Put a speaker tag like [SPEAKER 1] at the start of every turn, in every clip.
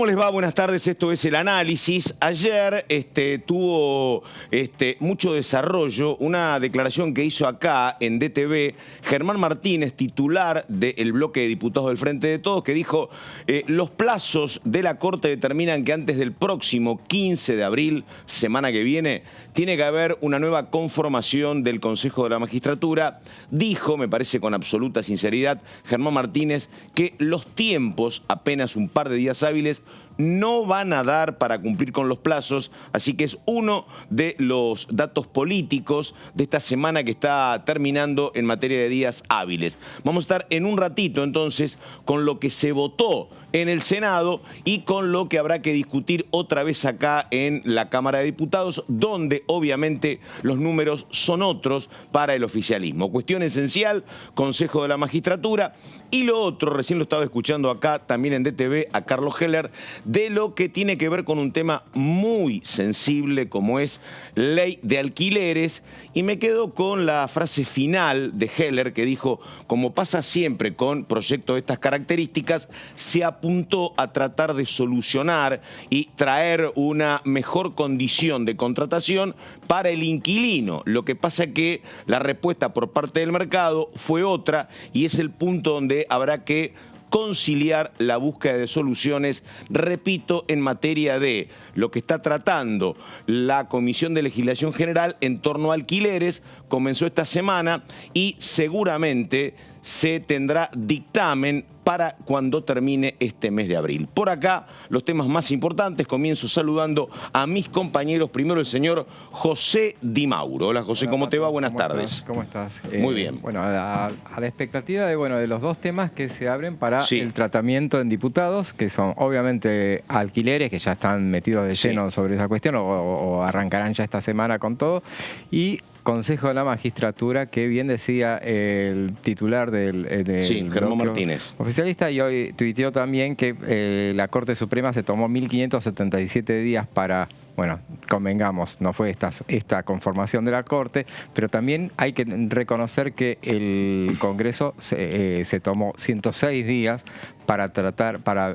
[SPEAKER 1] ¿Cómo les va? Buenas tardes, esto es El Análisis. Ayer tuvo mucho desarrollo una declaración que hizo acá en DTV Germán Martínez, titular del bloque de diputados del Frente de Todos, que dijo los plazos de la Corte determinan que antes del próximo 15 de abril, semana que viene, tiene que haber una nueva conformación del Consejo de la Magistratura. Dijo, me parece con absoluta sinceridad, Germán Martínez, que los tiempos, apenas un par de días hábiles, no van a dar para cumplir con los plazos, así que es uno de los datos políticos de esta semana que está terminando en materia de días hábiles. Vamos a estar en un ratito entonces con lo que se votó en el Senado y con lo que habrá que discutir otra vez acá en la Cámara de Diputados, donde obviamente los números son otros para el oficialismo. Cuestión esencial, Consejo de la Magistratura, y lo otro, recién lo estaba escuchando acá también en DTV a Carlos Heller, de lo que tiene que ver con un tema muy sensible como es ley de alquileres, y me quedo con la frase final de Heller que dijo, como pasa siempre con proyectos de estas características, se apuntó a tratar de solucionar y traer una mejor condición de contratación para el inquilino. Lo que pasa que la respuesta por parte del mercado fue otra, y es el punto donde habrá que conciliar la búsqueda de soluciones, repito, en materia de lo que está tratando la Comisión de Legislación General en torno a alquileres. Comenzó esta semana y seguramente se tendrá dictamen para cuando termine este mes de abril. Por acá, los temas más importantes. Comienzo saludando a mis compañeros. Primero el señor José Di Mauro. Hola José, ¿cómo te va? Buenas tardes.
[SPEAKER 2] ¿Cómo estás?
[SPEAKER 1] Muy bien.
[SPEAKER 2] Bueno, a la expectativa de los dos temas que se abren para el tratamiento en diputados, que son obviamente alquileres, que ya están metidos de lleno sobre esa cuestión, o arrancarán ya esta semana con todo, y Consejo de la Magistratura, que bien decía el titular del
[SPEAKER 1] Germán Martínez,
[SPEAKER 2] oficialista, y hoy tuiteó también que la Corte Suprema se tomó 1577 días para, bueno, convengamos, no fue esta conformación de la Corte, pero también hay que reconocer que el Congreso se tomó 106 días para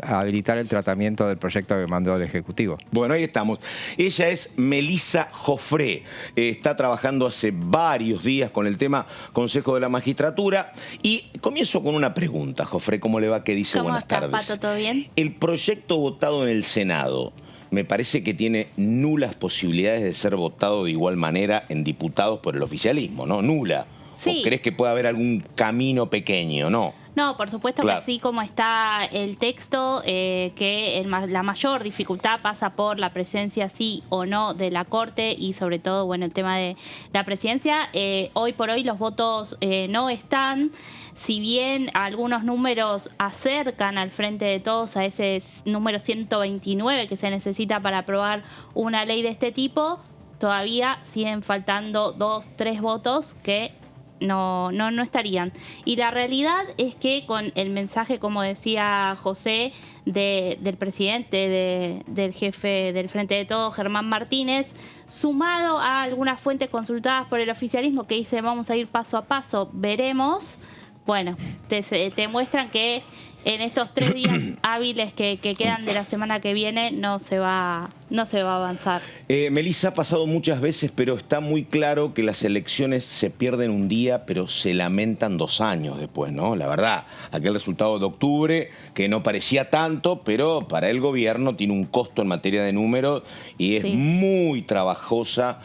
[SPEAKER 2] habilitar el tratamiento del proyecto que mandó el Ejecutivo.
[SPEAKER 1] Bueno, ahí estamos. Ella es Melissa Jofré. Está trabajando hace varios días con el tema Consejo de la Magistratura. Y comienzo con una pregunta, Jofré. ¿Cómo le va? ¿Qué dice? Buenas tardes.
[SPEAKER 3] ¿Cómo está, Pato? ¿Todo bien?
[SPEAKER 1] El proyecto votado en el Senado me parece que tiene nulas posibilidades de ser votado de igual manera en diputados por el oficialismo, ¿no? Nula.
[SPEAKER 3] Sí.
[SPEAKER 1] ¿O crees que puede haber algún camino pequeño? No.
[SPEAKER 3] No, por supuesto que así como está el texto, que la mayor dificultad pasa por la presencia sí o no de la Corte y sobre todo, bueno, el tema de la presidencia. Hoy por hoy los votos no están, si bien algunos números acercan al Frente de Todos a ese número 129 que se necesita para aprobar una ley de este tipo, todavía siguen faltando 2, 3 votos que no estarían. Y la realidad es que con el mensaje, como decía José, del presidente, del jefe del Frente de Todos, Germán Martínez, sumado a algunas fuentes consultadas por el oficialismo que dice vamos a ir paso a paso, veremos, bueno, te muestran que en estos 3 días hábiles que quedan de la semana que viene no se va a avanzar.
[SPEAKER 1] Melissa, ha pasado muchas veces, pero está muy claro que las elecciones se pierden un día, pero se lamentan 2 años después, ¿no? La verdad, aquel resultado de octubre, que no parecía tanto, pero para el gobierno tiene un costo en materia de números y es muy trabajosa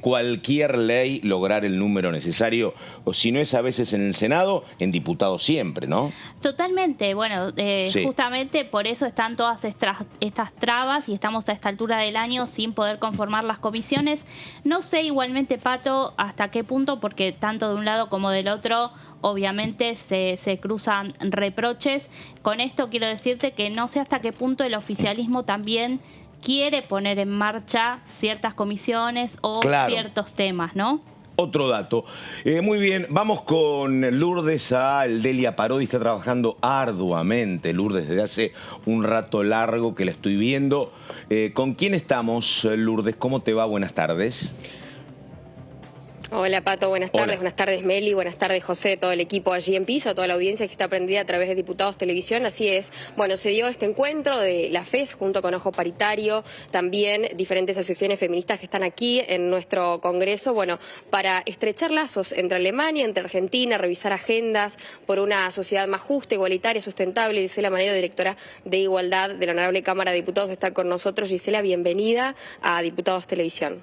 [SPEAKER 1] cualquier ley lograr el número necesario, o si no es a veces en el Senado, en diputados siempre, ¿no?
[SPEAKER 3] Totalmente. Bueno, justamente por eso están todas estas trabas y estamos a esta altura del año sin poder conformar las comisiones. No sé igualmente, Pato, hasta qué punto, porque tanto de un lado como del otro obviamente se cruzan reproches. Con esto quiero decirte que no sé hasta qué punto el oficialismo también quiere poner en marcha ciertas comisiones o ciertos temas, ¿no?
[SPEAKER 1] Otro dato. Muy bien, vamos con Lourdes Delia Parodi. Está trabajando arduamente Lourdes desde hace un rato largo que la estoy viendo. ¿Con quién estamos, Lourdes? ¿Cómo te va? Buenas tardes.
[SPEAKER 4] Hola Pato, buenas tardes.
[SPEAKER 1] Hola.
[SPEAKER 4] Buenas tardes Meli, buenas tardes José, todo el equipo allí en piso, toda la audiencia que está prendida a través de Diputados Televisión. Así es, bueno, se dio este encuentro de la FES junto con Ojo Paritario, también diferentes asociaciones feministas que están aquí en nuestro Congreso, bueno, para estrechar lazos entre Alemania, entre Argentina, revisar agendas por una sociedad más justa, igualitaria, sustentable. Gisela Maneiro, directora de Igualdad de la Honorable Cámara de Diputados, está con nosotros. Gisela, bienvenida a Diputados Televisión.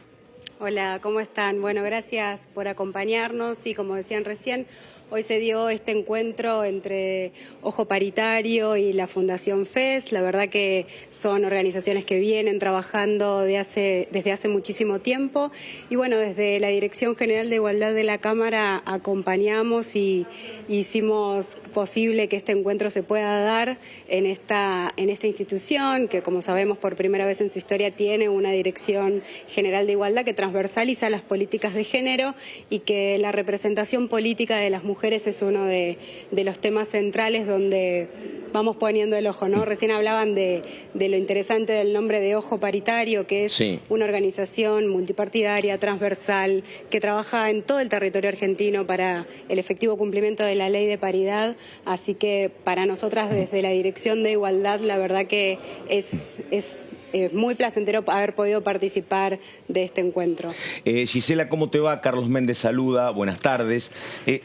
[SPEAKER 5] Hola, ¿cómo están? Bueno, gracias por acompañarnos y como decían recién, hoy se dio este encuentro entre Ojo Paritario y la Fundación FES. La verdad que son organizaciones que vienen trabajando desde hace muchísimo tiempo y bueno, desde la Dirección General de Igualdad de la Cámara acompañamos y hicimos posible que este encuentro se pueda dar en esta institución que, como sabemos, por primera vez en su historia tiene una Dirección General de Igualdad que transversaliza las políticas de género y que la representación política de las mujeres es uno de los temas centrales donde vamos poniendo el ojo, ¿no? Recién hablaban de lo interesante del nombre de Ojo Paritario, que es una organización multipartidaria, transversal, que trabaja en todo el territorio argentino para el efectivo cumplimiento de la ley de paridad. Así que para nosotras desde la Dirección de Igualdad, la verdad que es muy placentero haber podido participar de este encuentro.
[SPEAKER 1] Gisela, ¿cómo te va? Carlos Méndez saluda, buenas tardes.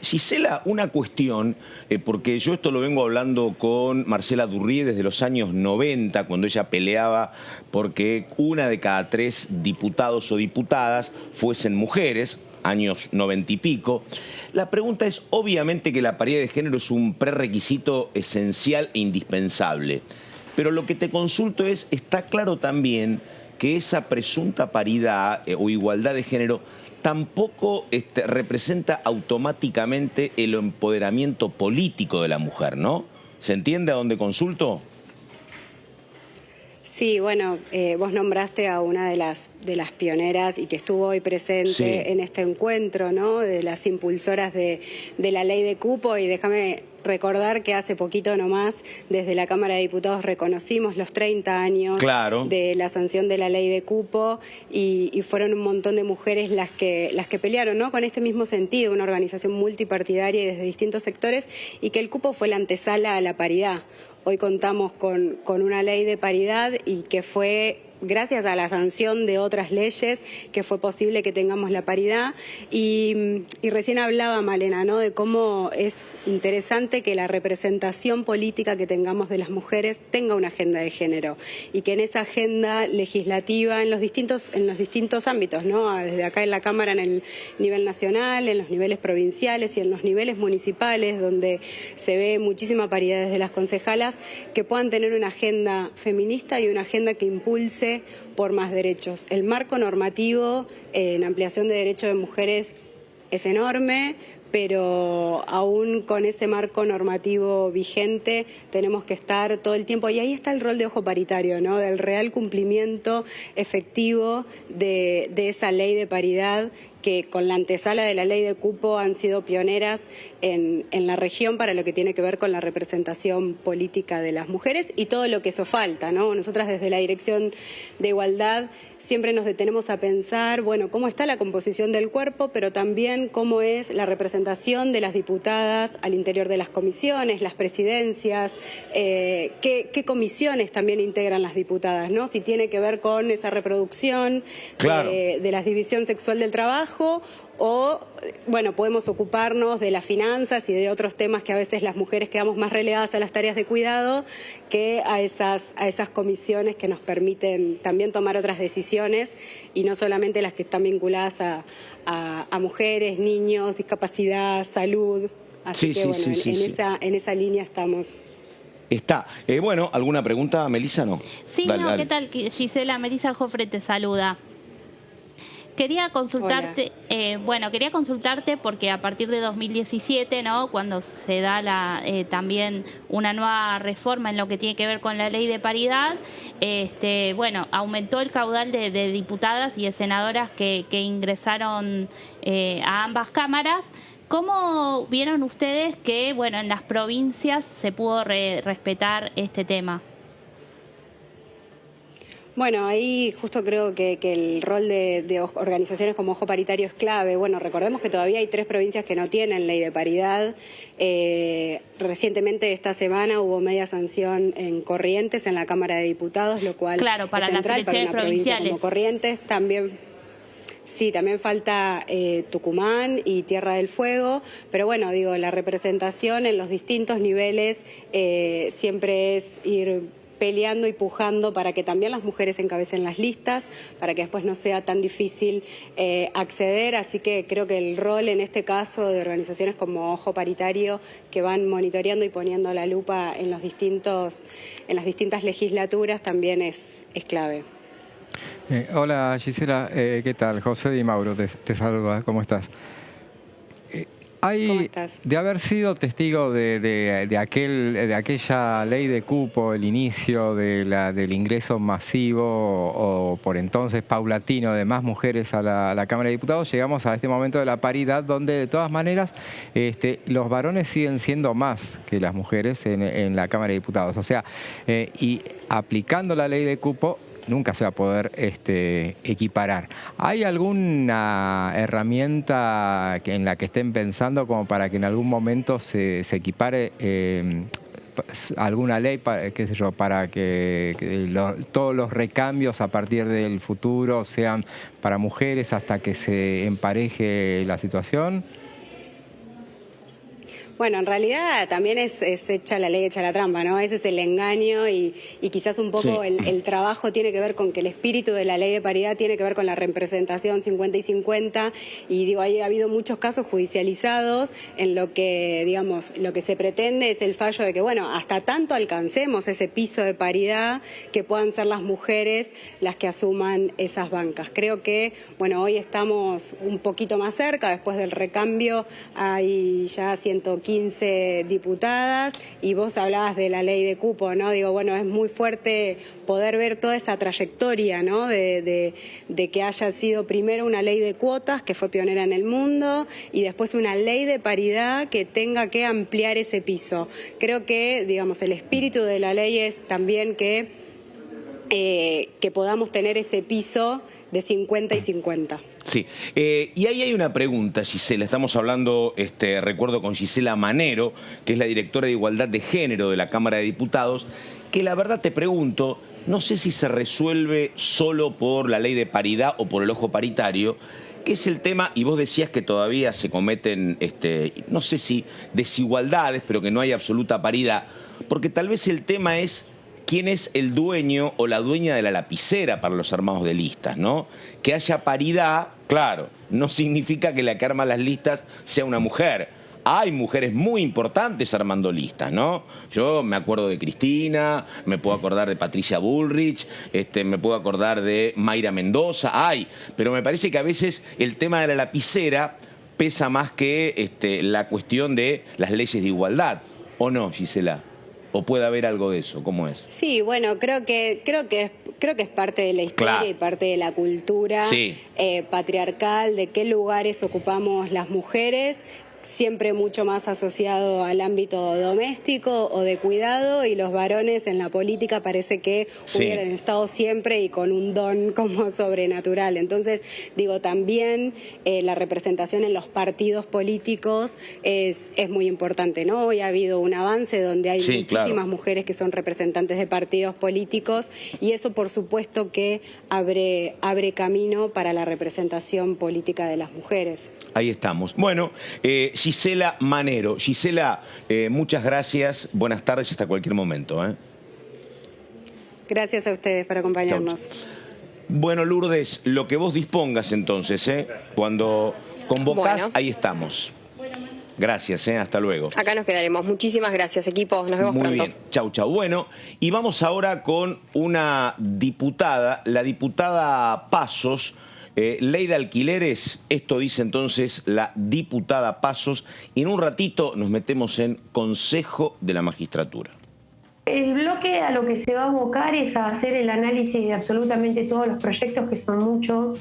[SPEAKER 1] Gisela, una cuestión, porque yo esto lo vengo hablando con Marcela Durrié desde los años 90, cuando ella peleaba porque 1 de cada 3 diputados o diputadas fuesen mujeres, años 90 y pico. La pregunta es, obviamente que la paridad de género es un prerequisito esencial e indispensable. Pero lo que te consulto es, ¿está claro también que esa presunta paridad o igualdad de género tampoco representa automáticamente el empoderamiento político de la mujer, ¿no? ¿Se entiende a dónde consulto?
[SPEAKER 5] Sí, bueno, vos nombraste a una de las pioneras y que estuvo hoy presente en este encuentro, ¿no? De las impulsoras de la ley de cupo, y déjame recordar que hace poquito nomás desde la Cámara de Diputados reconocimos los 30 años de la sanción de la ley de cupo y fueron un montón de mujeres las que pelearon, ¿no? Con este mismo sentido, una organización multipartidaria y desde distintos sectores, y que el cupo fue la antesala a la paridad. Hoy contamos con una ley de paridad y que fue gracias a la sanción de otras leyes que fue posible que tengamos la paridad. Y recién hablaba Malena, ¿no? De cómo es interesante que la representación política que tengamos de las mujeres tenga una agenda de género y que en esa agenda legislativa, en los distintos ámbitos, ¿no? Desde acá en la Cámara, en el nivel nacional, en los niveles provinciales y en los niveles municipales, donde se ve muchísima paridad desde las concejalas, que puedan tener una agenda feminista y una agenda que impulse por más derechos. El marco normativo en ampliación de derechos de mujeres es enorme, pero aún con ese marco normativo vigente tenemos que estar todo el tiempo, y ahí está el rol de Ojo Paritario, ¿no? Del real cumplimiento efectivo de esa ley de paridad, que con la antesala de la ley de cupo han sido pioneras en la región para lo que tiene que ver con la representación política de las mujeres y todo lo que eso falta, ¿no? Nosotras desde la Dirección de Igualdad siempre nos detenemos a pensar, bueno, cómo está la composición del cuerpo, pero también cómo es la representación de las diputadas al interior de las comisiones, las presidencias, qué comisiones también integran las diputadas, ¿no? Si tiene que ver con esa reproducción de la división sexual del trabajo, o, bueno, podemos ocuparnos de las finanzas y de otros temas que a veces las mujeres quedamos más relegadas a las tareas de cuidado que a esas comisiones que nos permiten también tomar otras decisiones y no solamente las que están vinculadas a mujeres, niños, discapacidad, salud. Así que, bueno, en esa línea estamos.
[SPEAKER 1] Está. Bueno, ¿alguna pregunta, Melissa? No.
[SPEAKER 3] Sí, dale. ¿Qué tal, Gisela? Melissa Jofre te saluda. Quería consultarte, quería consultarte porque a partir de 2017, ¿no? Cuando se da también una nueva reforma en lo que tiene que ver con la ley de paridad, aumentó el caudal de diputadas y de senadoras que ingresaron a ambas cámaras. ¿Cómo vieron ustedes que, en las provincias se pudo respetar este tema?
[SPEAKER 5] Bueno, ahí justo creo que el rol de organizaciones como Ojo Paritario es clave. Bueno, recordemos que todavía hay 3 provincias que no tienen ley de paridad. Recientemente, esta semana, hubo media sanción en Corrientes, en la Cámara de Diputados, lo cual
[SPEAKER 3] para
[SPEAKER 5] es central para una provincia como Corrientes. También falta Tucumán y Tierra del Fuego, pero bueno, digo, la representación en los distintos niveles siempre es ir peleando y pujando para que también las mujeres encabecen las listas, para que después no sea tan difícil acceder. Así que creo que el rol en este caso de organizaciones como Ojo Paritario, que van monitoreando y poniendo la lupa en las distintas legislaturas, también es clave.
[SPEAKER 2] Hola Gisela, ¿qué tal? José Di Mauro te saluda, ¿cómo estás?
[SPEAKER 5] ¿Cómo estás?
[SPEAKER 2] De haber sido testigo de aquella ley de cupo, el inicio del ingreso masivo o por entonces paulatino de más mujeres a la Cámara de Diputados, llegamos a este momento de la paridad donde de todas maneras los varones siguen siendo más que las mujeres en la Cámara de Diputados. O sea, y aplicando la ley de cupo, nunca se va a poder equiparar. ¿Hay alguna herramienta en la que estén pensando como para que en algún momento se equipare alguna ley, qué sé yo, para que todos los recambios a partir del futuro sean para mujeres hasta que se empareje la situación?
[SPEAKER 5] Bueno, en realidad también es hecha la ley, hecha la trampa, ¿no? Ese es el engaño y quizás un poco el trabajo tiene que ver con que el espíritu de la ley de paridad tiene que ver con la representación 50 y 50 y digo, ahí ha habido muchos casos judicializados en lo que, digamos, lo que se pretende es el fallo de que, bueno, hasta tanto alcancemos ese piso de paridad que puedan ser las mujeres las que asuman esas bancas. Creo que, bueno, hoy estamos un poquito más cerca, después del recambio hay ya 115 diputadas y vos hablabas de la ley de cupo, ¿no? Digo, bueno, es muy fuerte poder ver toda esa trayectoria, ¿no? De que haya sido primero una ley de cuotas que fue pionera en el mundo y después una ley de paridad que tenga que ampliar ese piso. Creo que, digamos, el espíritu de la ley es también que podamos tener ese piso de 50 y 50.
[SPEAKER 1] Sí, y ahí hay una pregunta, Gisela. Estamos hablando, recuerdo, con Gisela Manero, que es la directora de Igualdad de Género de la Cámara de Diputados, que la verdad te pregunto, no sé si se resuelve solo por la ley de paridad o por el ojo paritario, que es el tema, y vos decías que todavía se cometen, no sé si desigualdades, pero que no hay absoluta paridad, porque tal vez el tema es quién es el dueño o la dueña de la lapicera para los armados de listas, ¿no? Que haya paridad, claro, no significa que la que arma las listas sea una mujer. Hay mujeres muy importantes armando listas, ¿no? Yo me acuerdo de Cristina, me puedo acordar de Patricia Bullrich, me puedo acordar de Mayra Mendoza, pero me parece que a veces el tema de la lapicera pesa más que la cuestión de las leyes de igualdad, ¿o no, Gisela? ¿O puede haber algo de eso? ¿Cómo es?
[SPEAKER 5] Sí, bueno, creo que es parte de la historia y parte de la cultura patriarcal, de qué lugares ocupamos las mujeres, siempre mucho más asociado al ámbito doméstico o de cuidado, y los varones en la política parece que hubieran estado siempre y con un don como sobrenatural. Entonces, digo, también la representación en los partidos políticos es muy importante, ¿no? Hoy ha habido un avance donde hay muchísimas mujeres que son representantes de partidos políticos y eso, por supuesto, que abre camino para la representación política de las mujeres.
[SPEAKER 1] Ahí estamos. Bueno, Gisela Manero. Gisela, muchas gracias. Buenas tardes y hasta cualquier momento.
[SPEAKER 5] Gracias a ustedes por acompañarnos.
[SPEAKER 1] Chau. Bueno, Lourdes, lo que vos dispongas entonces, cuando convocás, ahí estamos. Gracias, hasta luego.
[SPEAKER 4] Acá nos quedaremos. Muchísimas gracias, equipo. Nos vemos pronto. Muy bien.
[SPEAKER 1] Chau, chau. Bueno, y vamos ahora con una diputada, la diputada Pasos. Ley de alquileres, esto dice entonces la diputada Pasos, y en un ratito nos metemos en Consejo de la Magistratura.
[SPEAKER 6] El bloque a lo que se va a abocar es a hacer el análisis de absolutamente todos los proyectos, que son muchos,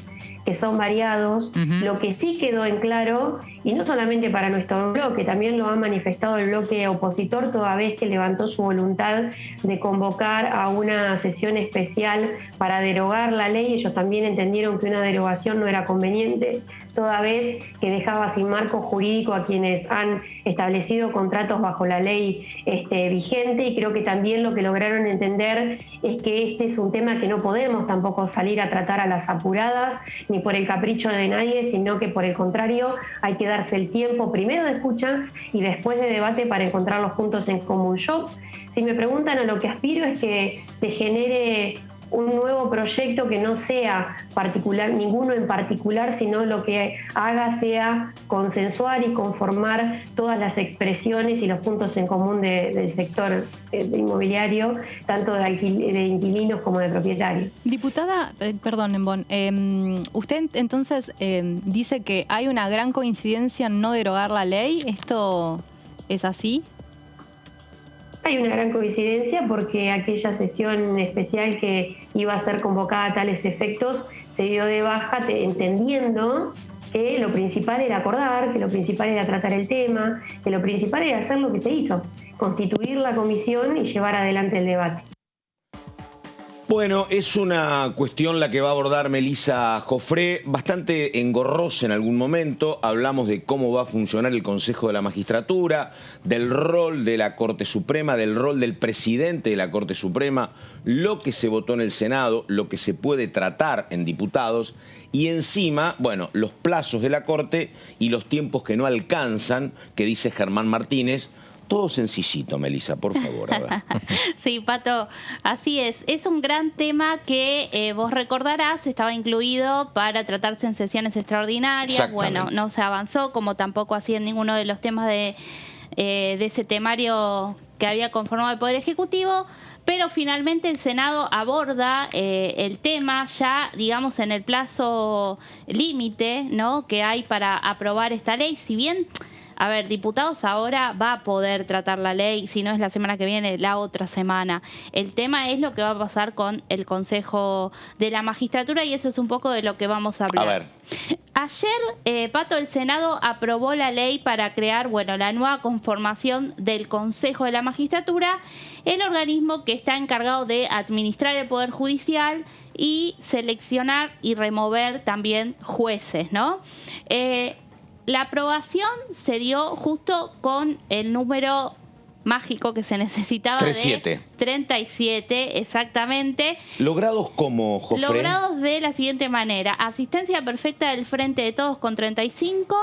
[SPEAKER 6] que son variados. Lo que sí quedó en claro, y no solamente para nuestro bloque, también lo ha manifestado el bloque opositor toda vez que levantó su voluntad de convocar a una sesión especial para derogar la ley. Ellos también entendieron que una derogación no era conveniente, toda vez que dejaba sin marco jurídico a quienes han establecido contratos bajo la ley vigente, y creo que también lo que lograron entender es que este es un tema que no podemos tampoco salir a tratar a las apuradas, ni por el capricho de nadie, sino que por el contrario hay que darse el tiempo primero de escucha y después de debate para encontrar los puntos en común. Yo, si me preguntan, a lo que aspiro es que se genere un nuevo proyecto que no sea particular, ninguno en particular, sino lo que haga sea consensuar y conformar todas las expresiones y los puntos en común del sector inmobiliario, tanto de inquilinos como de propietarios.
[SPEAKER 7] Diputada, perdón, Embón, usted entonces dice que hay una gran coincidencia en no derogar la ley. ¿Esto es así?
[SPEAKER 6] Hay una gran coincidencia porque aquella sesión especial que iba a ser convocada a tales efectos se dio de baja entendiendo que lo principal era acordar, que lo principal era tratar el tema, que lo principal era hacer lo que se hizo, constituir la comisión y llevar adelante el debate.
[SPEAKER 1] Bueno, es una cuestión la que va a abordar Melissa Jofré, bastante engorrosa en algún momento. Hablamos de cómo va a funcionar el Consejo de la Magistratura, del rol de la Corte Suprema, del rol del presidente de la Corte Suprema, lo que se votó en el Senado, lo que se puede tratar en diputados y encima, bueno, los plazos de la Corte y los tiempos que no alcanzan, que dice Germán Martínez. Todo sencillito, Melissa, por favor. A ver.
[SPEAKER 3] Sí, Pato, así es. Es un gran tema que vos recordarás, estaba incluido para tratarse en sesiones extraordinarias. Bueno, no se avanzó, como tampoco así en ninguno de los temas de ese temario que había conformado el Poder Ejecutivo. Pero finalmente el Senado aborda el tema ya, digamos, en el plazo límite, ¿no?, que hay para aprobar esta ley. Si bien, a ver, diputados ahora va a poder tratar la ley, si no es la semana que viene, la otra semana. El tema es lo que va a pasar con el Consejo de la Magistratura y eso es un poco de lo que vamos a hablar.
[SPEAKER 1] A ver.
[SPEAKER 3] Ayer, Pato, el Senado aprobó la ley para crear, bueno, la nueva conformación del Consejo de la Magistratura, el organismo que está encargado de administrar el Poder Judicial y seleccionar y remover también jueces, ¿no? La aprobación se dio justo con el número mágico que se necesitaba
[SPEAKER 1] 37.
[SPEAKER 3] de 37, exactamente.
[SPEAKER 1] ¿Logrados como, Jofré?
[SPEAKER 3] Logrados de la siguiente manera: asistencia perfecta del Frente de Todos con 35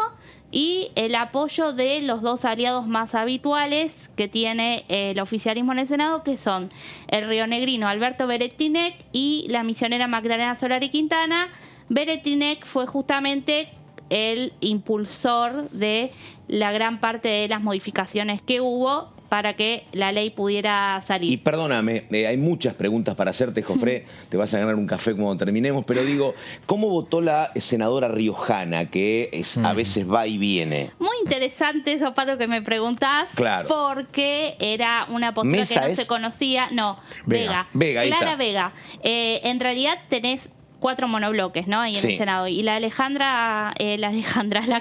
[SPEAKER 3] y el apoyo de los dos aliados más habituales que tiene el oficialismo en el Senado, que son el rionegrino Alberto Berettinec y la misionera Magdalena Solari Quintana. Berettinec fue justamente el impulsor de la gran parte de las modificaciones que hubo para que la ley pudiera salir.
[SPEAKER 1] Y perdóname, hay muchas preguntas para hacerte, Jofré, te vas a ganar un café cuando terminemos, pero digo, ¿cómo votó la senadora riojana, que a veces va y viene?
[SPEAKER 3] Muy interesante eso, Pato, que me preguntás,
[SPEAKER 1] claro,
[SPEAKER 3] porque era una postura que no se conocía. No, Vega. Clara Vega. En realidad tenés 4 monobloques, ¿no? Ahí en el Senado. Y la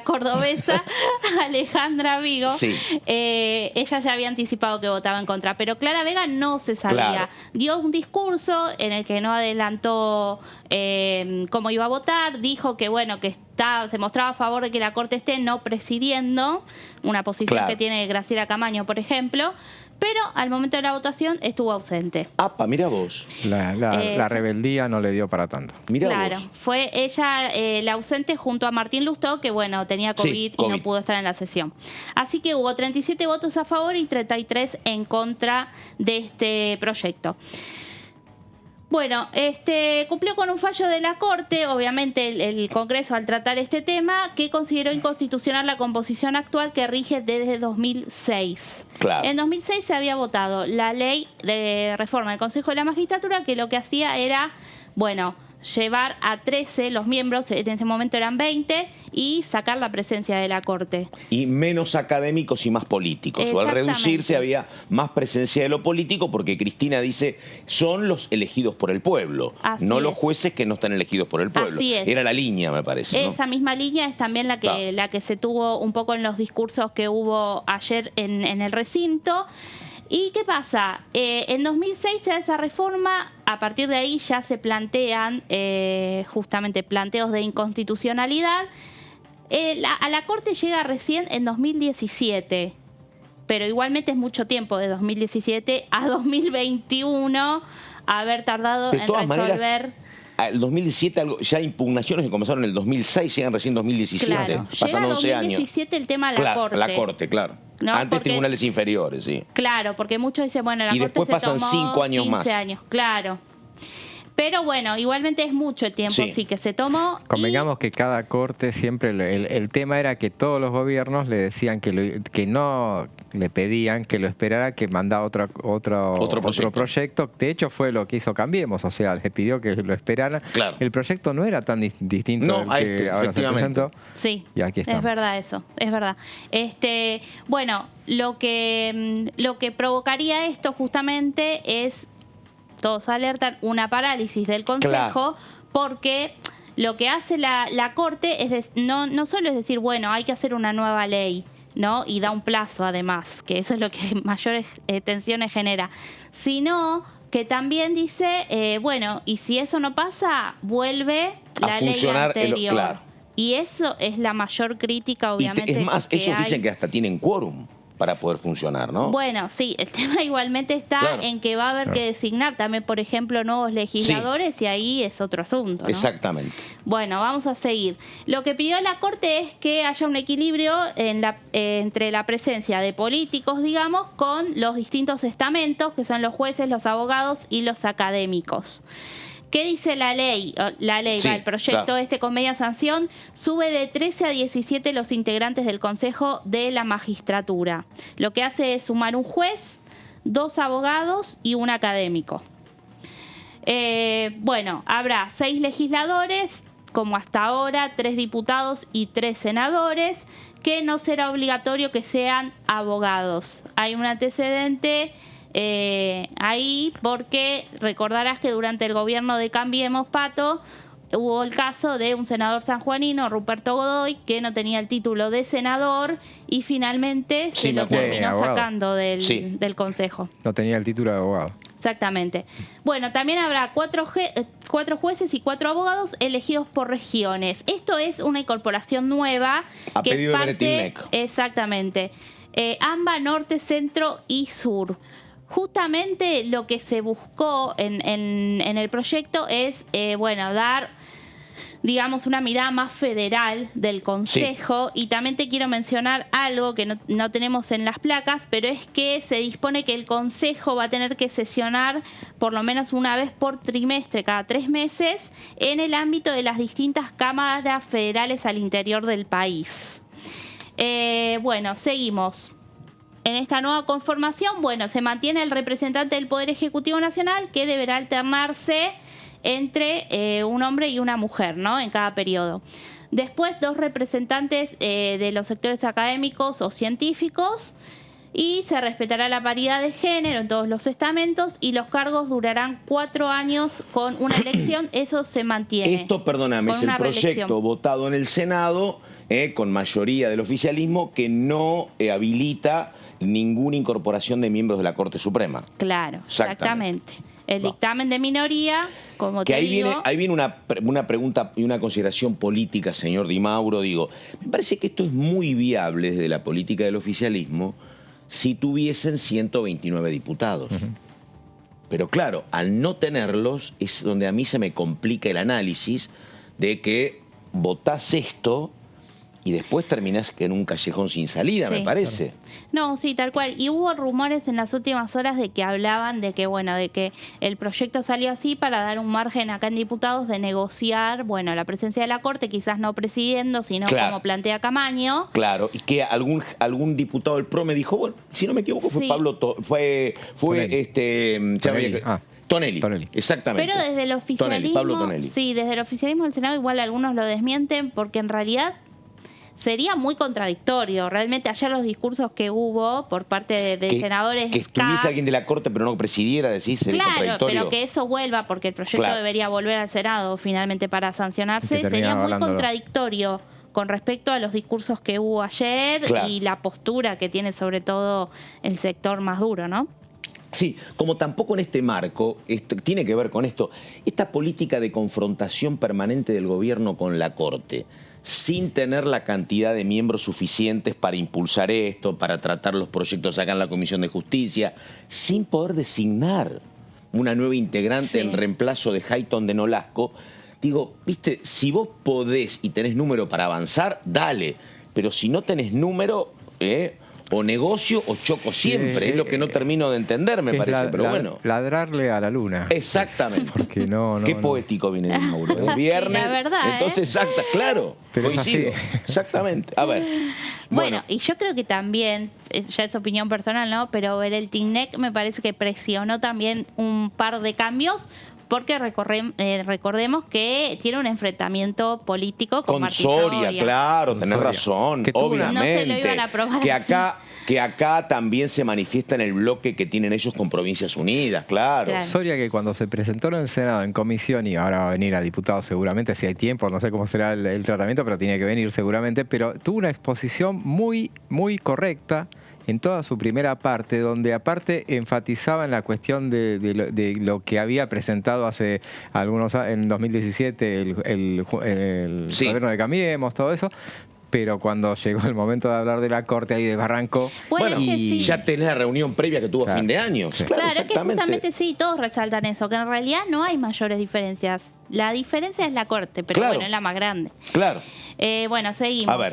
[SPEAKER 3] cordobesa, Alejandra Vigo, ella ya había anticipado que votaba en contra. Pero Clara Vega no se sabía. Claro. Dio un discurso en el que no adelantó cómo iba a votar. Dijo que, bueno, que se mostraba a favor de que la Corte esté no presidiendo, una posición que tiene Graciela Camaño, por ejemplo. Pero al momento de la votación estuvo ausente.
[SPEAKER 1] ¡Apa, mira vos!
[SPEAKER 2] La rebeldía no le dio para tanto.
[SPEAKER 1] Mirá vos.
[SPEAKER 3] Fue ella la ausente junto a Martín Lustó, que bueno, tenía COVID y no pudo estar en la sesión. Así que hubo 37 votos a favor y 33 en contra de este proyecto. Bueno, cumplió con un fallo de la Corte, obviamente el Congreso, al tratar este tema, que consideró inconstitucional la composición actual que rige desde 2006.
[SPEAKER 1] Claro.
[SPEAKER 3] En 2006 se había votado la ley de reforma del Consejo de la Magistratura, que lo que hacía era, bueno, llevar a 13 los miembros, en ese momento eran 20, y sacar la presencia de la Corte.
[SPEAKER 1] Y menos académicos y más políticos. O al reducirse había más presencia de lo político, porque Cristina dice, son los elegidos por el pueblo, no los jueces que no están elegidos por el pueblo.
[SPEAKER 3] Así es.
[SPEAKER 1] Era la línea, me parece, ¿no?
[SPEAKER 3] Esa misma línea es también la que se tuvo un poco en los discursos que hubo ayer en el recinto. ¿Y qué pasa? En 2006 se da esa reforma, a partir de ahí ya se plantean justamente planteos de inconstitucionalidad. A la Corte llega recién en 2017, pero igualmente es mucho tiempo, de 2017 a 2021, haber tardado en resolver.
[SPEAKER 1] El 2017, ya impugnaciones que comenzaron en el 2006, llegan recién en 2017.
[SPEAKER 3] Claro.
[SPEAKER 1] Pasan 11
[SPEAKER 3] llega
[SPEAKER 1] años.
[SPEAKER 3] 2017 el tema de la Corte.
[SPEAKER 1] La Corte, claro.
[SPEAKER 3] ¿No?
[SPEAKER 1] Antes
[SPEAKER 3] Porque,
[SPEAKER 1] tribunales inferiores, sí.
[SPEAKER 3] Claro, porque muchos dicen, bueno, la
[SPEAKER 1] y
[SPEAKER 3] Corte
[SPEAKER 1] después
[SPEAKER 3] se
[SPEAKER 1] pasan
[SPEAKER 3] tomó
[SPEAKER 1] 5 años
[SPEAKER 3] 15
[SPEAKER 1] más.
[SPEAKER 3] años, claro. Pero bueno, igualmente es mucho el tiempo sí que se tomó.
[SPEAKER 2] Convengamos que cada corte siempre, el tema era que todos los gobiernos le decían que no le pedían que lo esperara, que mandara otro proyecto. De hecho fue lo que hizo Cambiemos, o sea, le pidió que lo esperaran.
[SPEAKER 1] Claro.
[SPEAKER 2] El proyecto no era tan distinto al que ahora se presentó.
[SPEAKER 3] Sí,
[SPEAKER 2] y aquí estamos.
[SPEAKER 3] Es verdad eso, es verdad. Bueno, lo que provocaría esto justamente es, todos alertan, una parálisis del Consejo, porque lo que hace la Corte es no solo es decir, bueno, hay que hacer una nueva ley, ¿no? Y da un plazo además, que eso es lo que mayores tensiones genera, sino que también dice, bueno, y si eso no pasa, vuelve la ley anterior.
[SPEAKER 1] Claro.
[SPEAKER 3] Y eso es la mayor crítica, obviamente.
[SPEAKER 1] Es más, ellos dicen que hasta tienen quórum para poder funcionar, ¿no?
[SPEAKER 3] Bueno, sí, el tema igualmente está en que va a haber que designar también, por ejemplo, nuevos legisladores, y ahí es otro asunto, ¿no?
[SPEAKER 1] Exactamente.
[SPEAKER 3] Bueno, vamos a seguir. Lo que pidió la Corte es que haya un equilibrio entre la presencia de políticos, digamos, con los distintos estamentos, que son los jueces, los abogados y los académicos. ¿Qué dice la ley? El proyecto con media sanción sube de 13 a 17 los integrantes del Consejo de la Magistratura. Lo que hace es sumar un juez, 2 abogados y un académico. Bueno, habrá 6 legisladores, como hasta ahora, 3 diputados y 3 senadores, que no será obligatorio que sean abogados. Hay un antecedente ahí, porque recordarás que durante el gobierno de Cambiemos, Pato, hubo el caso de un senador sanjuanino, Ruperto Godoy, que no tenía el título de senador y finalmente se lo terminó sacando del Consejo.
[SPEAKER 2] No tenía el título de abogado.
[SPEAKER 3] Exactamente. Bueno, también habrá 4 jueces y 4 abogados elegidos por regiones. Esto es una incorporación nueva.
[SPEAKER 1] A pedido de Beretilnec.
[SPEAKER 3] Exactamente. AMBA, Norte, Centro y Sur. Justamente lo que se buscó en el proyecto es, dar, digamos, una mirada más federal del Consejo. Y también te quiero mencionar algo que no tenemos en las placas, pero es que se dispone que el Consejo va a tener que sesionar por lo menos una vez por trimestre, cada 3 meses, en el ámbito de las distintas cámaras federales al interior del país. Seguimos. En esta nueva conformación, se mantiene el representante del Poder Ejecutivo Nacional, que deberá alternarse entre un hombre y una mujer, ¿no? En cada periodo. Después, 2 representantes de los sectores académicos o científicos, y se respetará la paridad de género en todos los estamentos, y los cargos durarán 4 años con una elección. Eso se mantiene.
[SPEAKER 1] Esto, perdóname, es el proyecto votado en el Senado con mayoría del oficialismo, que no habilita ninguna incorporación de miembros de la Corte Suprema.
[SPEAKER 3] Claro, exactamente. El dictamen de minoría, como
[SPEAKER 1] que
[SPEAKER 3] te digo...
[SPEAKER 1] Ahí viene una pregunta y una consideración política, señor Di Mauro. Digo, me parece que esto es muy viable desde la política del oficialismo si tuviesen 129 diputados. Pero claro, al no tenerlos es donde a mí se me complica el análisis de que votás esto y después terminás en un callejón sin salida, me parece.
[SPEAKER 3] No, sí, tal cual. Y hubo rumores en las últimas horas de que hablaban de que, de que el proyecto salió así para dar un margen acá en diputados de negociar, la presencia de la Corte, quizás no presidiendo, sino como plantea Camaño.
[SPEAKER 1] Claro, y que algún diputado del PRO me dijo, si no me equivoco, fue Pablo, Tonelli. Exactamente.
[SPEAKER 3] Pero desde el oficialismo,
[SPEAKER 1] Pablo Tonelli.
[SPEAKER 3] sí, desde el oficialismo del Senado igual algunos lo desmienten porque en realidad sería muy contradictorio. Realmente ayer los discursos que hubo por parte de senadores...
[SPEAKER 1] Que estuviese alguien de la Corte pero no presidiera, decís, sería
[SPEAKER 3] claro,
[SPEAKER 1] contradictorio.
[SPEAKER 3] pero que eso vuelva porque el proyecto debería volver al Senado finalmente para sancionarse.
[SPEAKER 2] Que
[SPEAKER 3] Sería muy
[SPEAKER 2] hablándolo.
[SPEAKER 3] contradictorio con respecto a los discursos que hubo ayer y la postura que tiene sobre todo el sector más duro, ¿no?
[SPEAKER 1] Sí, como tampoco en este marco, esto, tiene que ver con esto, esta política de confrontación permanente del gobierno con la Corte, sin tener la cantidad de miembros suficientes para impulsar esto, para tratar los proyectos acá en la Comisión de Justicia, sin poder designar una nueva integrante en reemplazo de Hayton de Nolasco. Digo, viste, si vos podés y tenés número para avanzar, dale, pero si no tenés número, o negocio o choco siempre, es lo que no termino de entender, me parece, pero bueno.
[SPEAKER 2] Ladrarle a la luna.
[SPEAKER 1] Exactamente.
[SPEAKER 2] Porque no.
[SPEAKER 1] Qué poético viene de Mauro. El viernes.
[SPEAKER 3] Sí, la verdad,
[SPEAKER 1] entonces, claro,
[SPEAKER 2] pero
[SPEAKER 1] coincido. Exactamente. A ver.
[SPEAKER 3] Bueno, y yo creo que también, ya es opinión personal, ¿no? Pero el TICNEC me parece que presionó también un par de cambios. Porque recordemos que tiene un enfrentamiento político con Martín
[SPEAKER 1] Soria, claro, tenés razón, obviamente.
[SPEAKER 3] No se lo iban a aprobar
[SPEAKER 1] que acá también se manifiesta en el bloque que tienen ellos con Provincias Unidas, claro.
[SPEAKER 2] Soria, que cuando se presentó en el Senado en comisión, y ahora va a venir a diputado seguramente, si hay tiempo, no sé cómo será el tratamiento, pero tiene que venir seguramente, pero tuvo una exposición muy, muy correcta en toda su primera parte, donde aparte enfatizaba en la cuestión de lo que había presentado hace algunos años, en 2017, el gobierno de Cambiemos, todo eso. Pero cuando llegó el momento de hablar de la Corte, ahí desbarrancó.
[SPEAKER 1] Bueno, y ya tenés la reunión previa que tuvo a fin de año.
[SPEAKER 2] Sí.
[SPEAKER 3] Claro, es que justamente sí, todos resaltan eso, que en realidad no hay mayores diferencias. La diferencia es la Corte, pero bueno, es la más grande.
[SPEAKER 1] Claro.
[SPEAKER 3] Bueno, seguimos.
[SPEAKER 1] A ver.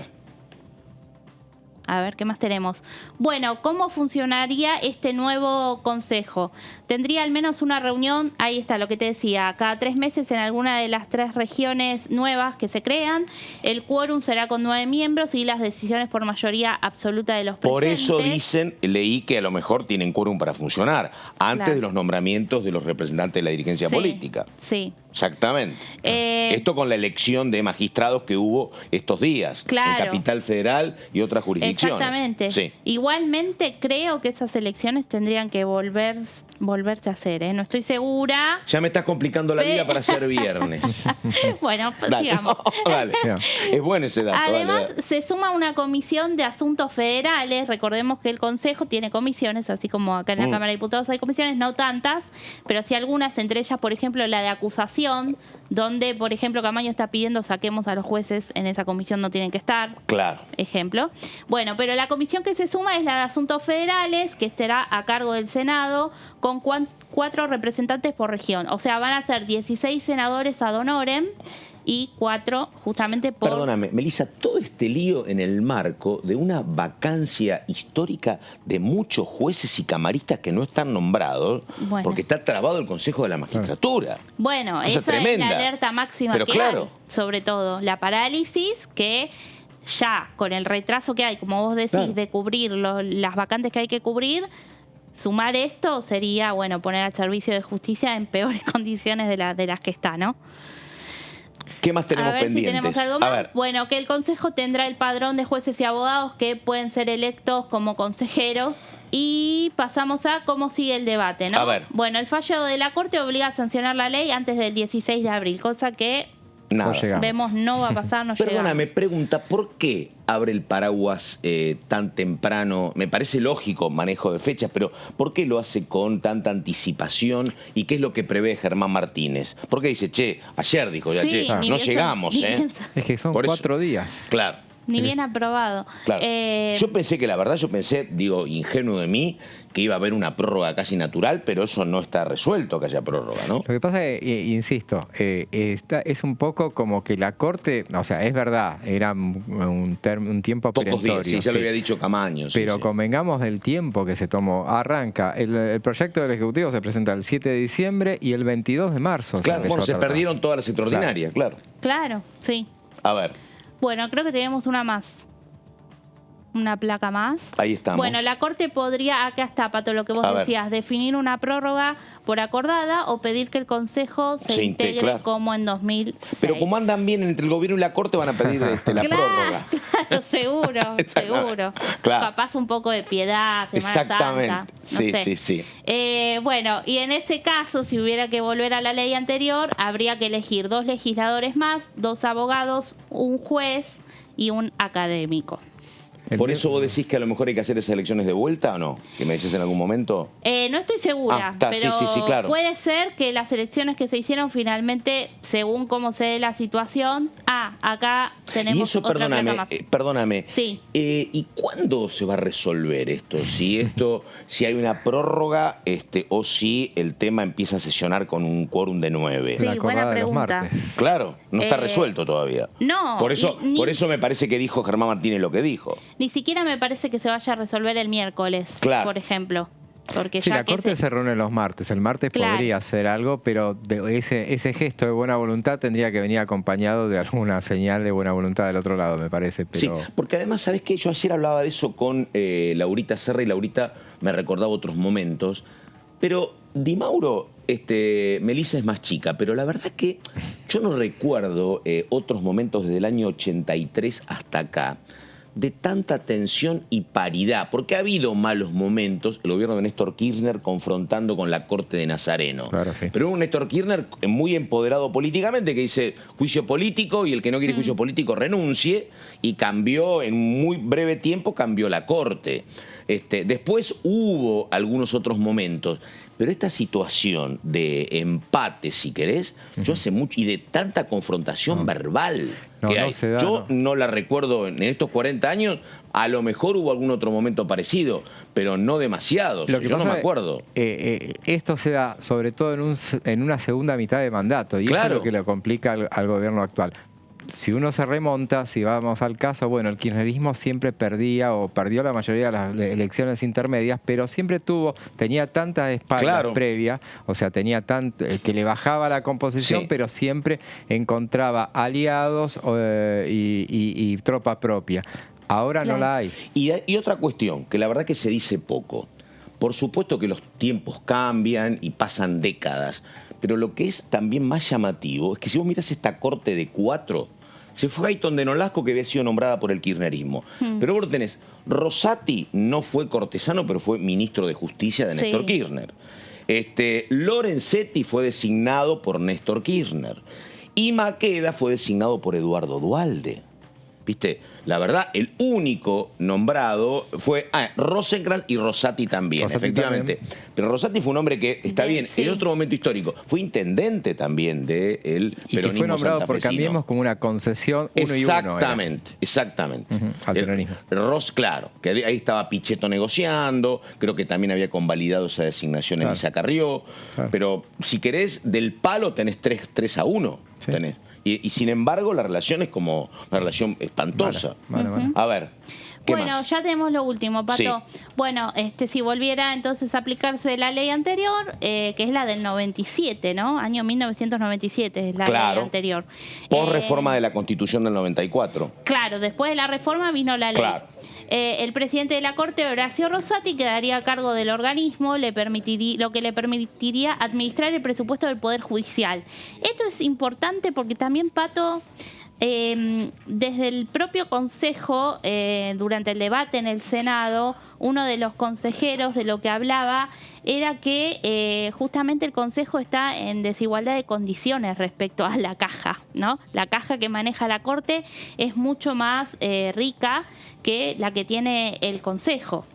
[SPEAKER 3] A ver, ¿qué más tenemos? Bueno, ¿cómo funcionaría este nuevo consejo? Tendría al menos una reunión, ahí está lo que te decía, cada 3 meses en alguna de las 3 regiones nuevas que se crean. El quórum será con 9 miembros y las decisiones por mayoría absoluta de los presentes.
[SPEAKER 1] Por eso dicen, leí que a lo mejor tienen quórum para funcionar, antes de los nombramientos de los representantes de la dirigencia política.
[SPEAKER 3] Sí.
[SPEAKER 1] Exactamente. Esto con la elección de magistrados que hubo estos días en Capital Federal y otras jurisdicciones.
[SPEAKER 3] Exactamente.
[SPEAKER 1] Sí.
[SPEAKER 3] Igualmente creo que esas elecciones tendrían que volverse a hacer, ¿eh? No estoy segura.
[SPEAKER 1] Ya me estás complicando la vida para ser viernes.
[SPEAKER 3] Bueno, pues
[SPEAKER 1] dale,
[SPEAKER 3] sigamos.
[SPEAKER 1] Dale. Es bueno ese dato.
[SPEAKER 3] Además,
[SPEAKER 1] dale.
[SPEAKER 3] se suma una comisión de asuntos federales. Recordemos que el Consejo tiene comisiones, así como acá en la Cámara de Diputados hay comisiones, no tantas, pero sí algunas, entre ellas, por ejemplo, la de acusación, donde, por ejemplo, Camaño está pidiendo saquemos a los jueces, en esa comisión no tienen que estar.
[SPEAKER 1] Claro.
[SPEAKER 3] Ejemplo. Bueno, pero la comisión que se suma es la de asuntos federales, que estará a cargo del Senado, con 4 representantes por región. O sea, van a ser 16 senadores ad honorem y 4 justamente por...
[SPEAKER 1] Perdóname, Melissa, todo este lío en el marco de una vacancia histórica de muchos jueces y camaristas que no están nombrados, porque está trabado el Consejo de la Magistratura.
[SPEAKER 3] Bueno, esa es la alerta máxima que hay, sobre todo. La parálisis que ya con el retraso que hay, como vos decís, de cubrir las vacantes que hay que cubrir, sumar esto sería, bueno, poner al servicio de justicia en peores condiciones de las que está, ¿no?
[SPEAKER 1] ¿Qué más tenemos pendientes?
[SPEAKER 3] Si tenemos algo más. Bueno, que el Consejo tendrá el padrón de jueces y abogados que pueden ser electos como consejeros. Y pasamos a cómo sigue el debate, ¿no?
[SPEAKER 1] A ver.
[SPEAKER 3] Bueno, el fallo de la Corte obliga a sancionar la ley antes del 16 de abril, cosa que vemos no va a pasar, no llegamos.
[SPEAKER 1] Perdóname, pregunta, ¿por qué abre el paraguas tan temprano? Me parece lógico manejo de fechas, pero ¿por qué lo hace con tanta anticipación? ¿Y qué es lo que prevé Germán Martínez? ¿Por qué dice, ayer dijo, no llegamos,
[SPEAKER 2] Es que son 4 días.
[SPEAKER 1] Claro.
[SPEAKER 3] Ni bien aprobado.
[SPEAKER 1] Claro. Yo pensé que, la verdad, digo, ingenuo de mí, que iba a haber una prórroga casi natural, pero eso no está resuelto, que haya prórroga, ¿no?
[SPEAKER 2] Lo que pasa es, insisto, es un poco como que la Corte, o sea, es verdad, era un tiempo perentorio.
[SPEAKER 1] Pocos días, ya lo había dicho Camaño.
[SPEAKER 2] Pero convengamos del tiempo que se tomó. Arranca, el proyecto del Ejecutivo se presenta el 7 de diciembre y el 22 de marzo.
[SPEAKER 1] Claro, se perdieron todas las extraordinarias, claro.
[SPEAKER 3] Claro, sí.
[SPEAKER 1] A ver.
[SPEAKER 3] Bueno, creo que tenemos una más. una placa más.
[SPEAKER 1] Ahí estamos.
[SPEAKER 3] Bueno, la Corte podría, acá está, Pato, lo que vos decías, definir una prórroga por acordada o pedir que el Consejo se integre como en 2006.
[SPEAKER 1] Pero como andan bien entre el gobierno y la Corte, van a pedir la prórroga.
[SPEAKER 3] Claro, seguro.
[SPEAKER 1] Claro.
[SPEAKER 3] Capaz un poco de piedad, Semana Santa.
[SPEAKER 1] Sí.
[SPEAKER 3] Bueno, y en ese caso, si hubiera que volver a la ley anterior, habría que elegir 2 legisladores más, 2 abogados, un juez y un académico.
[SPEAKER 1] ¿Por eso vos decís que a lo mejor hay que hacer esas elecciones de vuelta o no? ¿Que me decís en algún momento?
[SPEAKER 3] No estoy segura, pero
[SPEAKER 1] claro.
[SPEAKER 3] puede ser que las elecciones que se hicieron finalmente, según cómo se dé la situación, acá tenemos
[SPEAKER 1] y eso,
[SPEAKER 3] otra placa más.
[SPEAKER 1] Perdóname.
[SPEAKER 3] Sí.
[SPEAKER 1] ¿Y cuándo se va a resolver esto? Si hay una prórroga o si el tema empieza a sesionar con un quórum de 9.
[SPEAKER 3] Sí, buena pregunta.
[SPEAKER 1] Claro, no está resuelto todavía.
[SPEAKER 3] No.
[SPEAKER 1] Por eso me parece que dijo Germán Martínez lo que dijo.
[SPEAKER 3] Ni siquiera me parece que se vaya a resolver el miércoles, por ejemplo. Porque
[SPEAKER 2] sí, la Corte se reúne los martes. El martes podría hacer algo, pero ese gesto de buena voluntad tendría que venir acompañado de alguna señal de buena voluntad del otro lado, me parece. Pero...
[SPEAKER 1] Sí, porque además, ¿sabés qué? Yo ayer hablaba de eso con Laurita Serra y Laurita me recordaba otros momentos. Pero Di Mauro, Melissa es más chica, pero la verdad que yo no recuerdo otros momentos desde el año 83 hasta acá de tanta tensión y paridad, porque ha habido malos momentos, el gobierno de Néstor Kirchner confrontando con la corte de Nazareno.
[SPEAKER 2] Claro, sí.
[SPEAKER 1] Pero un Néstor Kirchner muy empoderado políticamente, que dice juicio político y el que no quiere juicio político renuncie, y cambió, en muy breve tiempo, cambió la corte. Después hubo algunos otros momentos, pero esta situación de empate, si querés, yo hace mucho, y de tanta confrontación verbal que hay, yo no la recuerdo en estos 40 años, a lo mejor hubo algún otro momento parecido, pero no demasiados, yo no me acuerdo.
[SPEAKER 2] Esto se da sobre todo en una segunda mitad de mandato, y eso es lo que le complica al gobierno actual. Si uno se remonta, si vamos al caso, bueno, el kirchnerismo siempre perdía o perdió la mayoría de las elecciones intermedias, pero siempre tenía tantas espaldas previas, o sea, tenía que le bajaba la composición, pero siempre encontraba aliados y tropa propia. Ahora no la hay.
[SPEAKER 1] Y otra cuestión, que la verdad que se dice poco. Por supuesto que los tiempos cambian y pasan décadas, pero lo que es también más llamativo es que si vos mirás esta corte de 4, se fue Ayton de Nolasco, que había sido nombrada por el kirchnerismo. Pero vos tenés, Rosati no fue cortesano, pero fue ministro de Justicia de Néstor Kirchner. Lorenzetti fue designado por Néstor Kirchner. Y Maqueda fue designado por Eduardo Duhalde. ¿Viste? La verdad, el único nombrado fue Rosenkrantz y Rosati también, efectivamente. Pero Rosati fue un hombre que, está bien, en otro momento histórico, fue intendente también del peronismo
[SPEAKER 2] y que fue nombrado por Cambiemos como una concesión uno y uno.
[SPEAKER 1] Exactamente.
[SPEAKER 2] Al peronismo.
[SPEAKER 1] Claro, que ahí estaba Pichetto negociando, creo que también había convalidado esa designación Elisa Carrió. Pero si querés, del palo tenés 3-1.
[SPEAKER 2] Sí.
[SPEAKER 1] Tenés. Y sin embargo, la relación es como una relación espantosa.
[SPEAKER 2] Vale.
[SPEAKER 1] A ver, ¿qué más?
[SPEAKER 3] Ya tenemos lo último, Pato.
[SPEAKER 1] Sí.
[SPEAKER 3] Bueno, si volviera entonces a aplicarse la ley anterior, que es la del 97, ¿no? Año 1997 es la ley anterior.
[SPEAKER 1] Por reforma de la Constitución del 94.
[SPEAKER 3] Claro, después de la reforma vino la ley.
[SPEAKER 1] Claro.
[SPEAKER 3] El presidente de la Corte, Horacio Rosati, quedaría a cargo del organismo, lo que le permitiría administrar el presupuesto del Poder Judicial. Esto es importante porque también, Pato, desde el propio Consejo, durante el debate en el Senado, uno de los consejeros de lo que hablaba era que justamente el Consejo está en desigualdad de condiciones respecto a la caja, ¿no? La caja que maneja la Corte es mucho más rica que la que tiene el Consejo.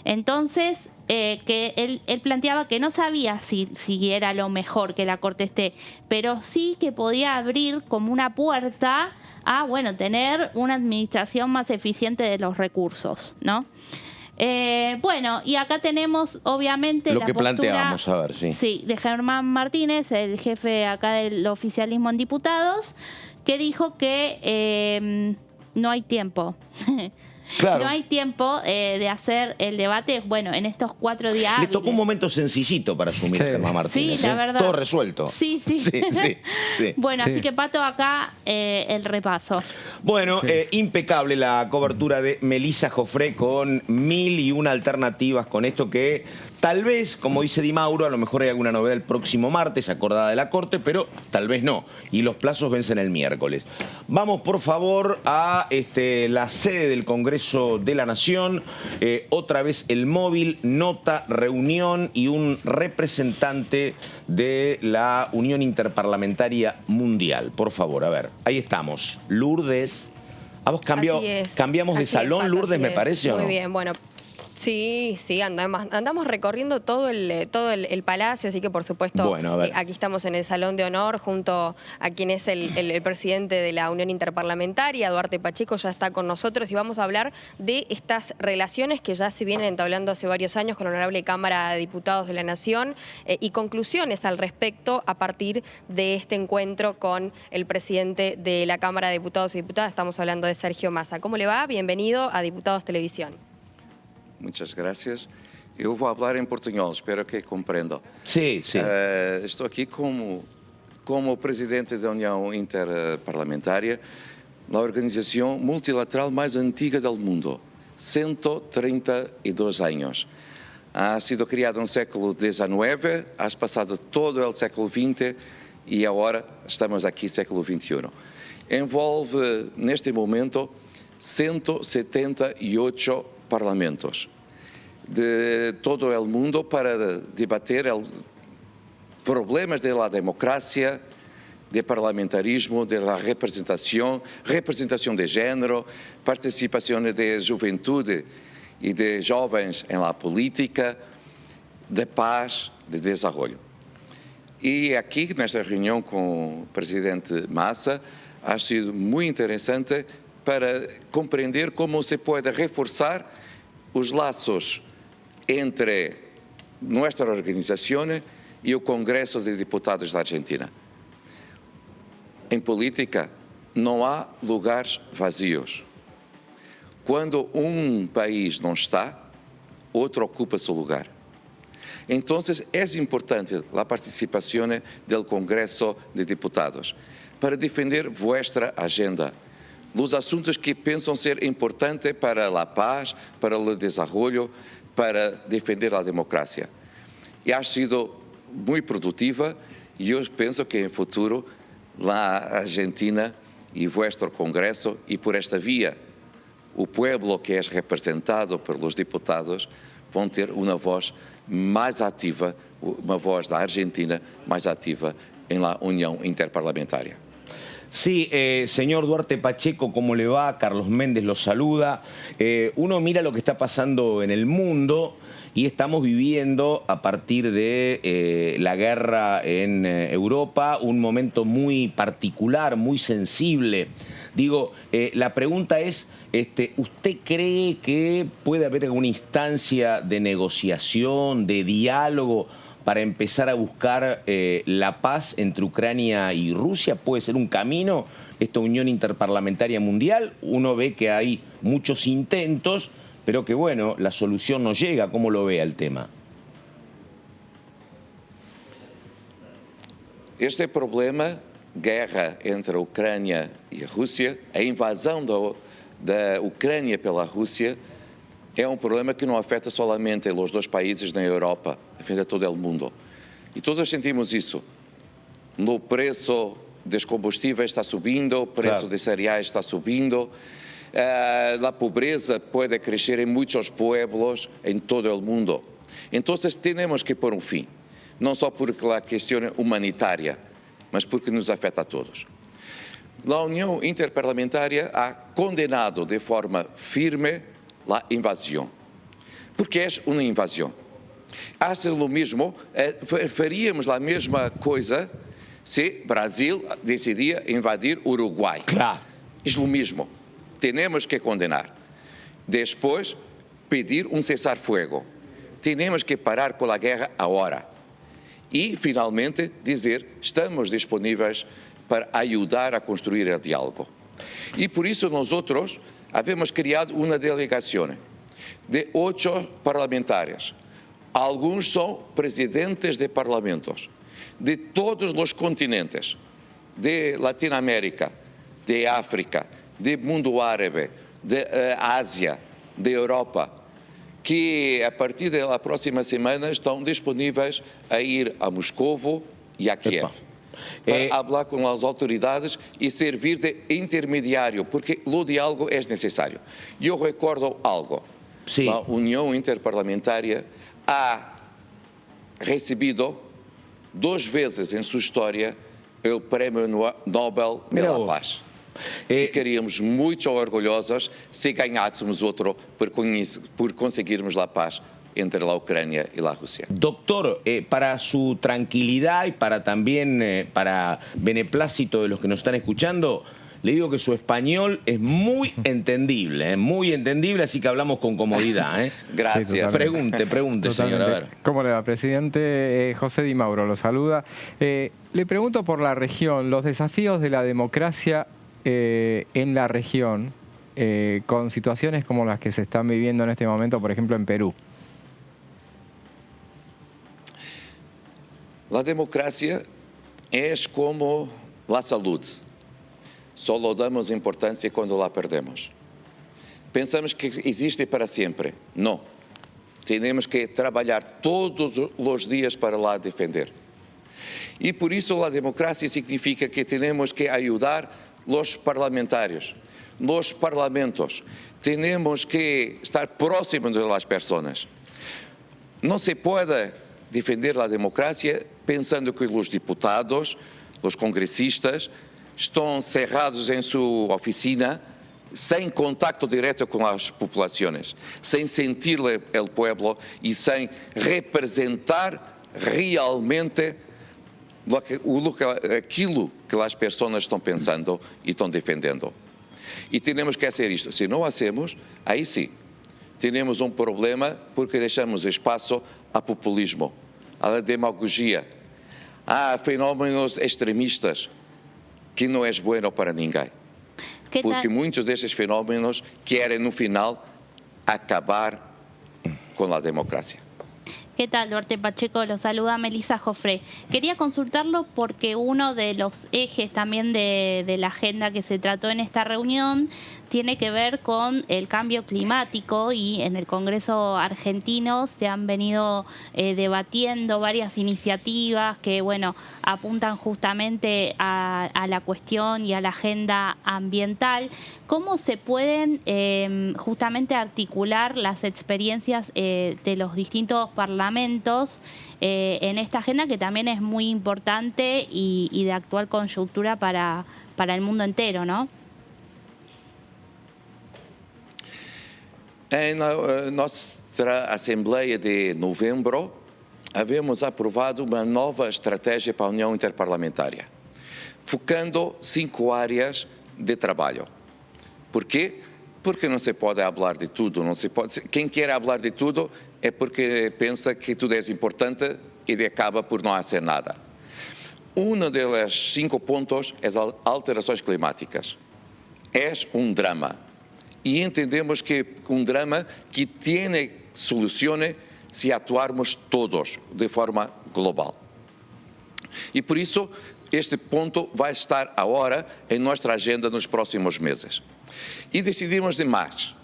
[SPEAKER 3] Entonces, que él planteaba que no sabía si era lo mejor que la Corte esté, pero sí que podía abrir como una puerta a, bueno, tener una administración más eficiente de los recursos, ¿no? Bueno, y acá tenemos obviamente
[SPEAKER 1] lo
[SPEAKER 3] la
[SPEAKER 1] que
[SPEAKER 3] postura,
[SPEAKER 1] planteábamos, a ver,
[SPEAKER 3] sí, de Germán Martínez, el jefe acá del oficialismo en diputados, que dijo que no hay tiempo.
[SPEAKER 1] Claro.
[SPEAKER 3] No hay tiempo de hacer el debate, bueno, en estos 4 días.
[SPEAKER 1] Le tocó un momento sencillito para asumir a Germán Martínez.
[SPEAKER 3] Sí, la verdad.
[SPEAKER 1] Todo resuelto.
[SPEAKER 3] Sí.
[SPEAKER 1] Sí.
[SPEAKER 3] Bueno,
[SPEAKER 2] Sí.
[SPEAKER 3] así que Pato, acá el repaso.
[SPEAKER 1] Bueno,
[SPEAKER 2] Sí.
[SPEAKER 1] impecable la cobertura de Melissa Jofré con 1001 alternativas con esto que tal vez, como dice Di Mauro, a lo mejor hay alguna novedad el próximo martes, acordada de la Corte, pero tal vez no. Y los plazos vencen el miércoles. Vamos, por favor, a la sede del Congreso de la Nación. Otra vez el móvil, nota, reunión y un representante de la Unión Interparlamentaria Mundial. Por favor, a ver, ahí estamos. Lourdes. ¿Vos cambiamos de salón,
[SPEAKER 4] Pato,
[SPEAKER 1] Lourdes,
[SPEAKER 4] así
[SPEAKER 1] me
[SPEAKER 4] es.
[SPEAKER 1] parece, o no?
[SPEAKER 4] Muy bien, bueno. Sí, andamos recorriendo todo el palacio, así que por supuesto
[SPEAKER 1] Bueno, a ver.
[SPEAKER 4] aquí estamos en el Salón de Honor junto a quien es el presidente de la Unión Interparlamentaria, Duarte Pacheco, ya está con nosotros y vamos a hablar de estas relaciones que ya se vienen entablando hace varios años con la Honorable Cámara de Diputados de la Nación y conclusiones al respecto a partir de este encuentro con el presidente de la Cámara de Diputados y Diputadas. Estamos hablando de Sergio Massa. ¿Cómo le va? Bienvenido a Diputados Televisión.
[SPEAKER 8] Muchas gracias. Eu vou falar em portunhol, espero que compreendam.
[SPEAKER 1] Sí.
[SPEAKER 8] Estou aqui como presidente da União Interparlamentária, a organização multilateral mais antiga do mundo, 132 anos. Ha sido criada no século XIX, ha passado todo o século XX e agora estamos aqui século XXI. Envolve, neste momento, 178 parlamentos de todo o mundo para debater problemas da democracia, do parlamentarismo, da representação de género, participação da juventude e de jovens em la política, de paz, de desenvolvimento. E aqui, nesta reunião com o presidente Massa, ha sido muito interessante para compreender como se pode reforçar os laços entre nossa organização e o Congresso de Diputados da Argentina. Em política, não há lugares vazios. Quando um país não está, outro ocupa seu lugar. Então, é importante a participação do Congresso de Diputados para defender vossa agenda, os assuntos que pensam ser importantes para a paz, para o desenvolvimento, para defender a democracia. E ha sido muito produtiva e eu penso que em futuro a Argentina e vosso Congresso e por esta via o pueblo que é representado pelos diputados vão ter uma voz mais ativa, uma voz da Argentina mais ativa em la União Interparlamentária.
[SPEAKER 1] Sí, señor Duarte Pacheco, ¿cómo le va? Carlos Méndez lo saluda. Uno mira lo que está pasando en el mundo y estamos viviendo a partir de la guerra en Europa un momento muy particular, muy sensible. Digo, la pregunta es, ¿usted cree que puede haber alguna instancia de negociación, de diálogo para empezar a buscar la paz entre Ucrania y Rusia? ¿Puede ser un camino esta Unión Interparlamentaria Mundial? Uno ve que hay muchos intentos, pero que bueno, la solución no llega. ¿Cómo lo ve el tema?
[SPEAKER 8] Este problema, guerra entre a Ucrânia e a Rússia, a invasão da Ucrânia pela Rússia, é um problema que não afeta solamente os dois países na Europa, afeta todo o mundo. E todos sentimos isso. O preço dos combustíveis está subindo, o preço de cereais está subindo, a pobreza pode crescer em muitos pueblos em todo o mundo. Então, temos que pôr um fim, não só por a questão humanitária, mas porque nos afeta a todos. A União Interparlamentária ha condenado de forma firme a invasão. Porque é uma invasão. Hace o mesmo, faríamos a mesma coisa se Brasil decidia invadir Uruguai.
[SPEAKER 1] Claro.
[SPEAKER 8] É o mesmo. Temos que condenar. Depois, pedir um cessar-fogo. Temos que parar com a guerra agora. E, finalmente, dizer estamos disponíveis para ajudar a construir o diálogo. E por isso nós outros Habemos criado una delegación de 8 parlamentares. Algunos son presidentes de parlamentos de todos los continentes, de Latinoamérica, de África, del mundo árabe, de Asia, de Europa, que a partir de la próxima semana estão disponíveis a ir a Moscovo e a Kiev. Para hablar com as autoridades e servir de intermediário, porque o diálogo é necessário. Eu recordo algo.
[SPEAKER 1] Sí.
[SPEAKER 8] A União Interparlamentária ha recebido 2 vezes em sua história o Prémio Nobel pela Paz. E ficaríamos muito orgulhosos se ganhássemos outro por conseguirmos a paz entre la Ucrania y la Rusia.
[SPEAKER 1] Doctor, para su tranquilidad y para también para beneplácito de los que nos están escuchando, le digo que su español es muy entendible, así que hablamos con comodidad.
[SPEAKER 8] Gracias.
[SPEAKER 2] Sí,
[SPEAKER 1] pregunte, señor. A ver.
[SPEAKER 2] ¿Cómo le va, presidente? José Di Mauro lo saluda. Le pregunto por la región, los desafíos de la democracia en la región, con situaciones como las que se están viviendo en este momento, por ejemplo, en Perú.
[SPEAKER 8] La democracia es como la salud. Solo damos importancia cuando la perdemos. Pensamos que existe para siempre. No. Tenemos que trabalhar todos os dias para la defender. E por isso a democracia significa que temos que ajudar os parlamentários, os parlamentos. Temos que estar próximos das pessoas. Não se pode defender a democracia pensando que os deputados, os congressistas, estão cerrados em sua oficina, sem contacto direto com as populações, sem sentir o povo e sem representar realmente aquilo que as pessoas estão pensando e estão defendendo. E temos que fazer isto. Se não hacemos, aí sim, temos um problema porque deixamos espaço a populismo, a demagogia, a fenómenos extremistas, que não é bueno para ninguém. Porque muitos desses fenómenos querem, no final, acabar con la democracia.
[SPEAKER 3] ¿Qué tal, Duarte Pacheco? Lo saluda Melissa Jofré. Quería consultarlo porque uno de los ejes también de la agenda que se trató en esta reunión tiene que ver con el cambio climático, y en el Congreso argentino se han venido debatiendo varias iniciativas que, bueno, apuntan justamente a la cuestión y a la agenda ambiental. ¿Cómo se pueden justamente articular las experiencias de los distintos parlamentos en esta agenda, que también es muy importante y de actual coyuntura para el mundo entero, ¿no?
[SPEAKER 8] Em nossa Assembleia de novembro, havemos aprovado uma nova estratégia para a União Interparlamentária, focando 5 áreas de trabalho. Por quê? Porque não se pode falar de tudo. Não se pode. Quem quer falar de tudo é porque pensa que tudo é importante e acaba por não fazer nada. Um dos 5 pontos é as alterações climáticas. É um drama. E entendemos que um drama que tem solução se atuarmos todos de forma global. E por isso, este ponto vai estar agora em nossa agenda nos próximos meses. E decidimos de mais.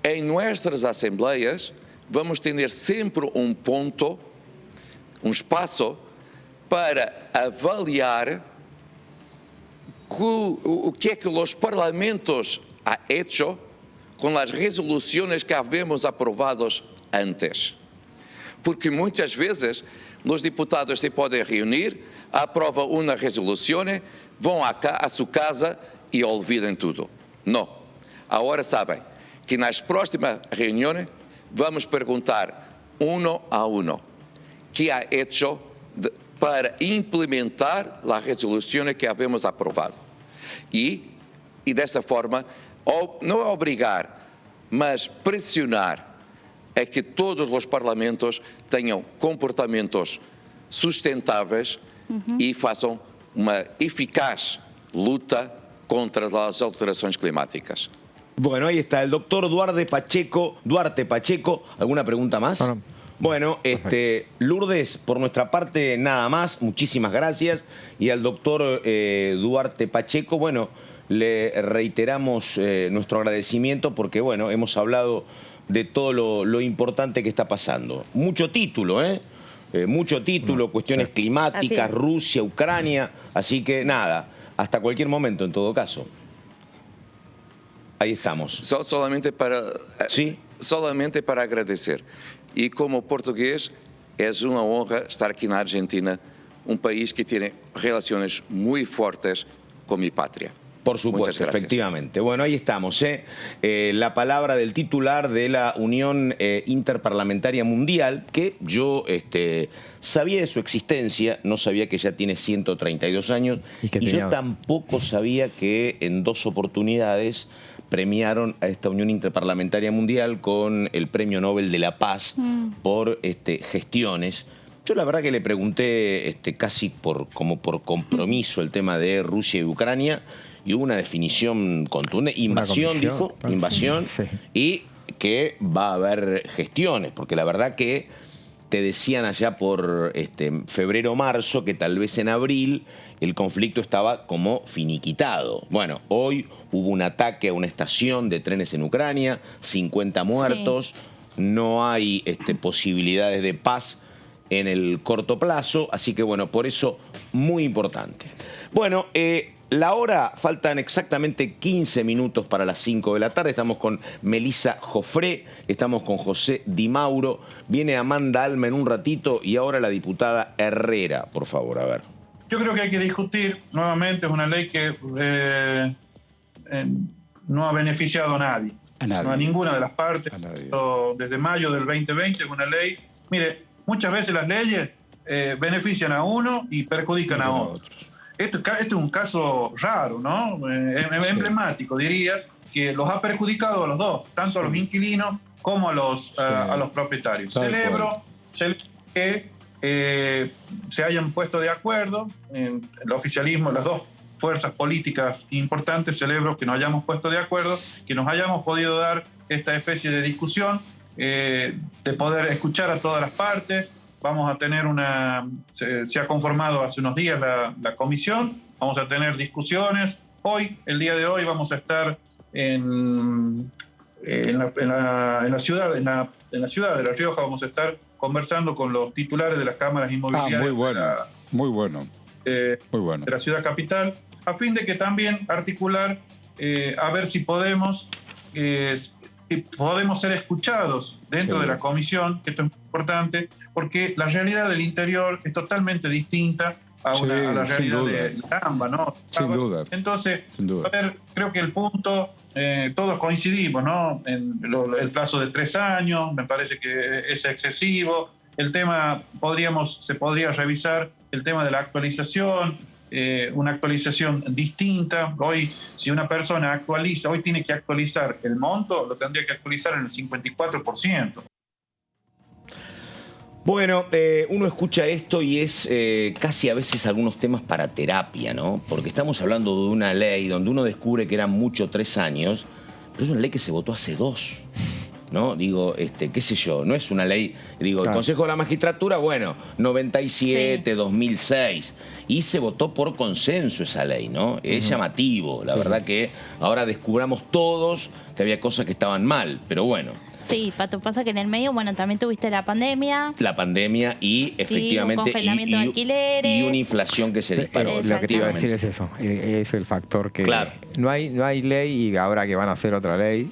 [SPEAKER 8] Em nossas assembleias, vamos ter sempre um ponto, um espaço para avaliar o que é que os parlamentos ha hecho con las resoluciones que habemos aprovados antes. Porque muitas vezes os deputados se podem reunir, aprovam uma resolução, vão a sua casa e olvidam tudo. Não. Agora sabem que nas próximas reuniões vamos perguntar a um que ha hecho para implementar a resolução que havemos aprovado. E dessa forma, não é obrigar, mas pressionar a que todos os parlamentos tenham comportamentos sustentáveis e façam uma eficaz luta contra as alterações climáticas.
[SPEAKER 1] Bueno, ahí está, el doctor Duarte Pacheco. ¿Alguna pregunta más?
[SPEAKER 2] No.
[SPEAKER 1] Bueno, Lourdes, por nuestra parte, nada más. Muchísimas gracias. Y al doctor Duarte Pacheco, bueno, le reiteramos nuestro agradecimiento porque, bueno, hemos hablado de todo lo importante que está pasando. Mucho título, mucho título, cuestiones climáticas, Rusia, Ucrania. Así que, nada, hasta cualquier momento, en todo caso. Ahí estamos.
[SPEAKER 8] Solamente para agradecer. Y como portugués, es una honra estar aquí en Argentina, un país que tiene relaciones muy fuertes con mi patria.
[SPEAKER 1] Por supuesto, efectivamente. Bueno, ahí estamos. La palabra del titular de la Unión Interparlamentaria Mundial, que yo sabía de su existencia, no sabía que ya tiene 132 años, y yo tampoco sabía que en 2 oportunidades premiaron a esta Unión Interparlamentaria Mundial con el Premio Nobel de la Paz por gestiones. Yo la verdad que le pregunté casi como por compromiso el tema de Rusia y Ucrania, y hubo una definición contundente. Invasión, dijo, invasión, sí. Y que va a haber gestiones, porque la verdad que te decían allá por febrero o marzo que tal vez en abril el conflicto estaba como finiquitado. Bueno, hoy hubo un ataque a una estación de trenes en Ucrania, 50 muertos, no hay posibilidades de paz en el corto plazo, así que bueno, por eso muy importante. Bueno, la hora, faltan exactamente 15 minutos para las 5 de la tarde. Estamos con Melissa Jofré, estamos con José Di Mauro, viene Amanda Alma en un ratito y ahora la diputada Herrera, por favor, a ver.
[SPEAKER 9] Yo creo que hay que discutir nuevamente, es una ley que no ha beneficiado a nadie, no a ninguna de las partes. Desde mayo del 2020 es una ley, mire, muchas veces las leyes benefician a uno y perjudican a otros. Esto es un caso raro, ¿no? Emblemático, diría, que los ha perjudicado a los dos, tanto a los inquilinos como a los propietarios. Celebro que se hayan puesto de acuerdo, el oficialismo, las dos fuerzas políticas importantes, celebro que nos hayamos puesto de acuerdo, que nos hayamos podido dar esta especie de discusión, de poder escuchar a todas las partes. Vamos a tener se ha conformado hace unos días la comisión, vamos a tener discusiones. Hoy, el día de hoy, vamos a estar en la ciudad de La Rioja, vamos a estar conversando con los titulares de las cámaras inmobiliarias
[SPEAKER 10] muy bueno.
[SPEAKER 9] De la ciudad capital, a fin de que también articular, a ver si podemos ser escuchados dentro de la comisión, que esto es muy importante, porque la realidad del interior es totalmente distinta a la realidad de Lamba, ¿no?
[SPEAKER 10] Sin duda.
[SPEAKER 9] Entonces, a ver, creo que el punto, todos coincidimos, ¿no? En el plazo de 3 años, me parece que es excesivo. El tema, se podría revisar el tema de la actualización, una actualización distinta. Hoy, si una persona actualiza, hoy tiene que actualizar el monto, lo tendría que actualizar en el 54%.
[SPEAKER 1] Bueno, uno escucha esto y es casi a veces algunos temas para terapia, ¿no? Porque estamos hablando de una ley donde uno descubre que eran mucho 3 años, pero es una ley que se votó hace 2. ¿No? Digo, qué sé yo, no es una ley, digo, el Consejo de la Magistratura, bueno, 97, 2006, y se votó por consenso esa ley, ¿no? Es llamativo, la verdad que ahora descubramos todos que había cosas que estaban mal, pero bueno.
[SPEAKER 3] Sí, Pato, pasa que en el medio, bueno, también tuviste la pandemia.
[SPEAKER 1] La pandemia y efectivamente...
[SPEAKER 3] un congelamiento de alquileres.
[SPEAKER 1] Y una inflación que se disparó.
[SPEAKER 2] Pero lo que te iba a decir es eso, es el factor que...
[SPEAKER 1] Claro.
[SPEAKER 2] No hay ley y ahora que van a hacer otra ley,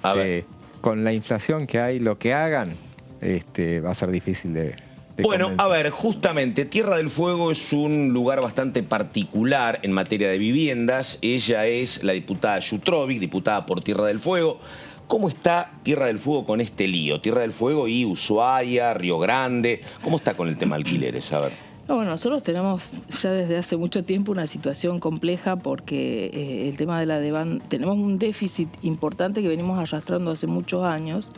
[SPEAKER 1] a ver.
[SPEAKER 2] Con la inflación que hay, lo que hagan, va a ser difícil de
[SPEAKER 1] bueno,
[SPEAKER 2] convencer.
[SPEAKER 1] a ver, justamente, Tierra del Fuego es un lugar bastante particular en materia de viviendas. Ella es la diputada Jutrovic, diputada por Tierra del Fuego. ¿Cómo está Tierra del Fuego con este lío? Tierra del Fuego y Ushuaia, Río Grande. ¿Cómo está con el tema alquileres? A ver.
[SPEAKER 11] No, bueno, nosotros tenemos ya desde hace mucho tiempo una situación compleja porque el tema de la demanda, tenemos un déficit importante que venimos arrastrando hace muchos años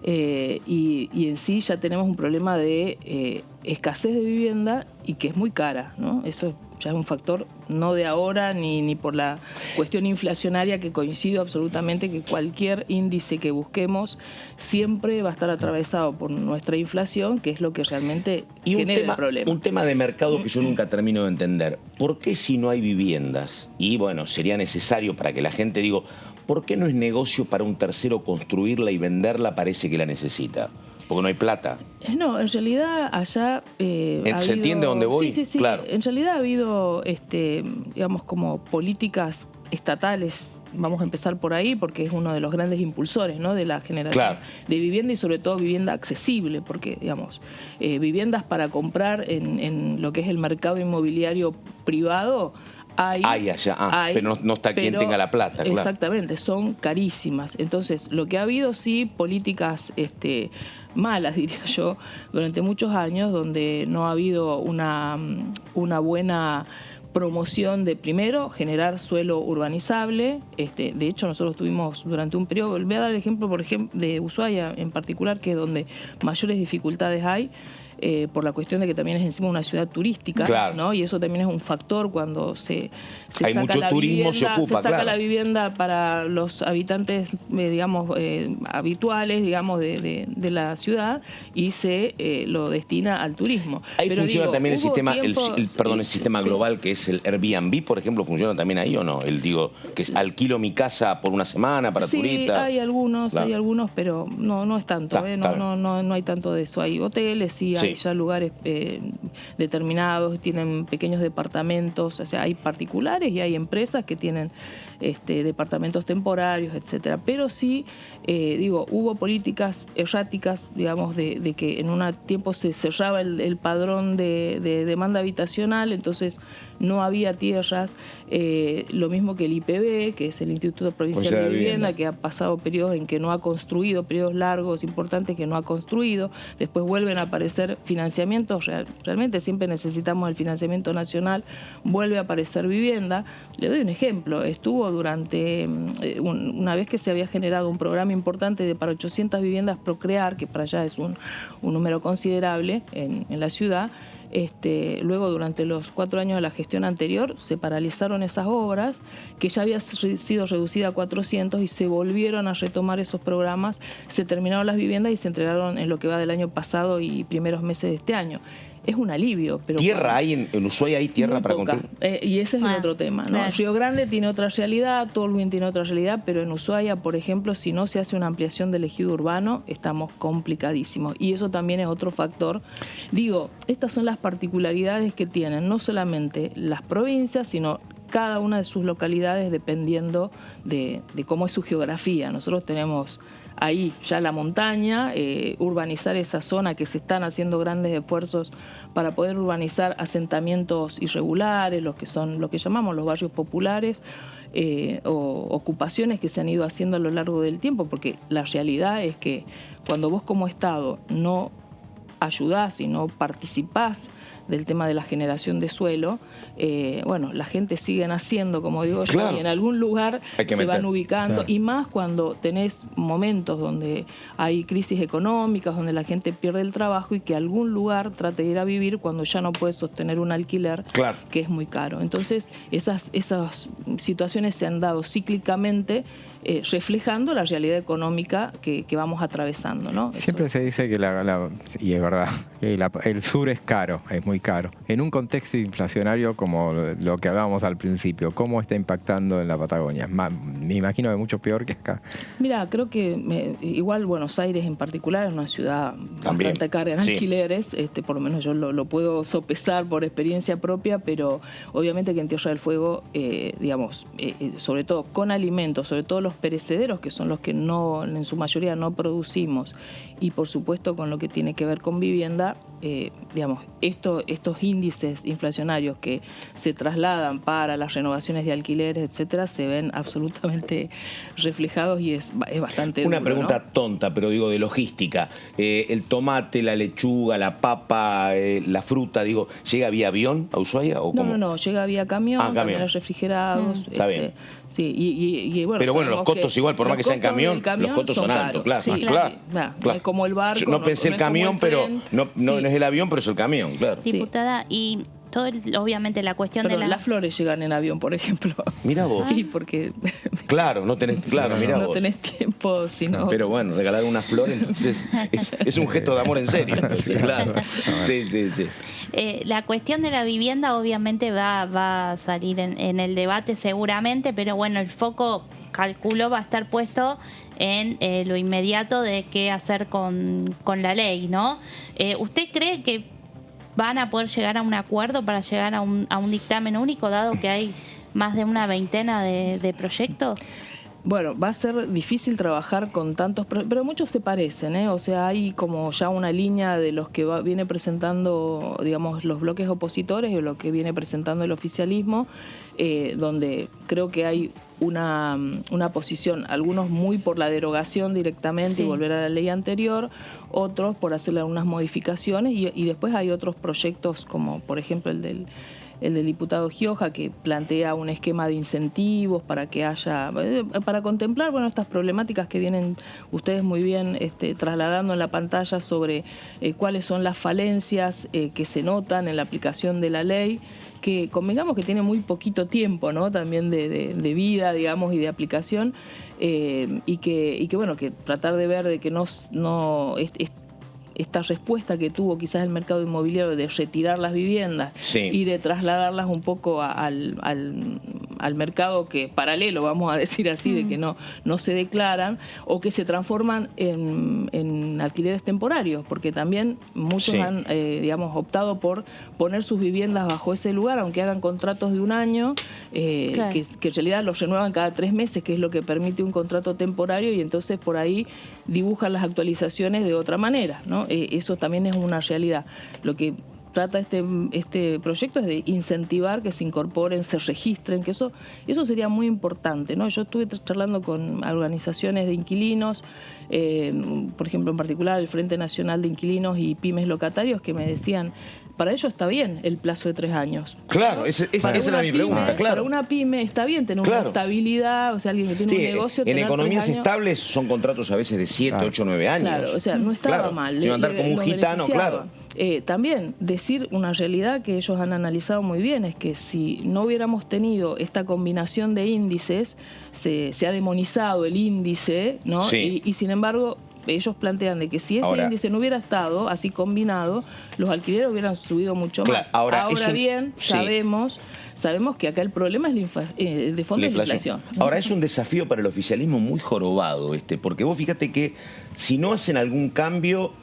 [SPEAKER 11] y en sí ya tenemos un problema de escasez de vivienda y que es muy cara, ¿no? Eso ya es un factor no de ahora ni por la cuestión inflacionaria, que coincido absolutamente que cualquier índice que busquemos siempre va a estar atravesado por nuestra inflación, que es lo que realmente genera el problema.
[SPEAKER 1] Un tema de mercado que yo nunca termino de entender. ¿Por qué si no hay viviendas? Y bueno, sería necesario para que la gente diga, ¿por qué no es negocio para un tercero construirla y venderla? Parece que la necesita. Porque no hay plata.
[SPEAKER 11] No, en realidad allá...
[SPEAKER 1] ¿Se entiende dónde voy?
[SPEAKER 11] Sí.
[SPEAKER 1] Claro.
[SPEAKER 11] En realidad ha habido, digamos, como políticas estatales. Vamos a empezar por ahí porque es uno de los grandes impulsores, ¿no?, de la generación de vivienda, y sobre todo vivienda accesible, porque, digamos, viviendas para comprar en lo que es el mercado inmobiliario privado... Hay allá,
[SPEAKER 1] pero no está quien tenga la plata, claro.
[SPEAKER 11] Exactamente, son carísimas. Entonces, lo que ha habido, sí, políticas malas, diría yo, durante muchos años, donde no ha habido una buena promoción de, primero, generar suelo urbanizable. De hecho, nosotros tuvimos durante un periodo, voy a dar el ejemplo, por ejemplo, de Ushuaia en particular, que es donde mayores dificultades hay, por la cuestión de que también es encima una ciudad turística,
[SPEAKER 1] claro,
[SPEAKER 11] ¿no? Y eso también es un factor cuando se
[SPEAKER 1] hay
[SPEAKER 11] saca
[SPEAKER 1] mucho
[SPEAKER 11] la
[SPEAKER 1] turismo,
[SPEAKER 11] vivienda,
[SPEAKER 1] se ocupa,
[SPEAKER 11] saca la vivienda para los habitantes, digamos, habituales, digamos, de la ciudad, y se lo destina al turismo.
[SPEAKER 1] Ahí
[SPEAKER 11] pero
[SPEAKER 1] funciona también el sistema, el sistema global, que es el Airbnb, por ejemplo, ¿funciona también ahí o no? Que alquilo mi casa por una semana para turistas.
[SPEAKER 11] Sí, hay algunos, pero no es tanto, no hay tanto de eso. Hay hoteles, sí, hay ya lugares determinados, tienen pequeños departamentos, o sea, hay particulares y hay empresas que tienen departamentos temporarios, etcétera. Pero sí, hubo políticas erráticas, digamos, de que en un tiempo se cerraba el padrón de demanda habitacional, entonces no había tierras, lo mismo que el IPB, que es el Instituto Provincial de Vivienda, que ha pasado periodos en que no ha construido, periodos largos, importantes, que no ha construido. Después vuelven a aparecer financiamientos, realmente siempre necesitamos el financiamiento nacional, vuelve a aparecer vivienda. Le doy un ejemplo, estuvo durante, una vez que se había generado un programa importante para 800 viviendas Procrear, que para allá es un número considerable en la ciudad. Luego, durante los 4 años de la gestión anterior, se paralizaron esas obras, que ya había sido reducida a 400, y se volvieron a retomar esos programas, se terminaron las viviendas y se entregaron en lo que va del año pasado y primeros meses de este año. Es un alivio. Pero
[SPEAKER 1] ¿Tierra hay en Ushuaia? ¿Hay tierra para construir?
[SPEAKER 11] Y ese es el otro tema, ¿no? Río Grande tiene otra realidad, Tolwyn tiene otra realidad, pero en Ushuaia, por ejemplo, si no se hace una ampliación del ejido urbano, estamos complicadísimos. Y eso también es otro factor. Estas son las particularidades que tienen no solamente las provincias, sino cada una de sus localidades, dependiendo de cómo es su geografía. Nosotros tenemos ahí ya la montaña, urbanizar esa zona, que se están haciendo grandes esfuerzos para poder urbanizar asentamientos irregulares, lo que llamamos los barrios populares, o ocupaciones que se han ido haciendo a lo largo del tiempo, porque la realidad es que cuando vos como Estado no ayudás y no participás del tema de la generación de suelo, la gente sigue naciendo, como digo yo, y en algún lugar se van ubicando, y más cuando tenés momentos donde hay crisis económicas, donde la gente pierde el trabajo y que algún lugar trate de ir a vivir cuando ya no puede sostener un alquiler, que es muy caro. Entonces, esas situaciones se han dado cíclicamente, reflejando la realidad económica que vamos atravesando, ¿no?
[SPEAKER 2] Siempre se dice que y es verdad, el sur es caro, es muy caro. En un contexto inflacionario como lo que hablábamos al principio, ¿cómo está impactando en la Patagonia? Me imagino que mucho peor que acá.
[SPEAKER 11] Mira, creo que igual Buenos Aires en particular es una ciudad bastante cara en alquileres, por lo menos yo lo puedo sopesar por experiencia propia, pero obviamente que en Tierra del Fuego, sobre todo con alimentos, sobre todo los perecederos, que son los que en su mayoría no producimos, y por supuesto con lo que tiene que ver con vivienda, estos índices inflacionarios que se trasladan para las renovaciones de alquileres, etcétera, se ven absolutamente claramente reflejados y es bastante
[SPEAKER 1] Una
[SPEAKER 11] duro,
[SPEAKER 1] pregunta
[SPEAKER 11] ¿no?
[SPEAKER 1] tonta, pero digo de logística. El tomate, la lechuga, la papa, la fruta, digo, ¿llega vía avión a Ushuaia o cómo?
[SPEAKER 11] No, llega vía camión,
[SPEAKER 1] camión.
[SPEAKER 11] camiones refrigerados.
[SPEAKER 1] Está bien.
[SPEAKER 11] Sí, y bueno,
[SPEAKER 1] pero bueno, los costos igual, por más que sea en camión, los costos son altos, claro.
[SPEAKER 11] Sí,
[SPEAKER 1] claro.
[SPEAKER 11] No es como el barco.
[SPEAKER 1] Yo no pensé el camión, pero no es el avión, pero es el camión, claro.
[SPEAKER 3] Diputada, y obviamente la cuestión
[SPEAKER 11] pero
[SPEAKER 3] de
[SPEAKER 11] las flores llegan en avión, por ejemplo.
[SPEAKER 1] Mira vos.
[SPEAKER 11] Sí, porque
[SPEAKER 1] claro, no tenés, claro, mira vos.
[SPEAKER 11] No tenés tiempo, sino.
[SPEAKER 1] Pero bueno, regalar una flor entonces es un gesto de amor en serio. Sí, claro. Sí.
[SPEAKER 3] La cuestión de la vivienda obviamente va a salir en el debate seguramente, pero bueno, el foco, calculo, va a estar puesto en lo inmediato de qué hacer con la ley, ¿no? ¿Usted cree que van a poder llegar a un acuerdo para llegar a un dictamen único, dado que hay más de una veintena de proyectos?
[SPEAKER 11] Bueno, va a ser difícil trabajar con tantos, pero muchos se parecen, ¿eh? O sea, hay como ya una línea de los que viene presentando, digamos, los bloques opositores y lo que viene presentando el oficialismo, donde creo que hay una posición, algunos muy por la derogación directamente y volver a la ley anterior, otros por hacerle algunas modificaciones y después hay otros proyectos como, por ejemplo, el del diputado Gioja, que plantea un esquema de incentivos para que haya, para contemplar, bueno, estas problemáticas que vienen ustedes muy bien trasladando en la pantalla sobre cuáles son las falencias que se notan en la aplicación de la ley, que convengamos que tiene muy poquito tiempo, ¿no? También de vida, digamos, y de aplicación, y que bueno, que tratar de ver de que esta respuesta que tuvo quizás el mercado inmobiliario de retirar las viviendas y de trasladarlas un poco al mercado que paralelo, vamos a decir así, de que no se declaran o que se transforman en alquileres temporarios, porque también muchos han digamos, optado por poner sus viviendas bajo ese lugar, aunque hagan contratos de un año, que en realidad los renuevan cada 3 meses, que es lo que permite un contrato temporario, y entonces por ahí dibujan las actualizaciones de otra manera, ¿no? Eso también es una realidad. Lo que trata este proyecto es de incentivar que se incorporen, se registren, que eso sería muy importante, ¿no? Yo estuve charlando con organizaciones de inquilinos, por ejemplo, en particular el Frente Nacional de Inquilinos y Pymes Locatarios, que me decían, para ellos está bien el plazo de 3 años.
[SPEAKER 1] Claro, esa era mi pregunta, claro.
[SPEAKER 11] Para una pyme está bien tener una estabilidad, o sea, alguien que tiene un negocio.
[SPEAKER 1] En economías estables son contratos a veces de 7, 8, 9 años.
[SPEAKER 11] Claro, o sea, no estaba mal.
[SPEAKER 1] Si no andar como un gitano, claro.
[SPEAKER 11] También decir una realidad que ellos han analizado muy bien, es que si no hubiéramos tenido esta combinación de índices, se ha demonizado el índice, ¿no?
[SPEAKER 1] Sí.
[SPEAKER 11] Y sin embargo, ellos plantean de que si ese índice no hubiera estado así combinado, los alquileres hubieran subido mucho más. Ahora bien, sabemos que acá el problema es de fondo la inflación.
[SPEAKER 1] Ahora es un desafío para el oficialismo muy jorobado porque vos fíjate que si no hacen algún cambio,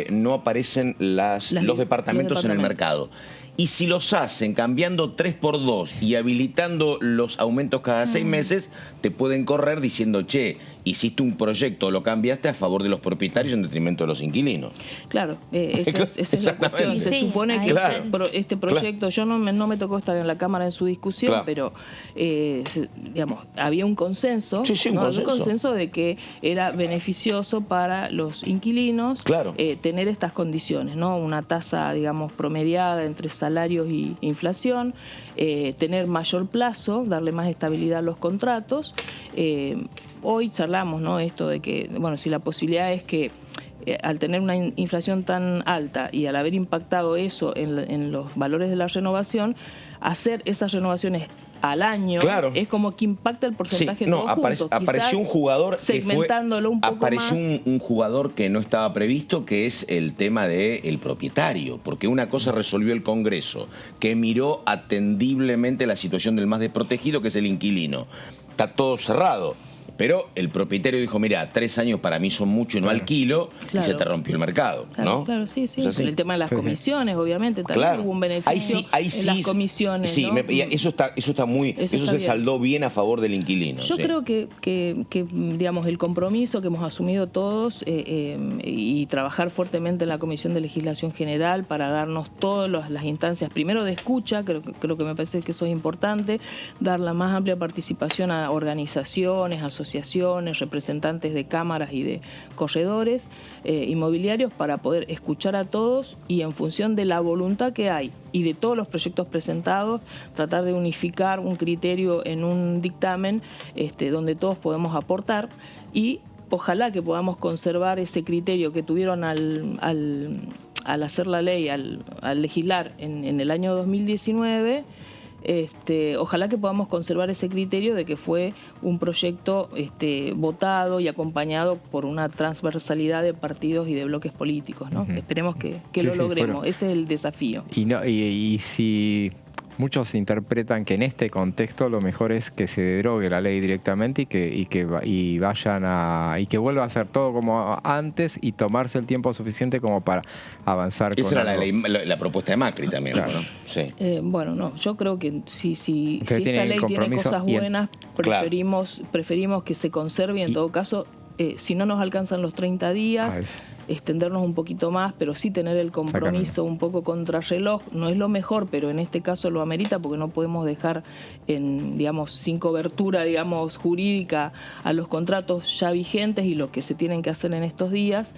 [SPEAKER 1] no aparecen los departamentos en el mercado. Y si los hacen cambiando 3x2 y habilitando los aumentos cada 6 meses, te pueden correr diciendo, che, hiciste un proyecto, lo cambiaste a favor de los propietarios en detrimento de los inquilinos.
[SPEAKER 11] Claro, esa es la cuestión. Se supone que este proyecto, yo no me tocó estar en la Cámara en su discusión, pero digamos, había un consenso, un consenso de que era beneficioso para los inquilinos tener estas condiciones, ¿no? Una tasa, digamos, promediada entre salarios y inflación, tener mayor plazo, darle más estabilidad a los contratos. Hoy charlamos, ¿no? Esto de que, bueno, si la posibilidad es que al tener una inflación tan alta y al haber impactado eso en los valores de la renovación, hacer esas renovaciones al año es como que impacta el porcentaje todo junto.
[SPEAKER 1] Apareció un jugador
[SPEAKER 11] segmentándolo un poco más.
[SPEAKER 1] Un jugador que no estaba previsto, que es el tema del propietario, porque una cosa resolvió el Congreso, que miró atendiblemente la situación del más desprotegido, que es el inquilino. Está todo cerrado. Pero el propietario dijo, mira, 3 años para mí son mucho y no alquilo, y se te rompió el mercado, ¿no?
[SPEAKER 11] Claro, sí.
[SPEAKER 1] O sea,
[SPEAKER 11] el tema de las comisiones, obviamente, también hubo un beneficio en las comisiones.
[SPEAKER 1] Sí,
[SPEAKER 11] ¿no?
[SPEAKER 1] eso se saldó bien a favor del inquilino.
[SPEAKER 11] Yo creo que, digamos, el compromiso que hemos asumido todos y trabajar fuertemente en la Comisión de Legislación General para darnos todas las instancias, primero de escucha, creo que me parece que eso es importante, dar la más amplia participación a organizaciones, asociaciones, representantes de cámaras y de corredores inmobiliarios para poder escuchar a todos y en función de la voluntad que hay y de todos los proyectos presentados, tratar de unificar un criterio en un dictamen donde todos podemos aportar y ojalá que podamos conservar ese criterio que tuvieron al hacer la ley, al legislar en el año 2019. Ojalá que podamos conservar ese criterio de que fue un proyecto votado y acompañado por una transversalidad de partidos y de bloques políticos, ¿no? Esperemos que lo logremos. Ese es el desafío.
[SPEAKER 2] Y si muchos interpretan que en este contexto lo mejor es que se derogue la ley directamente y que vuelva a hacer todo como antes y tomarse el tiempo suficiente como para avanzar.
[SPEAKER 1] Esa era la propuesta de Macri también, claro. ¿No? Sí.
[SPEAKER 11] Bueno, no, yo creo que si esta ley tiene cosas buenas, preferimos que se conserve y en todo caso, si no nos alcanzan los 30 días, extendernos un poquito más, pero sí tener el compromiso un poco contrarreloj. No es lo mejor, pero en este caso lo amerita porque no podemos dejar sin cobertura, jurídica a los contratos ya vigentes y lo que se tienen que hacer en estos días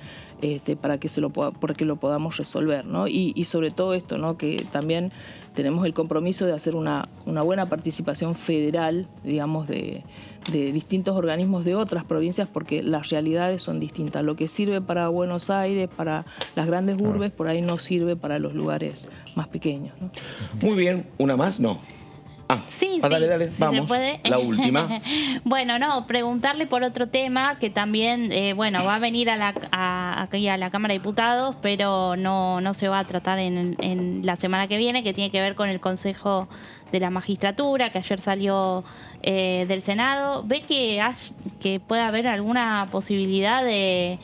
[SPEAKER 11] para que lo podamos resolver, ¿no? Y sobre todo esto, ¿no? Que también tenemos el compromiso de hacer una buena participación federal, de distintos organismos de otras provincias, porque las realidades son distintas. Lo que sirve para Buenos Aires, para las grandes urbes, por ahí no sirve para los lugares más pequeños, ¿no?
[SPEAKER 1] Muy bien, ¿una más? No.
[SPEAKER 3] Sí,
[SPEAKER 1] dale,
[SPEAKER 3] sí,
[SPEAKER 1] vamos.
[SPEAKER 3] se puede.
[SPEAKER 1] La última.
[SPEAKER 3] Preguntarle por otro tema que también, va a venir aquí a la Cámara de Diputados, pero no se va a tratar en la semana que viene, que tiene que ver con el Consejo de la Magistratura, que ayer salió del Senado. ¿Ve que puede haber alguna posibilidad de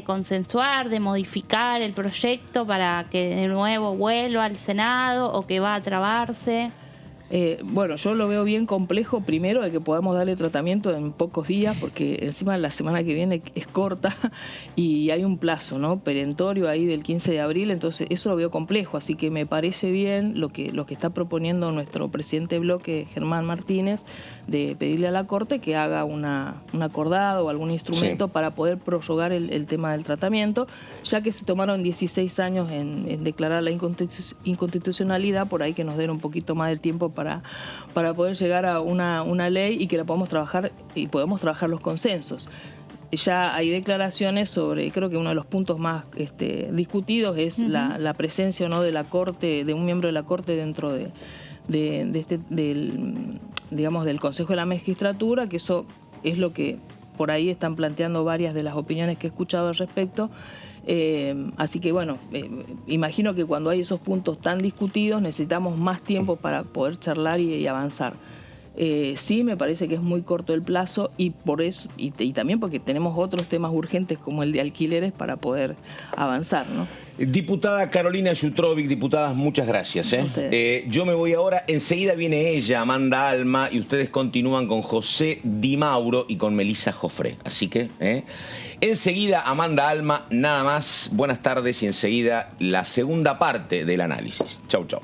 [SPEAKER 3] consensuar, de modificar el proyecto para que de nuevo vuelva al Senado o que va a trabarse?
[SPEAKER 11] Yo lo veo bien complejo, primero, de que podamos darle tratamiento en pocos días, porque encima la semana que viene es corta y hay un plazo, ¿no? Perentorio ahí del 15 de abril, entonces eso lo veo complejo, así que me parece bien lo que está proponiendo nuestro presidente de bloque, Germán Martínez, de pedirle a la Corte que haga un acordado o algún instrumento para poder prorrogar el tema del tratamiento, ya que se tomaron 16 años en declarar la inconstitucionalidad, por ahí que nos den un poquito más de tiempo para poder llegar a una ley y que la podamos trabajar y podemos trabajar los consensos. Ya hay declaraciones sobre, creo que uno de los puntos más discutidos es la presencia o no de la Corte, de un miembro de la Corte dentro del Consejo de la Magistratura, que eso es lo que por ahí están planteando varias de las opiniones que he escuchado al respecto. Así que imagino que cuando hay esos puntos tan discutidos necesitamos más tiempo para poder charlar y avanzar. Sí, me parece que es muy corto el plazo y por eso y también porque tenemos otros temas urgentes como el de alquileres para poder avanzar, ¿no?
[SPEAKER 1] Diputada Carolina Yutrovic, diputadas, muchas gracias. Yo me voy ahora, enseguida viene ella, Amanda Alma, y ustedes continúan con José Di Mauro y con Melissa Jofré. Así que, enseguida Amanda Alma, nada más, buenas tardes y enseguida la segunda parte del análisis. Chau, chau.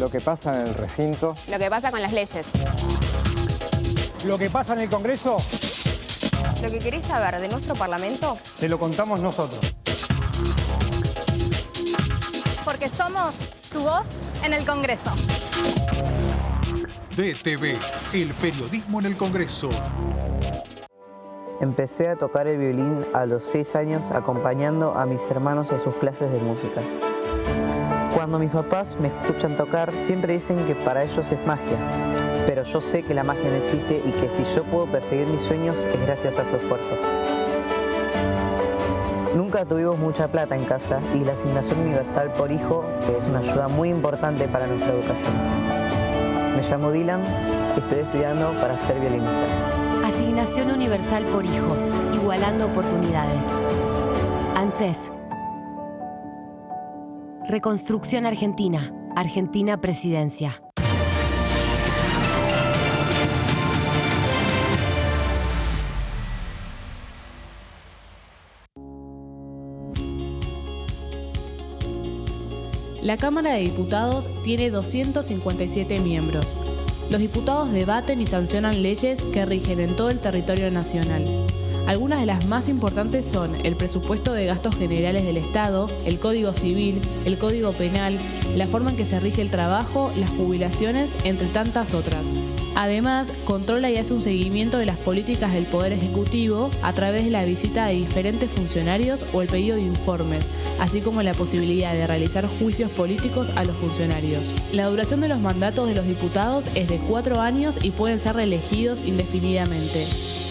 [SPEAKER 10] Lo que pasa en el recinto.
[SPEAKER 12] Lo que pasa con las leyes.
[SPEAKER 10] Lo que pasa en el Congreso.
[SPEAKER 12] Lo que querés saber de nuestro Parlamento.
[SPEAKER 10] Te lo contamos nosotros.
[SPEAKER 12] Porque somos tu voz en el Congreso.
[SPEAKER 13] DTV, el periodismo en el Congreso.
[SPEAKER 14] Empecé a tocar el violín a los 6 años acompañando a mis hermanos a sus clases de música. Cuando mis papás me escuchan tocar, siempre dicen que para ellos es magia. Pero yo sé que la magia no existe y que si yo puedo perseguir mis sueños es gracias a su esfuerzo. Nunca tuvimos mucha plata en casa y la asignación universal por hijo es una ayuda muy importante para nuestra educación. Me llamo Dylan, estoy estudiando para ser violinista.
[SPEAKER 15] Asignación universal por hijo, igualando oportunidades. ANSES. Reconstrucción Argentina. Argentina Presidencia.
[SPEAKER 16] La Cámara de Diputados tiene 257 miembros. Los diputados debaten y sancionan leyes que rigen en todo el territorio nacional. Algunas de las más importantes son el presupuesto de gastos generales del Estado, el Código Civil, el Código Penal, la forma en que se rige el trabajo, las jubilaciones, entre tantas otras. Además, controla y hace un seguimiento de las políticas del Poder Ejecutivo a través de la visita de diferentes funcionarios o el pedido de informes, así como la posibilidad de realizar juicios políticos a los funcionarios. La duración de los mandatos de los diputados es de 4 años y pueden ser reelegidos indefinidamente.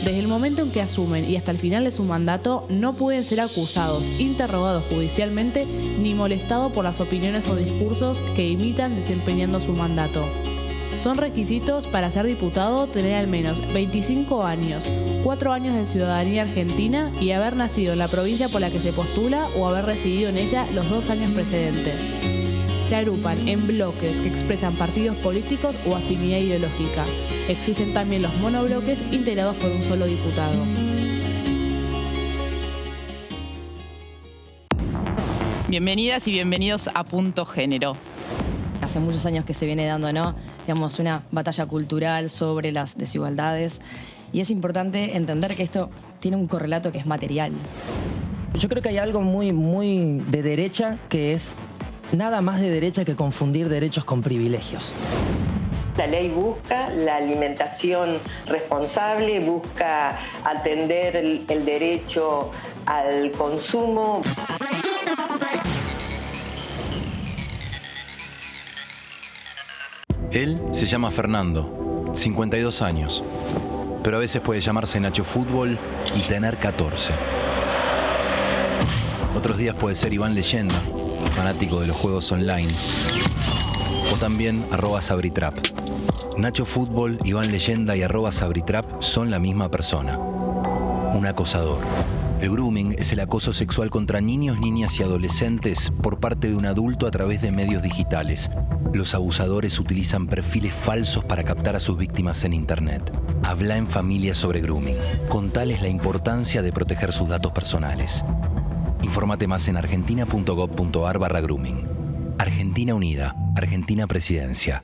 [SPEAKER 16] Desde el momento en que asumen y hasta el final de su mandato, no pueden ser acusados, interrogados judicialmente, ni molestados por las opiniones o discursos que imitan desempeñando su mandato. Son requisitos para ser diputado tener al menos 25 años, 4 años de ciudadanía argentina y haber nacido en la provincia por la que se postula o haber residido en ella los 2 años precedentes. Se agrupan en bloques que expresan partidos políticos o afinidad ideológica. Existen también los monobloques integrados por un solo diputado.
[SPEAKER 17] Bienvenidas y bienvenidos a Punto Género.
[SPEAKER 18] Hace muchos años que se viene dando, ¿no? Digamos, una batalla cultural sobre las desigualdades y es importante entender que esto tiene un correlato que es material.
[SPEAKER 19] Yo creo que hay algo muy de derecha que es nada más de derecha que confundir derechos con privilegios.
[SPEAKER 20] La ley busca la alimentación responsable, busca atender el derecho al consumo.
[SPEAKER 21] Él se llama Fernando, 52 años, pero a veces puede llamarse Nacho Fútbol y tener 14. Otros días puede ser Iván Leyenda, fanático de los juegos online, o también @Sabritrap. Nacho Fútbol, Iván Leyenda y @Sabritrap son la misma persona, un acosador. El grooming es el acoso sexual contra niños, niñas y adolescentes por parte de un adulto a través de medios digitales. Los abusadores utilizan perfiles falsos para captar a sus víctimas en Internet. Habla en familia sobre grooming. Contales la importancia de proteger sus datos personales. Infórmate más en argentina.gov.ar/grooming. Argentina Unida. Argentina Presidencia.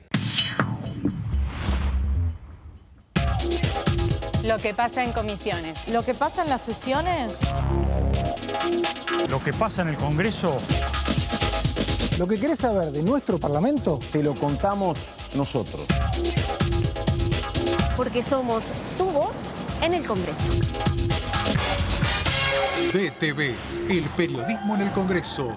[SPEAKER 12] Lo que pasa en comisiones.
[SPEAKER 22] Lo que pasa en las sesiones.
[SPEAKER 10] Lo que pasa en el Congreso. Lo que querés saber de nuestro Parlamento, te lo contamos nosotros.
[SPEAKER 12] Porque somos tu voz en el Congreso.
[SPEAKER 13] DTV, el periodismo en el Congreso.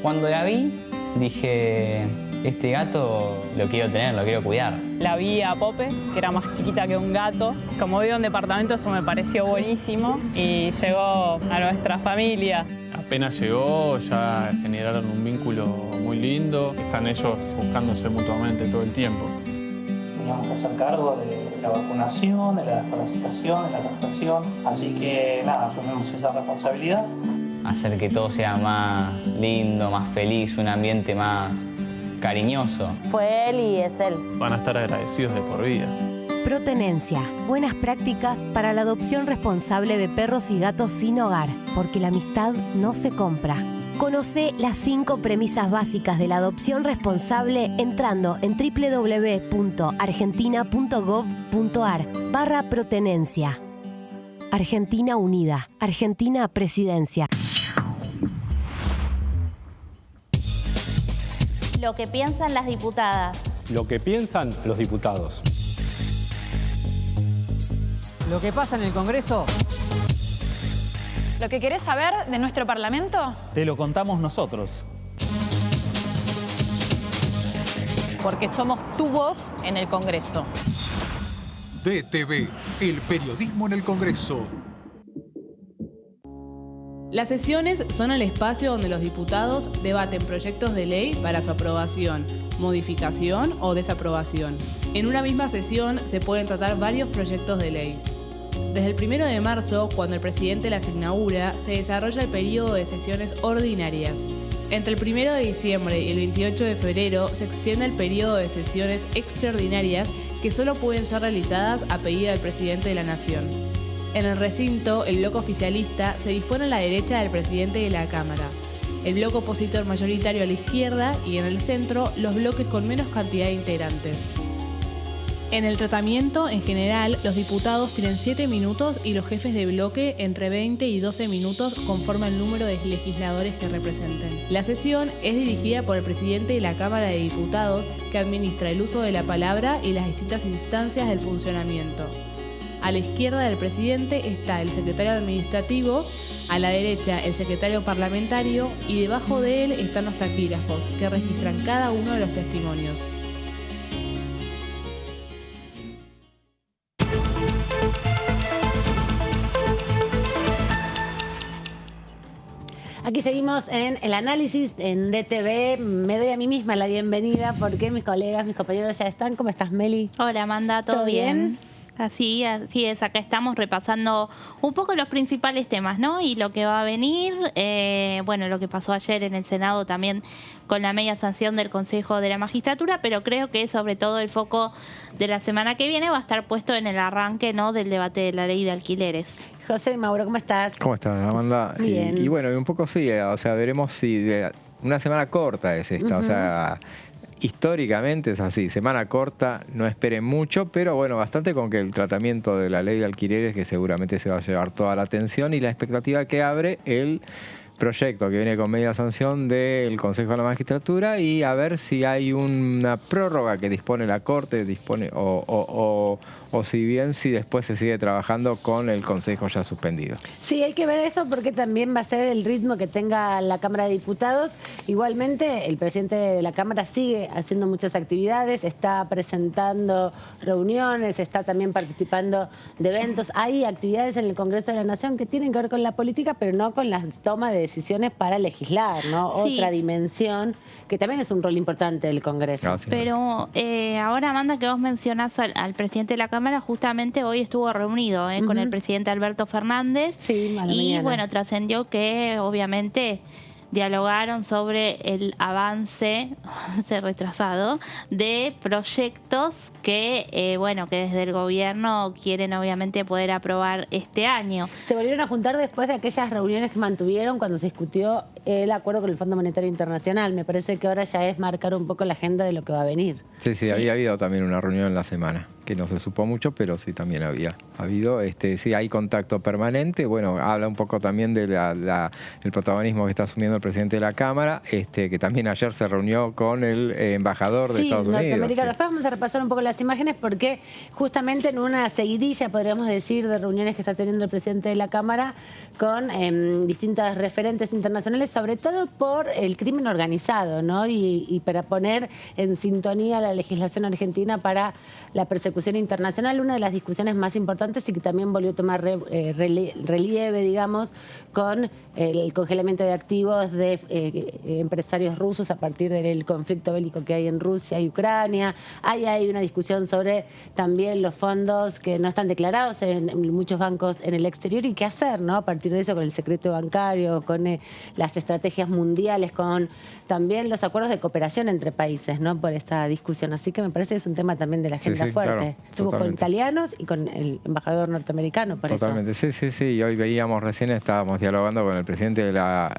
[SPEAKER 23] Cuando la vi, dije, este gato lo quiero tener, lo quiero cuidar.
[SPEAKER 24] La vi a Pope, que era más chiquita que un gato. Como vivo en departamento, eso me pareció buenísimo y llegó a nuestra familia.
[SPEAKER 25] Apenas llegó, ya generaron un vínculo muy lindo. Están ellos buscándose mutuamente todo el tiempo.
[SPEAKER 26] Teníamos que hacer cargo de la vacunación, de la desparasitación, de la castración. Así que nada, asumimos esa responsabilidad.
[SPEAKER 23] Hacer que todo sea más lindo, más feliz, un ambiente más cariñoso.
[SPEAKER 22] Fue él y es él.
[SPEAKER 25] Van a estar agradecidos de por vida.
[SPEAKER 15] Protenencia. Buenas prácticas para la adopción responsable de perros y gatos sin hogar, porque la amistad no se compra. Conoce las 5 premisas básicas de la adopción responsable entrando en www.argentina.gov.ar/protenencia. Argentina Unida. Argentina Presidencia.
[SPEAKER 3] Lo que piensan las diputadas.
[SPEAKER 27] Lo que piensan los diputados.
[SPEAKER 28] Lo que pasa en el Congreso.
[SPEAKER 12] ¿Lo que querés saber de nuestro Parlamento?
[SPEAKER 27] Te lo contamos nosotros.
[SPEAKER 22] Porque somos tu voz en el Congreso.
[SPEAKER 13] DTV, el periodismo en el Congreso.
[SPEAKER 16] Las sesiones son el espacio donde los diputados debaten proyectos de ley para su aprobación, modificación o desaprobación. En una misma sesión se pueden tratar varios proyectos de ley. Desde el 1 de marzo, cuando el presidente las inaugura, se desarrolla el periodo de sesiones ordinarias. Entre el 1 de diciembre y el 28 de febrero se extiende el periodo de sesiones extraordinarias que solo pueden ser realizadas a pedido del presidente de la Nación. En el recinto, el bloque oficialista se dispone a la derecha del presidente de la Cámara, el bloque opositor mayoritario a la izquierda y en el centro los bloques con menos cantidad de integrantes. En el tratamiento, en general, los diputados tienen 7 minutos y los jefes de bloque entre 20 y 12 minutos conforme al número de legisladores que representen. La sesión es dirigida por el presidente de la Cámara de Diputados, que administra el uso de la palabra y las distintas instancias del funcionamiento. A la izquierda del presidente está el secretario administrativo, a la derecha el secretario parlamentario y debajo de él están los taquígrafos, que registran cada uno de los testimonios.
[SPEAKER 2] Aquí seguimos en el análisis en DTV. Me doy a mí misma la bienvenida porque mis colegas, mis compañeros ya están. ¿Cómo estás, Meli?
[SPEAKER 3] Hola, Amanda, ¿todo bien? Así es, acá estamos repasando un poco los principales temas, ¿no? Y lo que va a venir, bueno, lo que pasó ayer en el Senado también con la media sanción del Consejo de la Magistratura, pero creo que sobre todo el foco de la semana que viene va a estar puesto en el arranque, ¿no?, del debate de la ley de alquileres.
[SPEAKER 2] José Mauro, ¿cómo estás?
[SPEAKER 4] ¿Cómo estás, Amanda?
[SPEAKER 2] Bien.
[SPEAKER 4] Y bueno, un poco sí, o sea, veremos si una semana corta es esta, o sea, históricamente es así, semana corta, no esperen mucho, pero bueno, bastante con que el tratamiento de la ley de alquileres, que seguramente se va a llevar toda la atención, y la expectativa que abre el proyecto que viene con media sanción del Consejo de la Magistratura, y a ver si hay una prórroga que dispone la Corte, o si bien si después se sigue trabajando con el Consejo ya suspendido.
[SPEAKER 2] Sí, hay que ver eso porque también va a ser el ritmo que tenga la Cámara de Diputados. Igualmente, el presidente de la Cámara sigue haciendo muchas actividades, está presentando reuniones, está también participando de eventos. Hay actividades en el Congreso de la Nación que tienen que ver con la política, pero no con la toma de decisiones para legislar, ¿no? Sí. Otra dimensión que también es un rol importante del Congreso.
[SPEAKER 3] Pero ahora, Amanda, que vos mencionás al presidente de la Cámara, justamente hoy estuvo reunido con el presidente Alberto Fernández.
[SPEAKER 2] Sí, a la
[SPEAKER 3] y
[SPEAKER 2] mañana.
[SPEAKER 3] Bueno, trascendió que obviamente dialogaron sobre el avance retrasado de proyectos que, bueno, que desde el gobierno quieren obviamente poder aprobar este año.
[SPEAKER 2] Se volvieron a juntar después de aquellas reuniones que mantuvieron cuando se discutió el acuerdo con el Fondo Monetario Internacional. Me parece que ahora ya es marcar un poco la agenda de lo que va a venir.
[SPEAKER 4] Sí, había habido también una reunión en la semana, que no se supo mucho, pero sí también había habido. Sí, hay contacto permanente. Bueno, habla un poco también de el protagonismo que está asumiendo el presidente de la Cámara, que también ayer se reunió con el embajador de Estados Unidos.
[SPEAKER 2] Norteamericano. Después vamos a repasar un poco las imágenes porque justamente en una seguidilla, podríamos decir, de reuniones que está teniendo el presidente de la Cámara con distintas referentes internacionales, sobre todo por el crimen organizado, ¿no? Y para poner en sintonía la legislación argentina para la persecución internacional, una de las discusiones más importantes y que también volvió a tomar relieve, digamos, con el congelamiento de activos de empresarios rusos a partir del conflicto bélico que hay en Rusia y Ucrania. Hay una discusión sobre también los fondos que no están declarados en muchos bancos en el exterior y qué hacer, ¿no? A partir de eso, con el secreto bancario, con las estrategias mundiales, con también los acuerdos de cooperación entre países, ¿no? Por esta discusión. Así que me parece que es un tema también de la agenda fuerte. Claro, estuvo con italianos y con el embajador norteamericano, por
[SPEAKER 4] totalmente.
[SPEAKER 2] eso.
[SPEAKER 4] Sí. Y hoy veíamos, recién estábamos dialogando con el presidente de la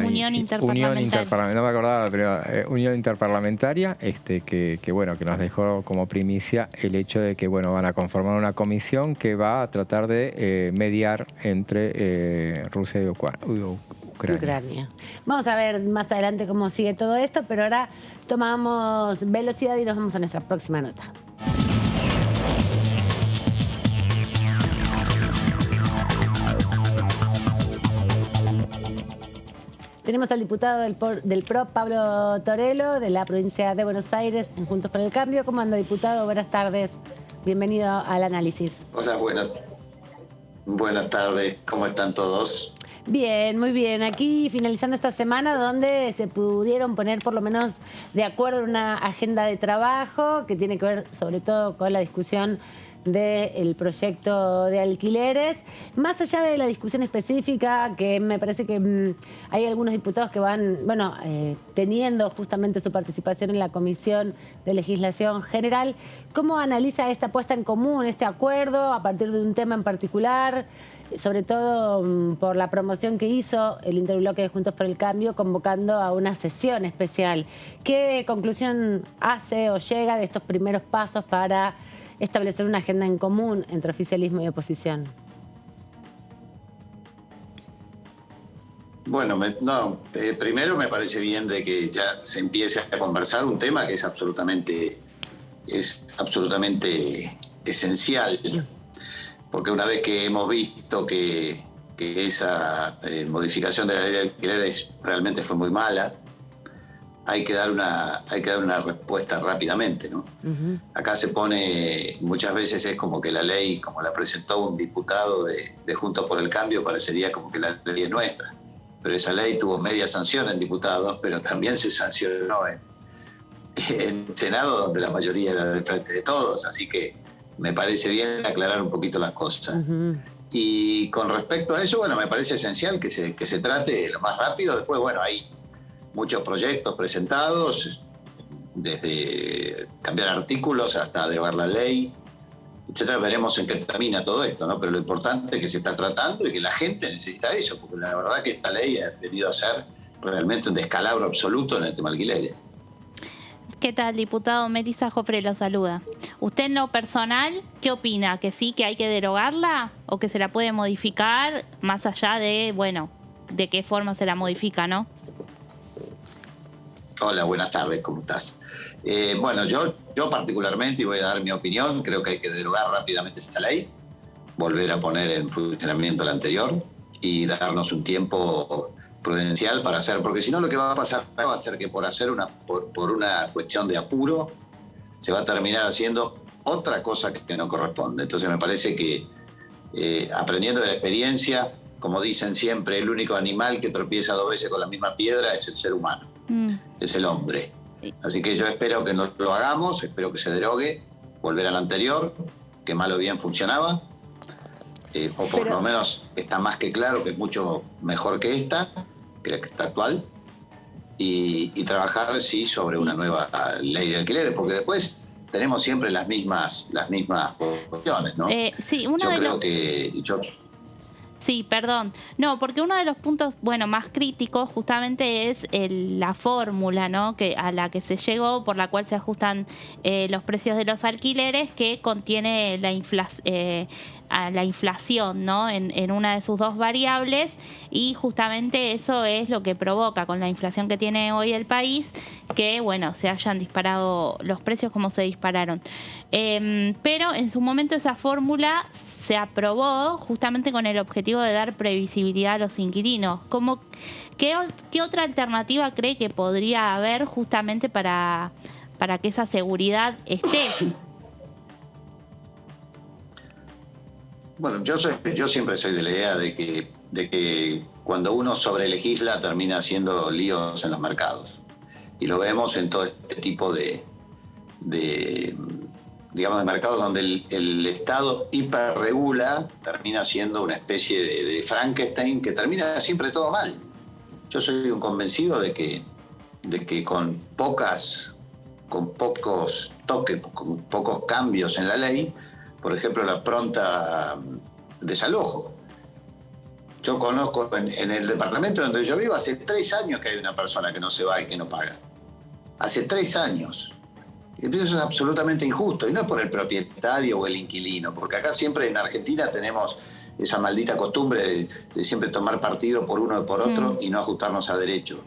[SPEAKER 3] Unión Interparlamentaria.
[SPEAKER 4] No me acordaba, pero Unión Interparlamentaria, que bueno, que nos dejó como primicia el hecho de que bueno, van a conformar una comisión que va a tratar de mediar entre Rusia y Ucrania.
[SPEAKER 2] Vamos a ver más adelante cómo sigue todo esto, pero ahora tomamos velocidad y nos vamos a nuestra próxima nota. Tenemos al diputado del PRO, Pablo Torello, de la provincia de Buenos Aires, en Juntos por el Cambio. ¿Cómo anda, diputado? Buenas tardes. Bienvenido al análisis.
[SPEAKER 1] Hola, buenas tardes. ¿Cómo están todos?
[SPEAKER 2] Bien, muy bien. Aquí finalizando esta semana donde se pudieron poner por lo menos de acuerdo en una agenda de trabajo que tiene que ver sobre todo con la discusión del proyecto de alquileres. Más allá de la discusión específica, que me parece que hay algunos diputados que van, teniendo justamente su participación en la Comisión de Legislación General, ¿cómo analiza esta puesta en común, este acuerdo, a partir de un tema en particular? Sobre todo por la promoción que hizo el interbloque de Juntos por el Cambio, convocando a una sesión especial. ¿Qué conclusión hace o llega de estos primeros pasos para establecer una agenda en común entre oficialismo y oposición?
[SPEAKER 1] Bueno, primero me parece bien de que ya se empiece a conversar un tema que es absolutamente esencial. Porque una vez que hemos visto que esa modificación de la ley de alquileres realmente fue muy mala, hay que dar una respuesta rápidamente, ¿no? Uh-huh. Acá se pone, muchas veces es como que la ley, como la presentó un diputado de Juntos por el Cambio, parecería como que la ley es nuestra. Pero esa ley tuvo media sanción en diputados, pero también se sancionó en Senado, donde la mayoría era de Frente de Todos, así que me parece bien aclarar un poquito las cosas. Uh-huh. Y con respecto a eso, me parece esencial que se trate lo más rápido. Después, hay muchos proyectos presentados, desde cambiar artículos hasta derogar la ley, etcétera. Veremos en qué termina todo esto, ¿no? Pero lo importante es que se está tratando y que la gente necesita eso, porque la verdad que esta ley ha venido a ser realmente un descalabro absoluto en el tema alquileres.
[SPEAKER 3] ¿Qué tal, diputado? Melissa Jofre lo saluda. ¿Usted en lo personal qué opina? ¿Que sí, que hay que derogarla o que se la puede modificar más allá de, de qué forma se la modifica, no?
[SPEAKER 1] Hola, buenas tardes, ¿cómo estás? Yo particularmente, y voy a dar mi opinión, creo que hay que derogar rápidamente esta ley, volver a poner en funcionamiento la anterior y darnos un tiempo prudencial para hacer, porque si no lo que va a pasar va a ser que por una cuestión de apuro se va a terminar haciendo otra cosa que no corresponde. Entonces me parece que aprendiendo de la experiencia, como dicen siempre, el único animal que tropieza 2 veces con la misma piedra es el ser humano, es el hombre. Así que yo espero que no lo hagamos, espero que se derogue, volver a la anterior, que mal o bien funcionaba, o por lo menos está más que claro que es mucho mejor que esta, que la que está actual, y trabajar sobre una nueva ley de alquileres, porque después tenemos siempre las mismas cuestiones, ¿no?
[SPEAKER 3] Sí, perdón. No, porque uno de los puntos, más críticos justamente es la fórmula, ¿no? A la que se llegó, por la cual se ajustan los precios de los alquileres, que contiene la inflación, ¿no? En una de sus 2 variables, y justamente eso es lo que provoca, con la inflación que tiene hoy el país, que se hayan disparado los precios como se dispararon. Pero en su momento esa fórmula se aprobó justamente con el objetivo de dar previsibilidad a los inquilinos. ¿Qué otra alternativa cree que podría haber justamente para que esa seguridad esté?
[SPEAKER 1] Yo siempre soy de la idea de que cuando uno sobrelegisla termina haciendo líos en los mercados. Y lo vemos en todo este tipo de mercados donde el Estado hiperregula, termina siendo una especie de Frankenstein que termina siempre todo mal. Yo soy un convencido de que con pocos toques, con pocos cambios en la ley, por ejemplo, la pronta desalojo. Yo conozco en el departamento donde yo vivo, hace 3 años que hay una persona que no se va y que no paga. Hace 3 años. Y eso es absolutamente injusto. Y no es por el propietario o el inquilino, porque acá siempre en Argentina tenemos esa maldita costumbre de siempre tomar partido por uno y por otro y no ajustarnos a derecho.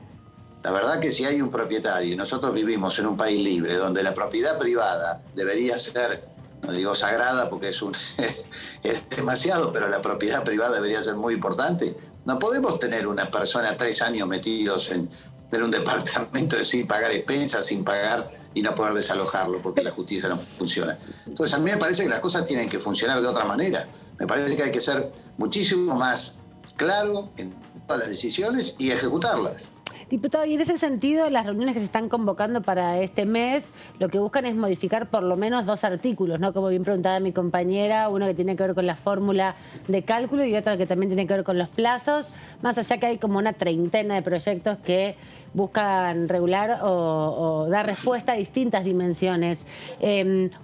[SPEAKER 1] La verdad que si hay un propietario, y nosotros vivimos en un país libre, donde la propiedad privada debería ser, no digo sagrada porque es demasiado, pero la propiedad privada debería ser muy importante. No podemos tener una persona 3 años metidos en un departamento sin pagar expensas, sin pagar y no poder desalojarlo porque la justicia no funciona. Entonces a mí me parece que las cosas tienen que funcionar de otra manera. Me parece que hay que ser muchísimo más claro en todas las decisiones y ejecutarlas.
[SPEAKER 2] Diputado, y en ese sentido, las reuniones que se están convocando para este mes, lo que buscan es modificar por lo menos 2 artículos, ¿no? Como bien preguntaba mi compañera, uno que tiene que ver con la fórmula de cálculo y otro que también tiene que ver con los plazos, más allá que hay como una 30 de proyectos que buscan regular o dar respuesta a distintas dimensiones.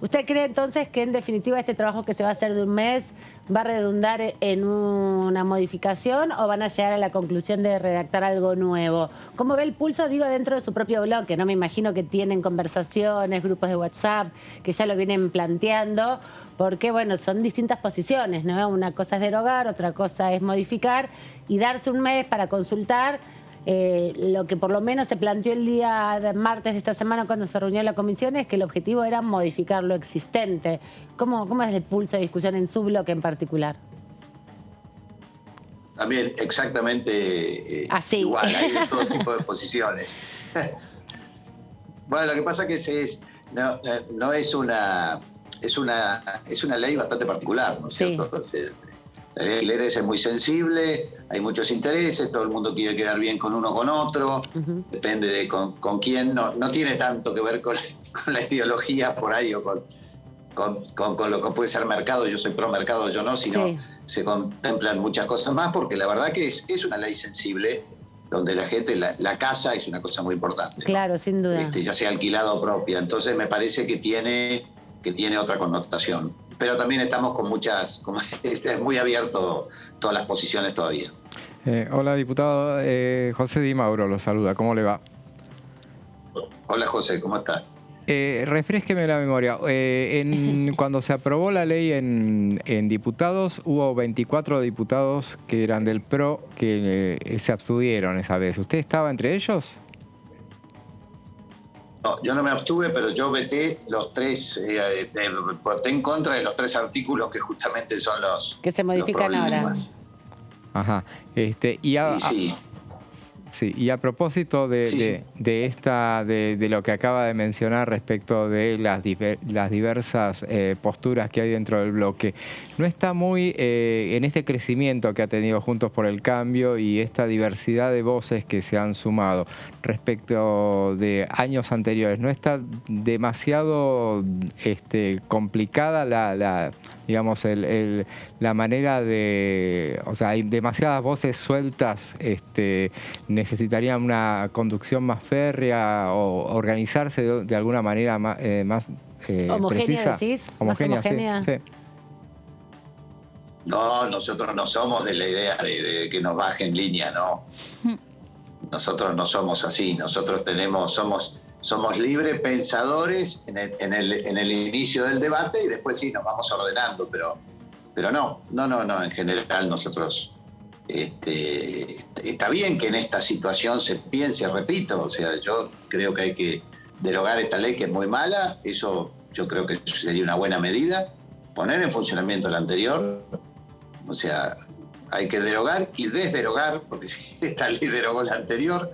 [SPEAKER 2] ¿Usted cree entonces que en definitiva este trabajo que se va a hacer de un mes va a redundar en una modificación o van a llegar a la conclusión de redactar algo nuevo? ¿Cómo ve el pulso, digo, dentro de su propio bloque? No me imagino que tienen conversaciones, grupos de WhatsApp, que ya lo vienen planteando, porque, bueno, son distintas posiciones, ¿no? Una cosa es derogar, otra cosa es modificar y darse un mes para consultar. Lo que por lo menos se planteó el día de martes de esta semana cuando se reunió la comisión es que el objetivo era modificar lo existente. ¿Cómo es el pulso de discusión en su bloque en particular?
[SPEAKER 1] También exactamente igual, hay de todo tipo de posiciones. Bueno, lo que pasa es que no es una ley bastante particular, ¿no es cierto? Entonces, la ley de alquileres es muy sensible, hay muchos intereses, todo el mundo quiere quedar bien con uno con otro, depende de con quién, no tiene tanto que ver con la ideología por ahí o con lo que puede ser mercado, yo soy pro mercado, yo no, sino se contemplan muchas cosas más, porque la verdad que es una ley sensible, donde la gente, la casa es una cosa muy importante.
[SPEAKER 2] Claro, ¿no? Sin duda.
[SPEAKER 1] Ya sea alquilada o propia, entonces me parece que tiene otra connotación. Pero también estamos con muchas, es muy abierto todas las posiciones todavía.
[SPEAKER 4] Hola, diputado. José Di Mauro lo saluda. ¿Cómo le va?
[SPEAKER 1] Hola, José. ¿Cómo está?
[SPEAKER 4] Refrésqueme la memoria. Cuando se aprobó la ley en diputados, hubo 24 diputados que eran del PRO que se abstuvieron esa vez. ¿Usted estaba entre ellos?
[SPEAKER 1] No, yo no me abstuve, pero yo veté los 3, voté en contra de los 3 artículos que justamente son los
[SPEAKER 2] que se modifican ahora.
[SPEAKER 4] Ajá. Y a propósito de lo que acaba de mencionar respecto de las diversas posturas que hay dentro del bloque, ¿no está muy en este crecimiento que ha tenido Juntos por el Cambio y esta diversidad de voces que se han sumado respecto de años anteriores, no está demasiado complicada la manera de, o sea, hay demasiadas voces sueltas, necesitarían una conducción más férrea o organizarse de alguna manera más
[SPEAKER 2] homogénea,
[SPEAKER 4] precisa?
[SPEAKER 2] ¿Decís?
[SPEAKER 4] Homogénea,
[SPEAKER 2] ¿Más homogénea?
[SPEAKER 4] Sí.
[SPEAKER 1] No, nosotros no somos de la idea de que nos bajen línea, no. Nosotros no somos así, nosotros somos libres pensadores en el inicio del debate y después sí nos vamos ordenando, pero no, en general nosotros está bien que en esta situación se piense, repito, o sea, yo creo que hay que derogar esta ley que es muy mala, eso yo creo que sería una buena medida, poner en funcionamiento la anterior, o sea, hay que derogar y desderogar, porque esta ley derogó la anterior.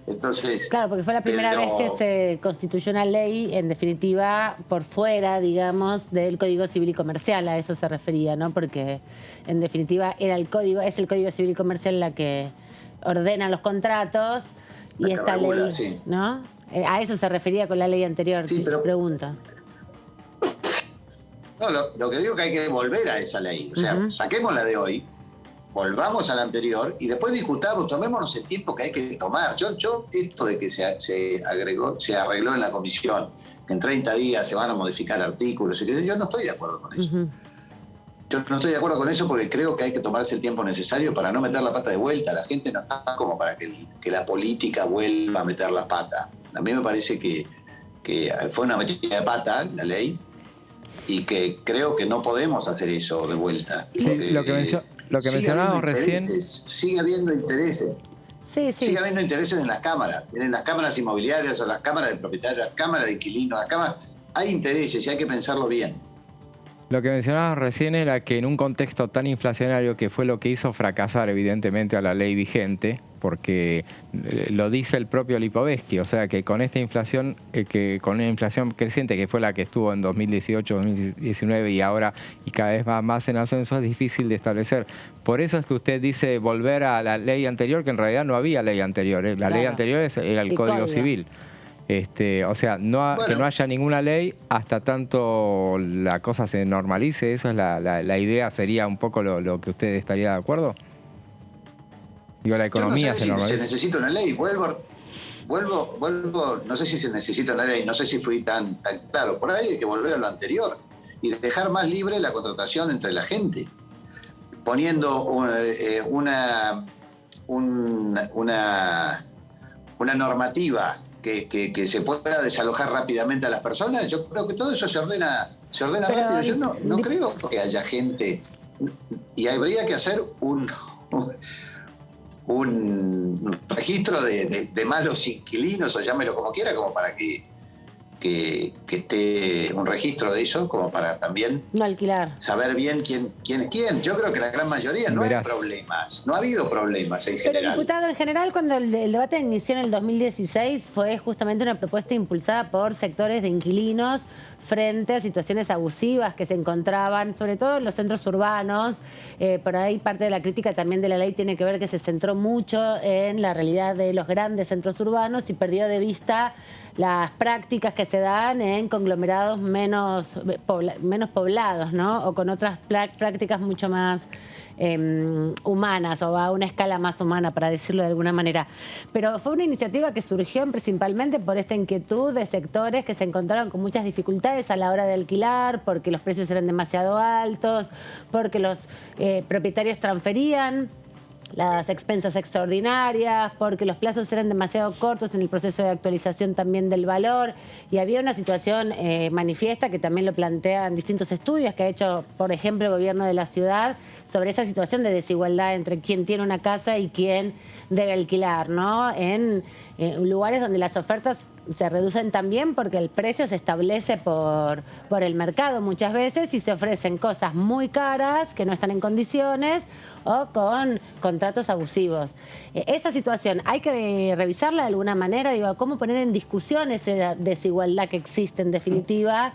[SPEAKER 1] Entonces,
[SPEAKER 2] claro, porque fue la primera vez que se constituyó una ley, en definitiva, por fuera, digamos, del Código Civil y Comercial, a eso se refería, ¿no? Porque, en definitiva, es el Código Civil y Comercial la que ordena los contratos y esta
[SPEAKER 1] regula,
[SPEAKER 2] ley,
[SPEAKER 1] sí.
[SPEAKER 2] ¿no? A eso se refería con la ley anterior,
[SPEAKER 1] sí, pero
[SPEAKER 2] pregunta.
[SPEAKER 1] No, lo que digo es que hay que volver a esa ley, o sea, saquemos la de hoy, volvamos a la anterior y después discutamos, tomémonos el tiempo que hay que tomar. Yo esto de que se arregló en la comisión, que en 30 días se van a modificar artículos, yo no estoy de acuerdo con eso. Yo no estoy de acuerdo con eso porque creo que hay que tomarse el tiempo necesario para no meter la pata de vuelta. La gente no está como para que la política vuelva a meter la pata. A mí me parece que fue una metida de pata la ley y que creo que no podemos hacer eso de vuelta.
[SPEAKER 4] Sí, lo que mencionábamos recién.
[SPEAKER 1] Sigue habiendo intereses. Sigue habiendo intereses en las cámaras inmobiliarias o las cámaras de propietarios, las cámaras de inquilinos, hay intereses y hay que pensarlo bien.
[SPEAKER 4] Lo que mencionabas recién era que en un contexto tan inflacionario, que fue lo que hizo fracasar evidentemente a la ley vigente, porque lo dice el propio Lipovetsky, o sea que con esta inflación, con una inflación creciente que fue la que estuvo en 2018, 2019 y ahora y cada vez va más en ascenso, es difícil de establecer. Por eso es que usted dice volver a la ley anterior, que en realidad no había ley anterior. La ley anterior era el Código Civil. O sea, que no haya ninguna ley hasta tanto la cosa se normalice. Eso es la idea, sería un poco lo que usted estaría de acuerdo. Digo, la economía se normaliza.
[SPEAKER 1] Se necesita una ley. Vuelvo, no sé si se necesita una ley, no sé si fui tan claro. Por ahí hay que volver a lo anterior y dejar más libre la contratación entre la gente, poniendo una normativa que se pueda desalojar rápidamente a las personas. Yo creo que todo eso se ordena rápido. Yo no creo que haya gente, y habría que hacer un registro de malos inquilinos, o llámelo como quiera, como para que esté un registro de eso, como para también
[SPEAKER 2] no alquilar,
[SPEAKER 1] saber bien quién es quién. Yo creo que la gran mayoría no hay problemas, no ha habido problemas en general.
[SPEAKER 2] Pero, diputado, en general, cuando el debate inició en el 2016, fue justamente una propuesta impulsada por sectores de inquilinos frente a situaciones abusivas que se encontraban, sobre todo en los centros urbanos. Por ahí parte de la crítica también de la ley tiene que ver que se centró mucho en la realidad de los grandes centros urbanos y perdió de vista las prácticas que se dan en conglomerados menos poblados, ¿no? O con otras prácticas mucho más humanas, o a una escala más humana, para decirlo de alguna manera. Pero fue una iniciativa que surgió principalmente por esta inquietud de sectores que se encontraron con muchas dificultades a la hora de alquilar, porque los precios eran demasiado altos, porque los propietarios transferían las expensas extraordinarias, porque los plazos eran demasiado cortos en el proceso de actualización también del valor, y había una situación manifiesta que también lo plantean distintos estudios que ha hecho, por ejemplo, el gobierno de la ciudad sobre esa situación de desigualdad entre quien tiene una casa y quien debe alquilar, ¿no? En lugares donde las ofertas se reducen también porque el precio se establece por el mercado muchas veces, y se ofrecen cosas muy caras que no están en condiciones o con contratos abusivos. Esa situación hay que revisarla de alguna manera, digo, cómo poner en discusión esa desigualdad que existe en definitiva.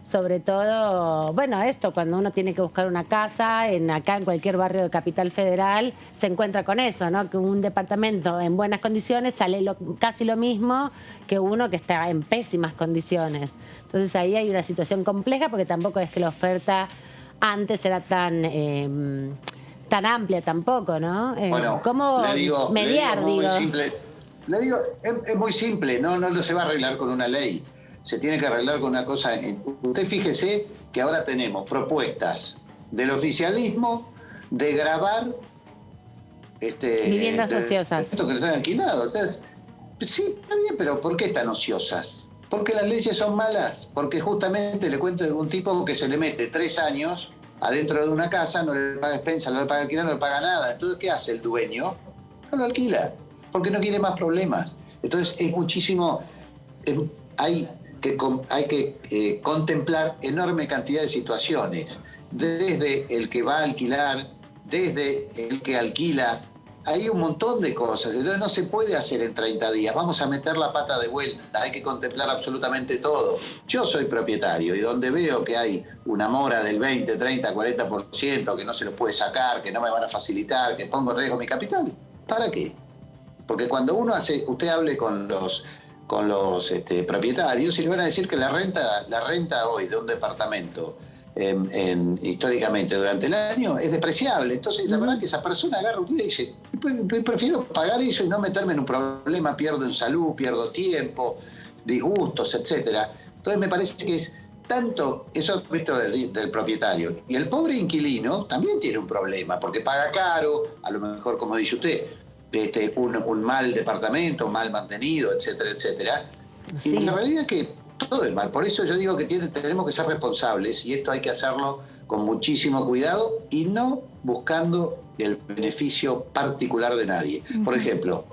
[SPEAKER 2] Sobre todo, bueno, esto, cuando uno tiene que buscar una casa, acá en cualquier barrio de Capital Federal, se encuentra con eso, ¿no? Que un departamento en buenas condiciones sale casi lo mismo que uno que está en pésimas condiciones. Entonces ahí hay una situación compleja, porque tampoco es que la oferta antes era tan amplia tampoco, ¿no?
[SPEAKER 1] Bueno,
[SPEAKER 2] ¿cómo mediar,
[SPEAKER 1] Le digo, es muy simple, no se va a arreglar con una ley. Se tiene que arreglar con una cosa. Usted fíjese que ahora tenemos propuestas del oficialismo de gravar
[SPEAKER 2] viviendas ociosas.
[SPEAKER 1] Esto que están alquilados. Entonces, sí, está bien, pero ¿por qué están ociosas? Porque las leyes son malas. Porque justamente le cuento de un tipo que se le mete 3 años adentro de una casa, no le paga expensa, no le paga alquiler, no le paga nada. Entonces, ¿qué hace el dueño? No lo alquila, porque no quiere más problemas. Entonces, es muchísimo. Hay que contemplar enorme cantidad de situaciones, desde el que va a alquilar, desde el que alquila. Hay un montón de cosas, entonces no se puede hacer en 30 días. Vamos a meter la pata de vuelta, hay que contemplar absolutamente todo. Yo soy propietario y donde veo que hay una mora del 20, 30, 40%, que no se lo puede sacar, que no me van a facilitar, que pongo en riesgo mi capital, ¿para qué? Porque cuando usted hable con los propietarios, y le van a decir que la renta hoy de un departamento históricamente durante el año es despreciable. Entonces la verdad que esa persona agarra un día y dice, prefiero pagar eso y no meterme en un problema, pierdo en salud, pierdo tiempo, disgustos, etcétera. Entonces me parece que es tanto eso visto del propietario, y el pobre inquilino también tiene un problema porque paga caro, a lo mejor, como dice usted, un mal departamento, mal mantenido, etcétera, etcétera. Sí. Y la realidad es que todo es mal. Por eso yo digo que tenemos que ser responsables, y esto hay que hacerlo con muchísimo cuidado y no buscando el beneficio particular de nadie. Por ejemplo,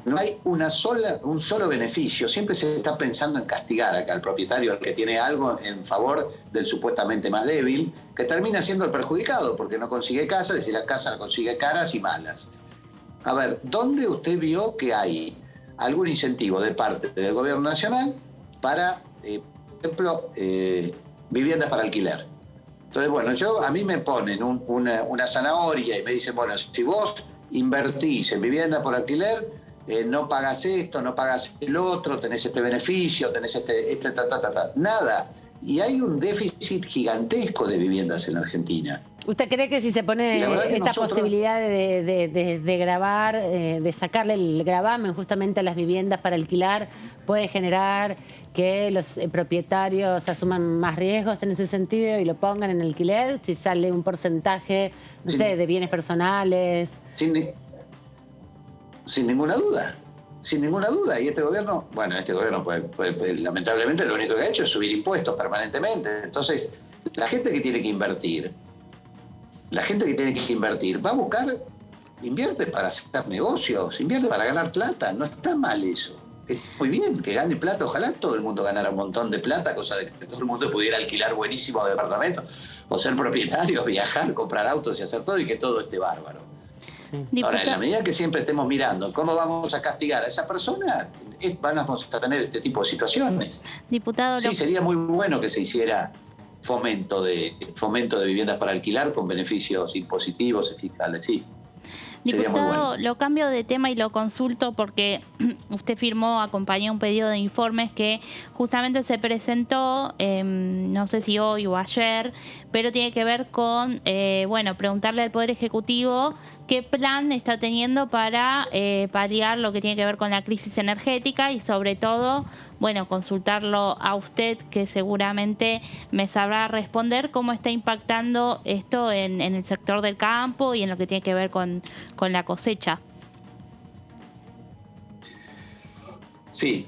[SPEAKER 1] no hay un solo beneficio. Siempre se está pensando en castigar acá al propietario, al que tiene algo en favor del supuestamente más débil, que termina siendo el perjudicado porque no consigue casa, es decir, la casa no consigue caras y malas. A ver, ¿dónde usted vio que hay algún incentivo de parte del gobierno nacional para, por ejemplo, viviendas para alquiler? Entonces, bueno, a mí me ponen una zanahoria y me dicen, bueno, si vos invertís en vivienda por alquiler, no pagas esto, no pagas el otro, tenés este beneficio, tenés nada. Y hay un déficit gigantesco de viviendas en Argentina.
[SPEAKER 2] ¿Usted cree que si se pone esta posibilidad de grabar, de sacarle el gravamen justamente a las viviendas para alquilar, puede generar que los propietarios asuman más riesgos en ese sentido y lo pongan en alquiler? Si sale un porcentaje, no sé, de bienes personales.
[SPEAKER 1] Sin ninguna duda. Sin ninguna duda. Y este gobierno, pues, lamentablemente lo único que ha hecho es subir impuestos permanentemente. Entonces, la gente que tiene que invertir va a buscar, invierte para hacer negocios, invierte para ganar plata. No está mal eso. Es muy bien que gane plata. Ojalá todo el mundo ganara un montón de plata, cosa de que todo el mundo pudiera alquilar buenísimos departamentos, o ser propietario, viajar, comprar autos y hacer todo, y que todo esté bárbaro. Sí. Ahora, en la medida que siempre estemos mirando cómo vamos a castigar a esa persona, vamos a tener este tipo de situaciones.
[SPEAKER 3] Diputado,
[SPEAKER 1] sí, sería muy bueno que se hiciera fomento de viviendas para alquilar con beneficios impositivos y fiscales, sí.
[SPEAKER 3] Diputado,
[SPEAKER 1] bueno.
[SPEAKER 3] Lo cambio de tema y lo consulto porque usted acompañó un pedido de informes que justamente se presentó, no sé si hoy o ayer, pero tiene que ver con, preguntarle al Poder Ejecutivo qué plan está teniendo para paliar lo que tiene que ver con la crisis energética y sobre todo, consultarlo a usted, que seguramente me sabrá responder cómo está impactando esto en el sector del campo y en lo que tiene que ver con la cosecha.
[SPEAKER 1] Sí,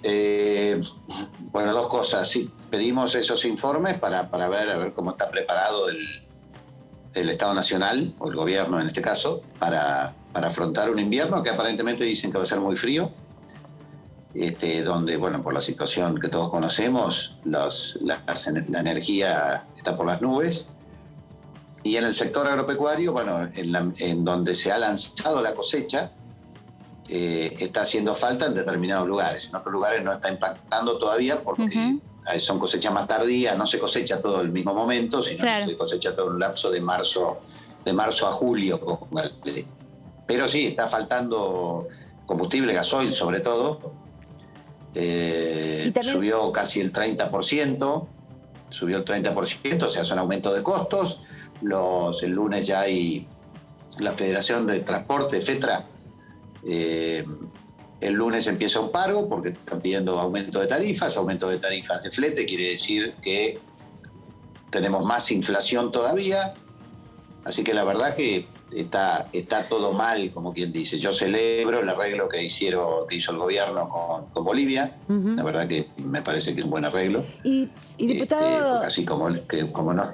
[SPEAKER 1] dos cosas. Sí, pedimos esos informes para ver cómo está preparado el Estado Nacional, o el gobierno en este caso, para afrontar un invierno que aparentemente dicen que va a ser muy frío, donde, por la situación que todos conocemos, la energía está por las nubes. Y en el sector agropecuario, en donde se ha lanzado la cosecha, está haciendo falta en determinados lugares. En otros lugares no está impactando todavía porque son cosechas más tardías, no se cosecha todo el mismo momento, sino que se cosecha todo un lapso de marzo a julio. Pero sí, está faltando combustible, gasoil sobre todo. Subió casi el 30%, o sea, son aumentos de costos. El lunes ya hay la Federación de Transporte, FETRA, el lunes empieza un paro porque están pidiendo aumento de tarifas de flete, quiere decir que tenemos más inflación todavía, así que la verdad que está todo mal, como quien dice. Yo celebro el arreglo que hizo el gobierno con Bolivia, la verdad que me parece que es un buen arreglo.
[SPEAKER 2] Y diputado,
[SPEAKER 1] así como no.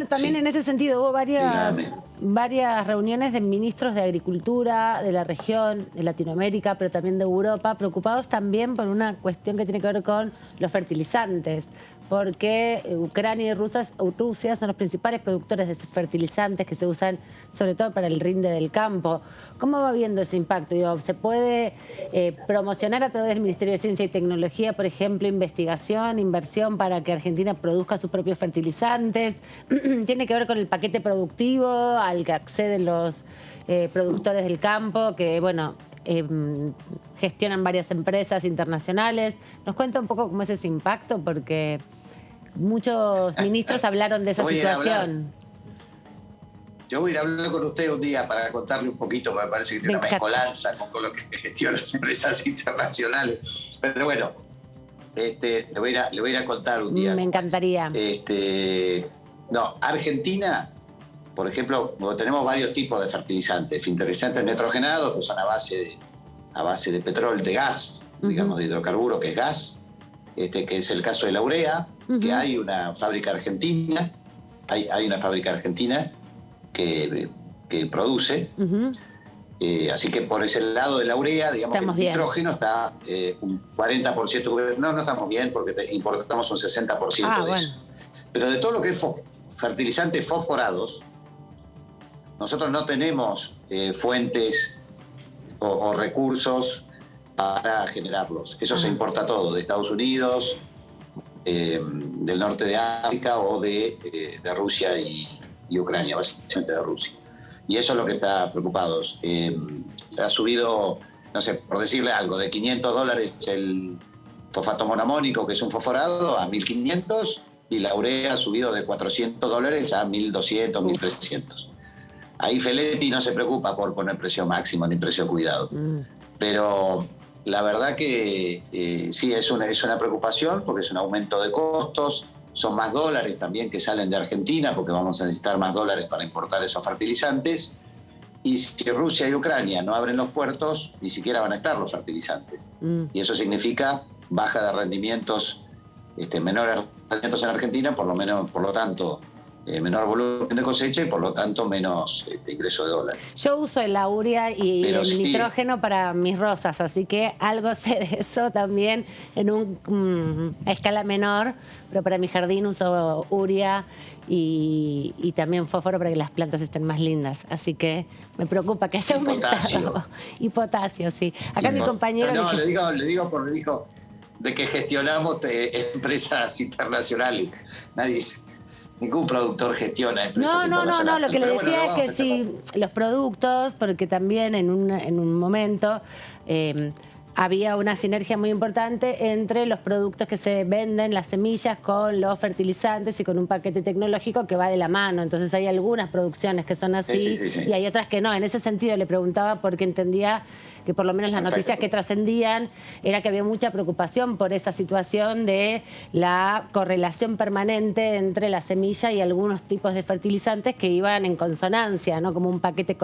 [SPEAKER 2] También en ese sentido hubo varias reuniones de ministros de Agricultura de la región, de Latinoamérica, pero también de Europa, preocupados también por una cuestión que tiene que ver con los fertilizantes, porque Ucrania y Rusia son los principales productores de fertilizantes que se usan sobre todo para el rinde del campo. ¿Cómo va viendo ese impacto? ¿Se puede promocionar a través del Ministerio de Ciencia y Tecnología, por ejemplo, investigación, inversión para que Argentina produzca sus propios fertilizantes? ¿Tiene que ver con el paquete productivo al que acceden los productores del campo que, gestionan varias empresas internacionales? ¿Nos cuenta un poco cómo es ese impacto? Porque muchos ministros hablaron de esa situación.
[SPEAKER 1] Yo voy a ir a hablar con usted un día para contarle un poquito, porque me parece que tiene una mezcolanza con lo que gestionan las empresas internacionales. Pero le voy a ir a contar un día.
[SPEAKER 2] Me encantaría.
[SPEAKER 1] Argentina, por ejemplo, tenemos varios tipos de fertilizantes nitrogenados, que son a base de petróleo, de gas, digamos, de hidrocarburo, que es gas, que es el caso de la urea, que hay una fábrica argentina, hay una fábrica argentina que produce. Así que por ese lado de la urea, digamos
[SPEAKER 2] Estamos
[SPEAKER 1] que el
[SPEAKER 2] bien.
[SPEAKER 1] nitrógeno está un 40%, no estamos bien porque importamos un 60% de
[SPEAKER 2] bueno.
[SPEAKER 1] eso. Pero de todo lo que es fertilizantes fosforados, nosotros no tenemos fuentes o recursos para generarlos. Eso se importa todo, de Estados Unidos, del norte de África o de Rusia y Ucrania, básicamente de Rusia. Y eso es lo que está preocupados. Ha subido, no sé, por decirle algo, de $500 el fosfato monamónico, que es un fosforado, a 1.500, y la urea ha subido de $400 a 1.200, 1.300. Ahí Feletti no se preocupa por poner precio máximo ni precio cuidado. Pero la verdad que sí, es una preocupación porque es un aumento de costos, son más dólares también que salen de Argentina porque vamos a necesitar más dólares para importar esos fertilizantes. Y si Rusia y Ucrania no abren los puertos, ni siquiera van a estar los fertilizantes. Y eso significa baja de rendimientos, menores rendimientos en Argentina, por lo tanto, menor volumen de cosecha y por lo tanto menos ingreso de dólares.
[SPEAKER 2] Yo uso el urea y
[SPEAKER 1] Pero
[SPEAKER 2] el
[SPEAKER 1] sí.
[SPEAKER 2] nitrógeno para mis rosas, así que algo sé de eso también a escala menor, pero para mi jardín uso urea y también fósforo para que las plantas estén más lindas. Así que me preocupa que haya aumentado.
[SPEAKER 1] Potasio.
[SPEAKER 2] Y potasio, sí. Acá mi compañero...
[SPEAKER 1] No, le digo por de que gestionamos empresas internacionales. Ningún productor gestiona empresas internacionales.
[SPEAKER 2] No, lo que le
[SPEAKER 1] Pero
[SPEAKER 2] decía
[SPEAKER 1] bueno,
[SPEAKER 2] es que si los productos, porque también en un momento había una sinergia muy importante entre los productos que se venden, las semillas, con los fertilizantes y con un paquete tecnológico que va de la mano. Entonces hay algunas producciones que son así
[SPEAKER 1] Sí.
[SPEAKER 2] y hay otras que no. En ese sentido le preguntaba porque entendía que por lo menos las noticias que trascendían era que había mucha preocupación por esa situación de la correlación permanente entre la semilla y algunos tipos de fertilizantes que iban en consonancia, ¿no? Como un paquete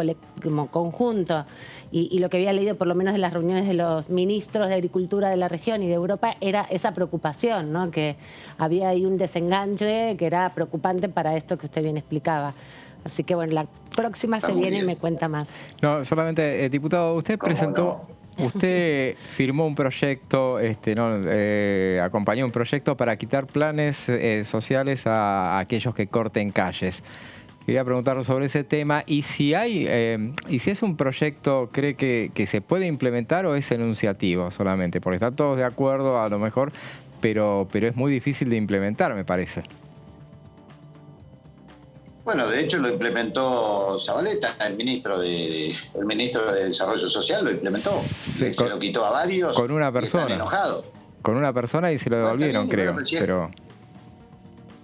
[SPEAKER 2] como conjunto. Y lo que había leído por lo menos de las reuniones de los ministros de Agricultura de la región y de Europa era esa preocupación, ¿no? Que había ahí un desenganche que era preocupante para esto que usted bien explicaba. Así que bueno, la próxima se viene y me cuenta más.
[SPEAKER 4] No, solamente, diputado, usted presentó, usted firmó un proyecto, acompañó un proyecto para quitar planes sociales a aquellos que corten calles. Quería preguntarle sobre ese tema y si es un proyecto, ¿cree que se puede implementar o es enunciativo solamente? Porque están todos de acuerdo a lo mejor, pero es muy difícil de implementar, me parece.
[SPEAKER 1] Bueno, de hecho lo implementó Zabaleta, el ministro de Desarrollo Social lo implementó.
[SPEAKER 4] Sí,
[SPEAKER 1] se lo quitó a varios.
[SPEAKER 4] Con una
[SPEAKER 1] y
[SPEAKER 4] persona.
[SPEAKER 1] están enojados.
[SPEAKER 4] Con una persona y se lo devolvieron, creo.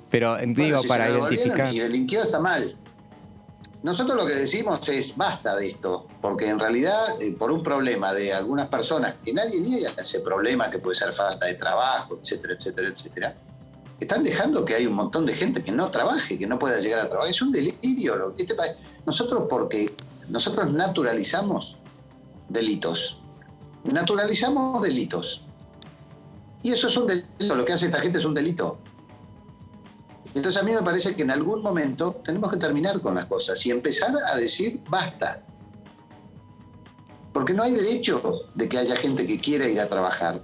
[SPEAKER 4] Pero digo,
[SPEAKER 1] si
[SPEAKER 4] para
[SPEAKER 1] se lo devolvieron
[SPEAKER 4] identificar.
[SPEAKER 1] Y delinquió está mal. Nosotros lo que decimos es basta de esto, porque en realidad por un problema de algunas personas, que nadie niega ese problema, que puede ser falta de trabajo, etcétera, etcétera, etcétera, están dejando que hay un montón de gente que no trabaje, que no pueda llegar a trabajar. Es un delirio. Porque nosotros naturalizamos delitos. Naturalizamos delitos. Y eso es un delito. Lo que hace esta gente es un delito. Entonces a mí me parece que en algún momento tenemos que terminar con las cosas y empezar a decir basta. Porque no hay derecho de que haya gente que quiera ir a trabajar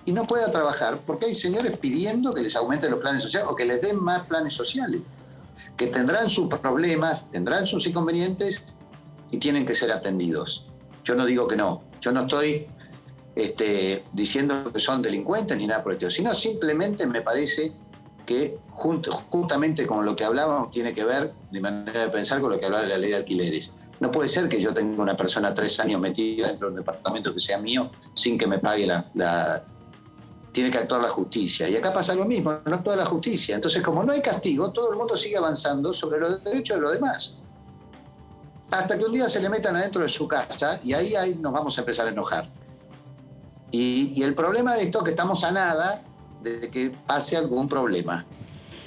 [SPEAKER 1] y no pueda trabajar porque hay señores pidiendo que les aumenten los planes sociales o que les den más planes sociales, que tendrán sus problemas, tendrán sus inconvenientes y tienen que ser atendidos. Yo no digo que no, yo no estoy diciendo que son delincuentes ni nada por el estilo, sino simplemente me parece que justamente con lo que hablábamos tiene que ver, de manera de pensar, con lo que hablaba de la ley de alquileres. No puede ser que yo tenga una persona 3 años metida dentro de un departamento que sea mío sin que me pague tiene que actuar la justicia. Y acá pasa lo mismo, no actúa la justicia. Entonces, como no hay castigo, todo el mundo sigue avanzando sobre los derechos de los demás. Hasta que un día se le metan adentro de su casa y ahí nos vamos a empezar a enojar. Y el problema de esto es que estamos a nada de que pase algún problema,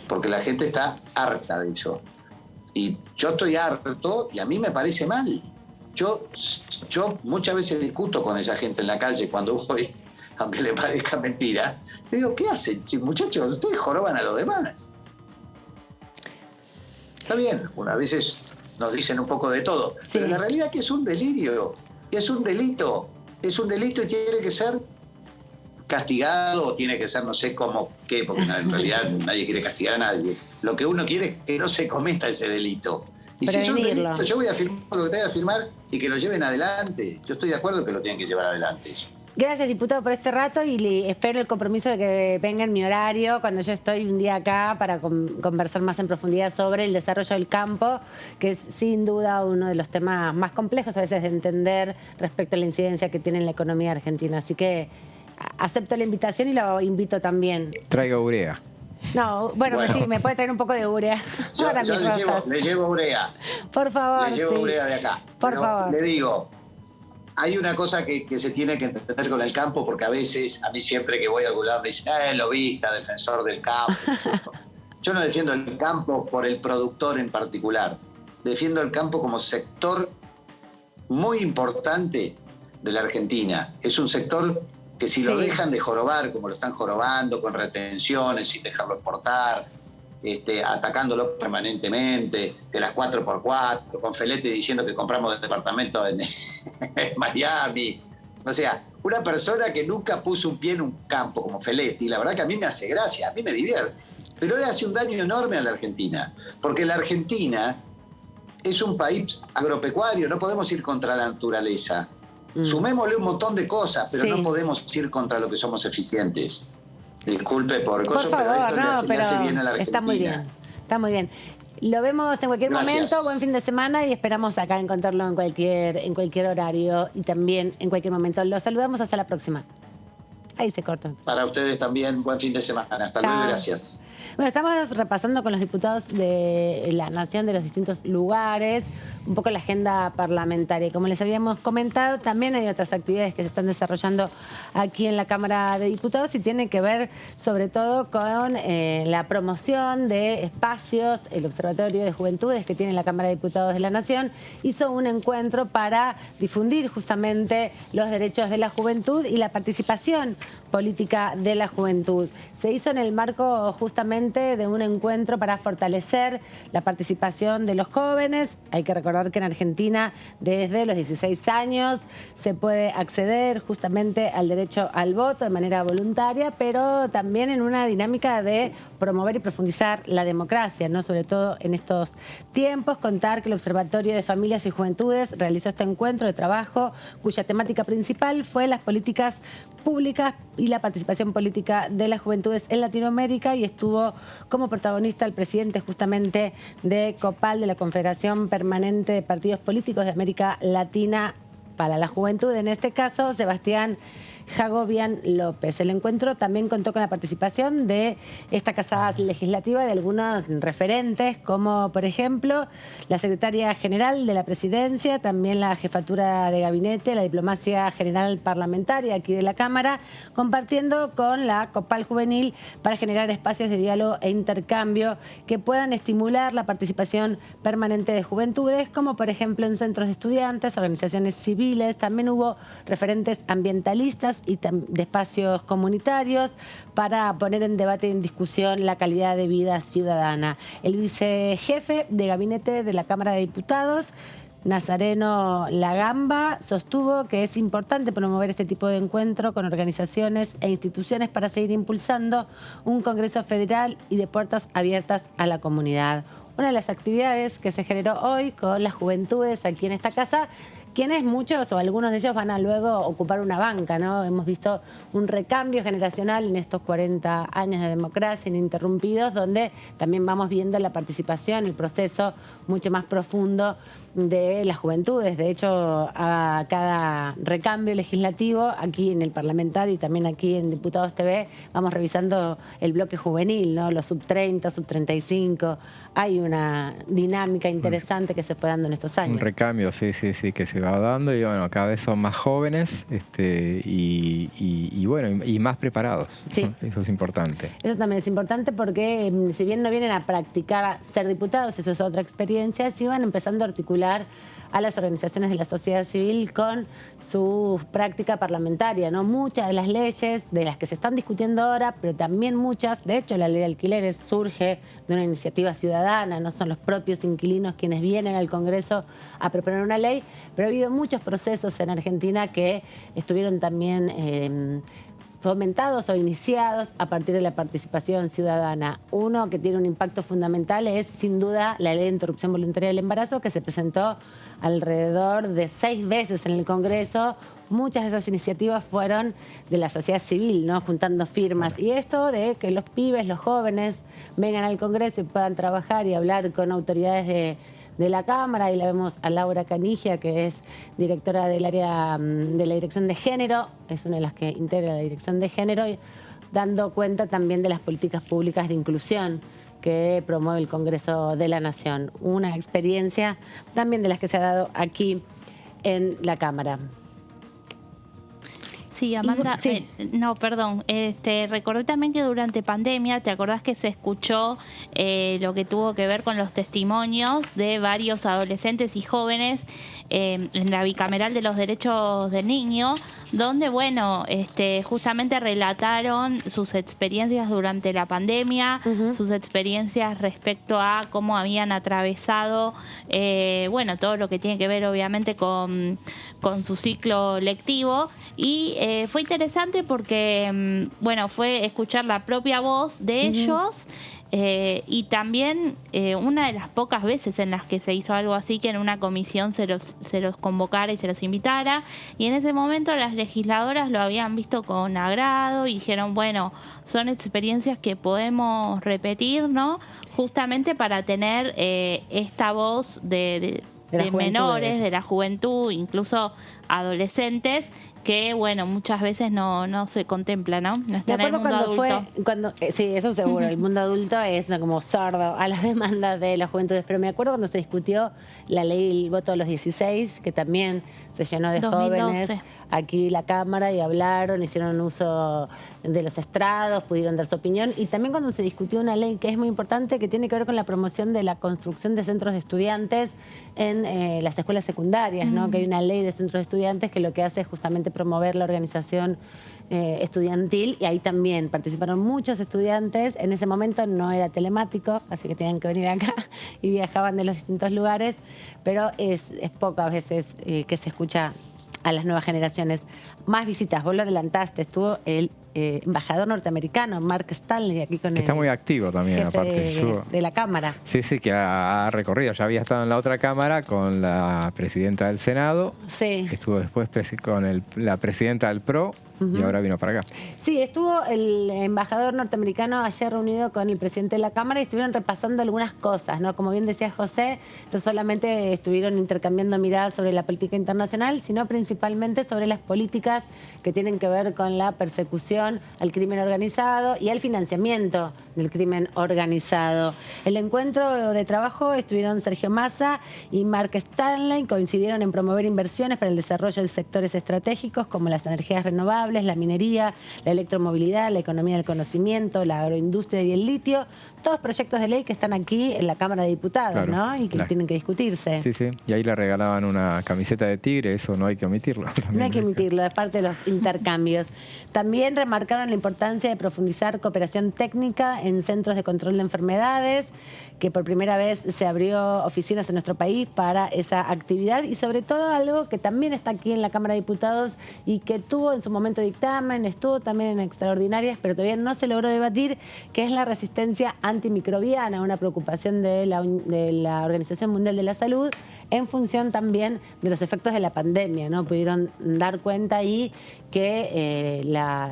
[SPEAKER 1] porque la gente está harta de eso. Y yo estoy harto y a mí me parece mal. Yo muchas veces discuto con esa gente en la calle cuando voy, aunque le parezca mentira. Le digo, ¿qué hacen, muchachos? Ustedes joroban a los demás. Está bien, a veces nos dicen un poco de todo.
[SPEAKER 2] Sí.
[SPEAKER 1] Pero la realidad es que es un delirio, es un delito y tiene que ser castigado, o tiene que ser no sé cómo qué, porque en realidad nadie quiere castigar a nadie. Lo que uno quiere es que no se cometa ese delito. Y si es un delito, yo voy a firmar lo que tenga que firmar y que lo lleven adelante. Yo estoy de acuerdo que lo tienen que llevar adelante eso.
[SPEAKER 2] Gracias, diputado, por este rato y espero el compromiso de que venga en mi horario cuando yo estoy un día acá para conversar más en profundidad sobre el desarrollo del campo, que es sin duda uno de los temas más complejos a veces de entender respecto a la incidencia que tiene en la economía argentina. Así que acepto la invitación y lo invito también.
[SPEAKER 4] Traiga urea.
[SPEAKER 2] No, bueno, sí, me puede traer un poco de urea.
[SPEAKER 1] Yo le llevo urea.
[SPEAKER 2] Por favor,
[SPEAKER 1] le llevo
[SPEAKER 2] sí.
[SPEAKER 1] urea de acá.
[SPEAKER 2] Por favor.
[SPEAKER 1] Le digo, hay una cosa que se tiene que entender con el campo, porque a veces, a mí siempre que voy a algún lado me dicen, lobista, defensor del campo. Yo no defiendo el campo por el productor en particular. Defiendo el campo como sector muy importante de la Argentina. Es un sector que si lo dejan de jorobar, como lo están jorobando, con retenciones, sin dejarlo exportar, atacándolo permanentemente, de las 4x4, con Feletti diciendo que compramos departamentos en Miami. O sea, una persona que nunca puso un pie en un campo como Feletti, la verdad que a mí me hace gracia, a mí me divierte. Pero le hace un daño enorme a la Argentina, porque la Argentina es un país agropecuario, no podemos ir contra la naturaleza. Sumémosle un montón de cosas, pero no podemos ir contra lo que somos eficientes. Disculpe por cosas,
[SPEAKER 2] favor,
[SPEAKER 1] pero esto le hace bien a la Argentina.
[SPEAKER 2] Está muy bien, está muy bien. Lo vemos en cualquier momento, buen fin de semana y esperamos acá encontrarlo en cualquier horario y también en cualquier momento. Los saludamos, hasta la próxima. Ahí se corta.
[SPEAKER 1] Para ustedes también, buen fin de semana. Hasta luego y gracias.
[SPEAKER 2] Bueno, estamos repasando con los diputados de la Nación de los distintos lugares un poco la agenda parlamentaria. Como les habíamos comentado, también hay otras actividades que se están desarrollando aquí en la Cámara de Diputados y tienen que ver sobre todo con la promoción de espacios. El Observatorio de Juventudes que tiene la Cámara de Diputados de la Nación hizo un encuentro para difundir justamente los derechos de la juventud y la participación política de la juventud. Se hizo en el marco justamente de un encuentro para fortalecer la participación de los jóvenes. Hay que recordar que en Argentina desde los 16 años se puede acceder justamente al derecho al voto de manera voluntaria, pero también en una dinámica de promover y profundizar la democracia, ¿no? Sobre todo en estos tiempos. Contar que el Observatorio de Familias y Juventudes realizó este encuentro de trabajo cuya temática principal fue las políticas públicas y la participación política de las juventudes en Latinoamérica, y estuvo como protagonista el presidente justamente de COPAL, de la Confederación Permanente de Partidos Políticos de América Latina para la Juventud, en este caso Sebastián Jagobian López. El encuentro también contó con la participación de esta Casa Legislativa de algunos referentes, como por ejemplo la Secretaria General de la Presidencia, también la Jefatura de Gabinete, la Diplomacia General Parlamentaria aquí de la Cámara, compartiendo con la COPAL Juvenil para generar espacios de diálogo e intercambio que puedan estimular la participación permanente de juventudes, como por ejemplo en centros de estudiantes, organizaciones civiles. También hubo referentes ambientalistas y de espacios comunitarios para poner en debate y en discusión la calidad de vida ciudadana. El vicejefe de gabinete de la Cámara de Diputados, Nazareno Lagamba, sostuvo que es importante promover este tipo de encuentro con organizaciones e instituciones para seguir impulsando un Congreso federal y de puertas abiertas a la comunidad. Una de las actividades que se generó hoy con las juventudes aquí en esta casa, quienes muchos o algunos de ellos van a luego ocupar una banca, ¿no? Hemos visto un recambio generacional en estos 40 años de democracia ininterrumpidos, donde también vamos viendo la participación, el proceso mucho más profundo de las juventudes. De hecho, a cada recambio legislativo, aquí en el parlamentario y también aquí en Diputados TV, vamos revisando el bloque juvenil, ¿no? Los sub-30, sub-35. Hay una dinámica interesante que se fue dando en estos años.
[SPEAKER 4] Un recambio, sí, que se va va dando y bueno, cada vez son más jóvenes y bueno, y más preparados.
[SPEAKER 2] Sí.
[SPEAKER 4] Eso es importante.
[SPEAKER 2] Eso también es importante porque si bien no vienen a practicar ser diputados, eso es otra experiencia, sí van empezando a articular a las organizaciones de la sociedad civil con su práctica parlamentaria, ¿no? Muchas de las leyes de las que se están discutiendo ahora, pero también muchas, de hecho la ley de alquileres surge de una iniciativa ciudadana, no son los propios inquilinos quienes vienen al Congreso a proponer una ley, pero ha habido muchos procesos en Argentina que estuvieron también fomentados o iniciados a partir de la participación ciudadana. Uno que tiene un impacto fundamental es, sin duda, la ley de interrupción voluntaria del embarazo, que se presentó alrededor de 6 veces en el Congreso. Muchas de esas iniciativas fueron de la sociedad civil, ¿no? Juntando firmas. Y esto de que los pibes, los jóvenes, vengan al Congreso y puedan trabajar y hablar con autoridades de la Cámara. Y la vemos a Laura Canigia, que es directora del área de la Dirección de Género, es una de las que integra la Dirección de Género, y dando cuenta también de las políticas públicas de inclusión que promueve el Congreso de la Nación. Una experiencia también de las que se ha dado aquí en la Cámara.
[SPEAKER 3] Sí, Amanda,
[SPEAKER 2] Sí.
[SPEAKER 3] No, perdón. Recordé también que durante pandemia, ¿te acordás que se escuchó lo que tuvo que ver con los testimonios de varios adolescentes y jóvenes en la bicameral de los derechos del niño, donde, bueno, justamente relataron sus experiencias durante la pandemia, sus experiencias respecto a cómo habían atravesado, bueno, todo lo que tiene que ver, obviamente, con su ciclo lectivo. Y fue interesante porque, bueno, fue escuchar la propia voz de ellos. Y también una de las pocas veces en las que se hizo algo así, que en una comisión se los convocara y se los invitara, y en ese momento las legisladoras lo habían visto con agrado y dijeron, bueno, son experiencias que podemos repetir, ¿no? Justamente para tener esta voz de menores, de la juventud, incluso adolescentes, que, bueno, muchas veces no se contempla, ¿no? No está en el mundo adulto.
[SPEAKER 2] Sí, eso seguro. El mundo adulto es como sordo a las demandas de las juventudes. Pero me acuerdo cuando se discutió la ley del voto a los 16, que también se llenó de
[SPEAKER 3] 2012.
[SPEAKER 2] jóvenes aquí la Cámara y hablaron, hicieron uso de los estrados, pudieron dar su opinión. Y también cuando se discutió una ley que es muy importante, que tiene que ver con la promoción de la construcción de centros de estudiantes en las escuelas secundarias, ¿no? Que hay una ley de centros de estudiantes que lo que hace es justamente promover la organización estudiantil, y ahí también participaron muchos estudiantes. En ese momento no era telemático, así que tenían que venir acá y viajaban de los distintos lugares, pero es pocas veces que se escucha a las nuevas generaciones. Más visitas, vos lo adelantaste, estuvo el embajador norteamericano, Mark Stanley, aquí con
[SPEAKER 4] Está muy activo también,
[SPEAKER 2] jefe
[SPEAKER 4] aparte.
[SPEAKER 2] de la Cámara.
[SPEAKER 4] Sí, que ha recorrido. Ya había estado en la otra Cámara con la presidenta del Senado.
[SPEAKER 2] Sí.
[SPEAKER 4] Estuvo después con la presidenta del PRO. Y ahora vino para acá.
[SPEAKER 2] Sí, estuvo el embajador norteamericano ayer reunido con el presidente de la Cámara y estuvieron repasando algunas cosas, ¿no? Como bien decía José, no solamente estuvieron intercambiando miradas sobre la política internacional, sino principalmente sobre las políticas que tienen que ver con la persecución al crimen organizado y al financiamiento del crimen organizado. El encuentro de trabajo estuvieron Sergio Massa y Mark Stanley, coincidieron en promover inversiones para el desarrollo de sectores estratégicos como las energías renovables, la minería, la electromovilidad, la economía del conocimiento, la agroindustria y el litio, todos proyectos de ley que están aquí en la Cámara de Diputados,
[SPEAKER 4] Claro,
[SPEAKER 2] ¿no? Y que tienen que discutirse.
[SPEAKER 4] Sí, sí. Y ahí le regalaban una camiseta de tigre, eso no hay que omitirlo.
[SPEAKER 2] No hay que omitirlo, es parte de los intercambios. También remarcaron la importancia de profundizar cooperación técnica en centros de control de enfermedades, que por primera vez se abrió oficinas en nuestro país para esa actividad, y sobre todo algo que también está aquí en la Cámara de Diputados y que tuvo en su momento dictamen, estuvo también en extraordinarias, pero todavía no se logró debatir, que es la resistencia antimicrobiana, una preocupación de la Organización Mundial de la Salud, en función también de los efectos de la pandemia, ¿no? Pudieron dar cuenta ahí que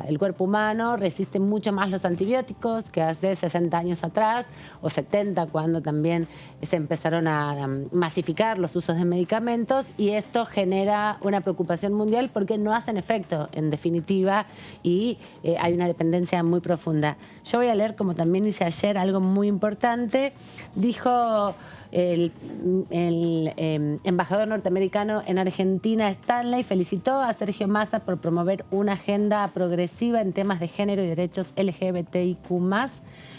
[SPEAKER 2] el cuerpo humano resiste mucho más los antibióticos que hace 60 años atrás, o 70, cuando también se empezaron a masificar los usos de medicamentos, y esto genera una preocupación mundial porque no hacen efecto, en definitiva, definitiva y hay una dependencia muy profunda. Yo voy a leer, como también hice ayer, algo muy importante. Dijo el embajador norteamericano en Argentina, Stanley, felicitó a Sergio Massa por promover una agenda progresiva en temas de género y derechos LGBTIQ+.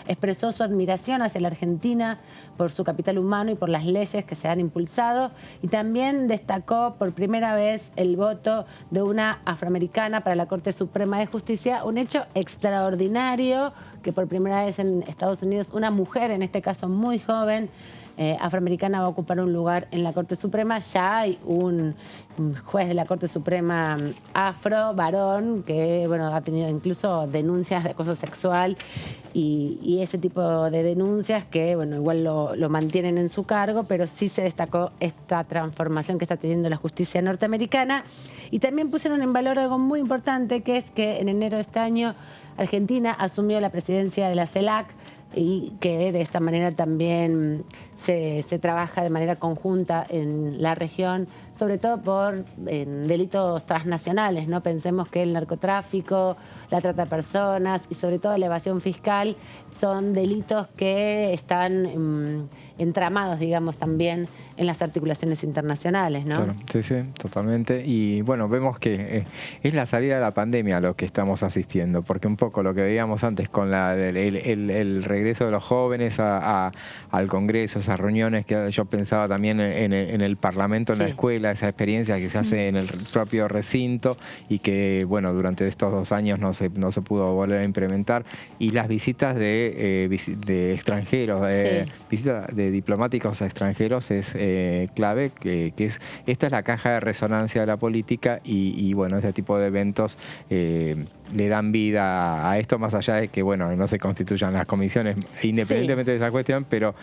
[SPEAKER 2] Expresó su admiración hacia la Argentina por su capital humano y por las leyes que se han impulsado, y también destacó por primera vez el voto de una afroamericana para la Corte Suprema de Justicia, un hecho extraordinario que por primera vez en Estados Unidos una mujer, en este caso muy joven, afroamericana, va a ocupar un lugar en la Corte Suprema. Ya hay un juez de la Corte Suprema afro, varón, que bueno, ha tenido incluso denuncias de acoso sexual y ese tipo de denuncias que bueno, igual lo mantienen en su cargo, pero sí se destacó esta transformación que está teniendo la justicia norteamericana. Y también pusieron en valor algo muy importante, que es que en enero de este año Argentina asumió la presidencia de la CELAC, y que de esta manera también se trabaja de manera conjunta en la región, sobre todo por delitos transnacionales, ¿no? Pensemos que el narcotráfico, la trata de personas y sobre todo la evasión fiscal son delitos que están entramados, digamos, también en las articulaciones internacionales, ¿no?
[SPEAKER 4] Claro, sí, sí, totalmente. Y bueno, vemos que es la salida de la pandemia a lo que estamos asistiendo, porque un poco lo que veíamos antes con el regreso de los jóvenes al Congreso, esas reuniones que yo pensaba también en el Parlamento, en la escuela, esa experiencia que se hace en el propio recinto y que, bueno, durante estos 2 años no se pudo volver a implementar. Y las visitas de extranjeros, visitas de diplomáticos a extranjeros es clave, que esta es la caja de resonancia de la política y bueno, este tipo de eventos le dan vida a esto, más allá de que, bueno, no se constituyan las comisiones independientemente de esa cuestión, pero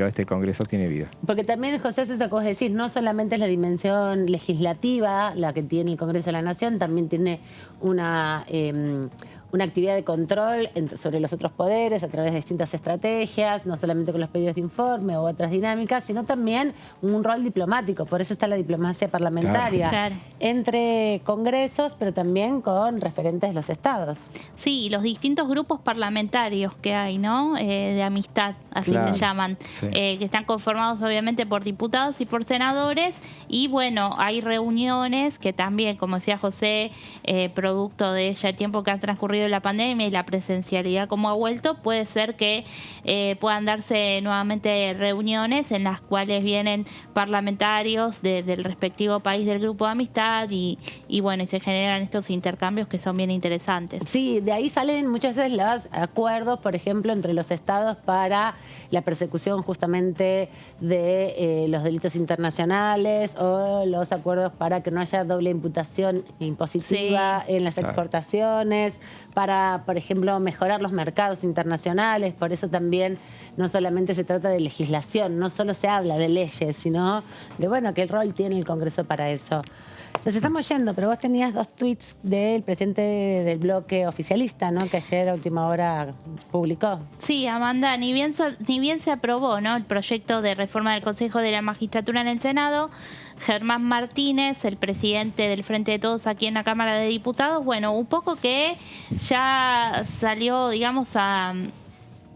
[SPEAKER 4] este Congreso tiene vida.
[SPEAKER 2] Porque también, José, eso te acabo de decir, no solamente es la dimensión legislativa la que tiene el Congreso de la Nación, también tiene una actividad de control sobre los otros poderes a través de distintas estrategias, no solamente con los pedidos de informe u otras dinámicas, sino también un rol diplomático. Por eso está la diplomacia parlamentaria,
[SPEAKER 3] claro,
[SPEAKER 2] entre congresos, pero también con referentes de los estados.
[SPEAKER 3] Sí, los distintos grupos parlamentarios que hay, ¿no? De amistad, así se llaman, que están conformados obviamente por diputados y por senadores. Y bueno, hay reuniones que también, como decía José, producto de ya el tiempo que ha transcurrido la pandemia y la presencialidad como ha vuelto, puede ser que puedan darse nuevamente reuniones en las cuales vienen parlamentarios del respectivo país del grupo de amistad y bueno, y se generan estos intercambios que son bien interesantes.
[SPEAKER 2] Sí, de ahí salen muchas veces los acuerdos, por ejemplo, entre los estados para la persecución justamente de los delitos internacionales, o los acuerdos para que no haya doble imputación impositiva en las exportaciones, para, por ejemplo, mejorar los mercados internacionales. Por eso también no solamente se trata de legislación, no solo se habla de leyes, sino de, bueno, qué rol tiene el Congreso para eso. Nos estamos yendo, pero vos tenías 2 tweets del presidente del bloque oficialista, ¿no? Que ayer a última hora publicó.
[SPEAKER 3] Sí, Amanda, ni bien se aprobó, ¿no?, el proyecto de reforma del Consejo de la Magistratura en el Senado, Germán Martínez, el presidente del Frente de Todos aquí en la Cámara de Diputados, bueno, un poco que ya salió, digamos, a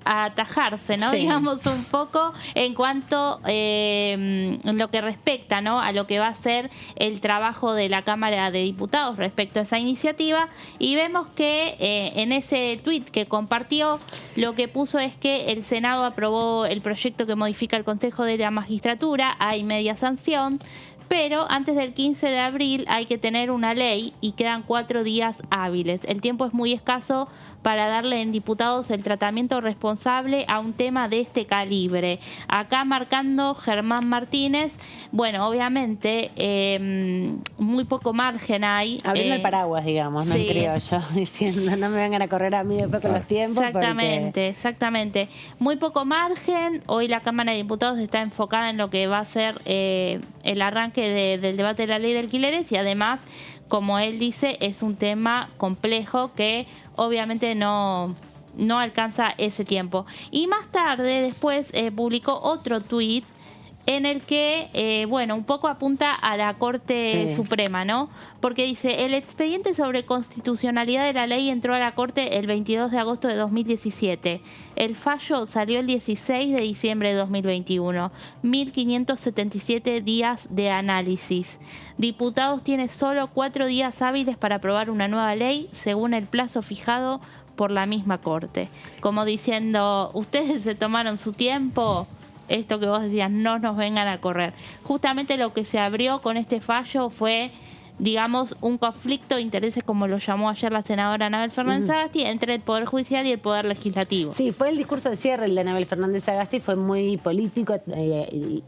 [SPEAKER 3] atajarse, ¿no? Digamos un poco en cuanto lo que respecta, ¿no?, a lo que va a ser el trabajo de la Cámara de Diputados respecto a esa iniciativa, y vemos que en ese tuit que compartió lo que puso es que el Senado aprobó el proyecto que modifica el Consejo de la Magistratura, hay media sanción, pero antes del 15 de abril hay que tener una ley y quedan 4 días hábiles. El tiempo es muy escaso para darle en diputados el tratamiento responsable a un tema de este calibre. Acá marcando Germán Martínez, bueno, obviamente muy poco margen hay.
[SPEAKER 2] Abriendo el paraguas, digamos, no en criollo, diciendo no me vengan a correr a mí después con los tiempos.
[SPEAKER 3] Exactamente, exactamente. Muy poco margen. Hoy la Cámara de Diputados está enfocada en lo que va a ser el arranque del debate de la ley de alquileres, y además, como él dice, es un tema complejo que obviamente no alcanza ese tiempo. Y más tarde, después, publicó otro tuit en el que, bueno, un poco apunta a la Corte Suprema, ¿no? Porque dice, el expediente sobre constitucionalidad de la ley entró a la Corte el 22 de agosto de 2017. El fallo salió el 16 de diciembre de 2021. 1.577 días de análisis. Diputados tiene solo 4 días hábiles para aprobar una nueva ley, según el plazo fijado por la misma Corte. Como diciendo, ustedes se tomaron su tiempo, esto que vos decías, no nos vengan a correr. Justamente lo que se abrió con este fallo fue, digamos, un conflicto de intereses, como lo llamó ayer la senadora Anabel Fernández Sagasti, entre el Poder Judicial y el Poder Legislativo.
[SPEAKER 2] Sí, fue el discurso de cierre el de Anabel Fernández Sagasti, fue muy político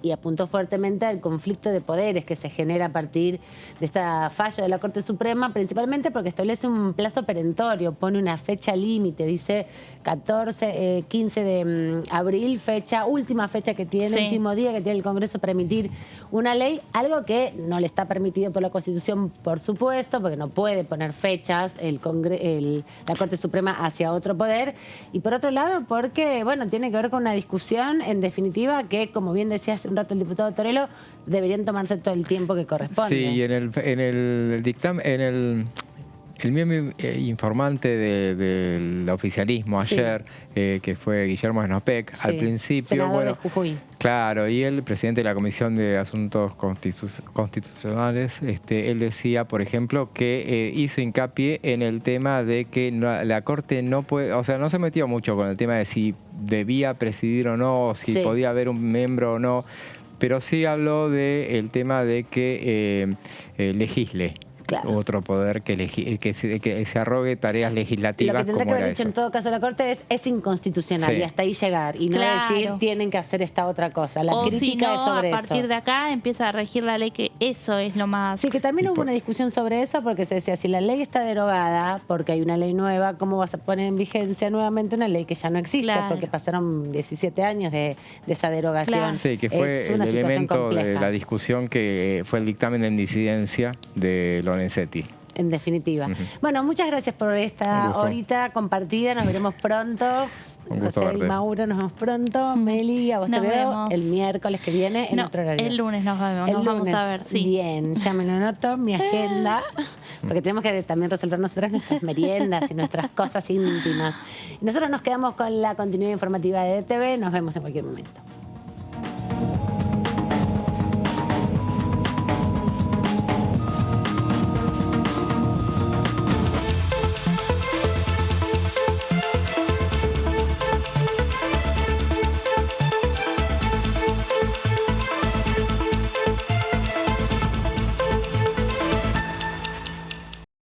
[SPEAKER 2] y apuntó fuertemente al conflicto de poderes que se genera a partir de este fallo de la Corte Suprema, principalmente porque establece un plazo perentorio, pone una fecha límite, dice 15 de abril, última fecha que tiene, último día que tiene el Congreso para emitir una ley, algo que no le está permitido por la Constitución, por supuesto, porque no puede poner fechas la Corte Suprema hacia otro poder. Y por otro lado, porque, bueno, tiene que ver con una discusión, en definitiva, que, como bien decía hace un rato el diputado Torello, deberían tomarse todo el tiempo que corresponde.
[SPEAKER 4] Sí, y en el dictamen, el mismo informante del oficialismo ayer, que fue Guillermo Snopek, al principio,
[SPEAKER 2] senador de Jujuy.
[SPEAKER 4] Claro, y el presidente de la Comisión de Asuntos Constitucionales, él decía, por ejemplo, que hizo hincapié en el tema de que la Corte no puede, o sea, no se metió mucho con el tema de si debía presidir o no, o si podía haber un miembro o no, pero sí habló del tema de que legisle. Claro. Otro poder que se arrogue tareas legislativas.
[SPEAKER 2] Lo que tendrá
[SPEAKER 4] como
[SPEAKER 2] que haber dicho en todo caso la Corte es inconstitucional y hasta ahí llegar y no decir tienen que hacer esta otra cosa. La crítica es sobre eso.
[SPEAKER 3] A partir de acá empieza a regir la ley, que eso es lo más...
[SPEAKER 2] Sí, que también hubo una discusión sobre eso porque se decía, si la ley está derogada porque hay una ley nueva, ¿cómo vas a poner en vigencia nuevamente una ley que ya no existe? Porque pasaron 17 años de esa derogación.
[SPEAKER 4] Sí, que fue el elemento de la discusión que fue el dictamen en disidencia de Lorenzetti.
[SPEAKER 2] En definitiva. Bueno, muchas gracias por esta horita compartida. Nos veremos pronto.
[SPEAKER 4] Un gusto
[SPEAKER 2] José y
[SPEAKER 4] verte.
[SPEAKER 2] Mauro, nos vemos pronto. Meli, a vos te veo el miércoles que viene en otro horario.
[SPEAKER 3] El lunes nos vemos.
[SPEAKER 2] El
[SPEAKER 3] nos
[SPEAKER 2] lunes,
[SPEAKER 3] vamos a ver, sí.
[SPEAKER 2] Bien, ya me lo anoto, mi agenda, porque tenemos que también resolver nosotras nuestras meriendas y nuestras cosas íntimas. Y nosotros nos quedamos con la continuidad informativa de DTV. Nos vemos en cualquier momento.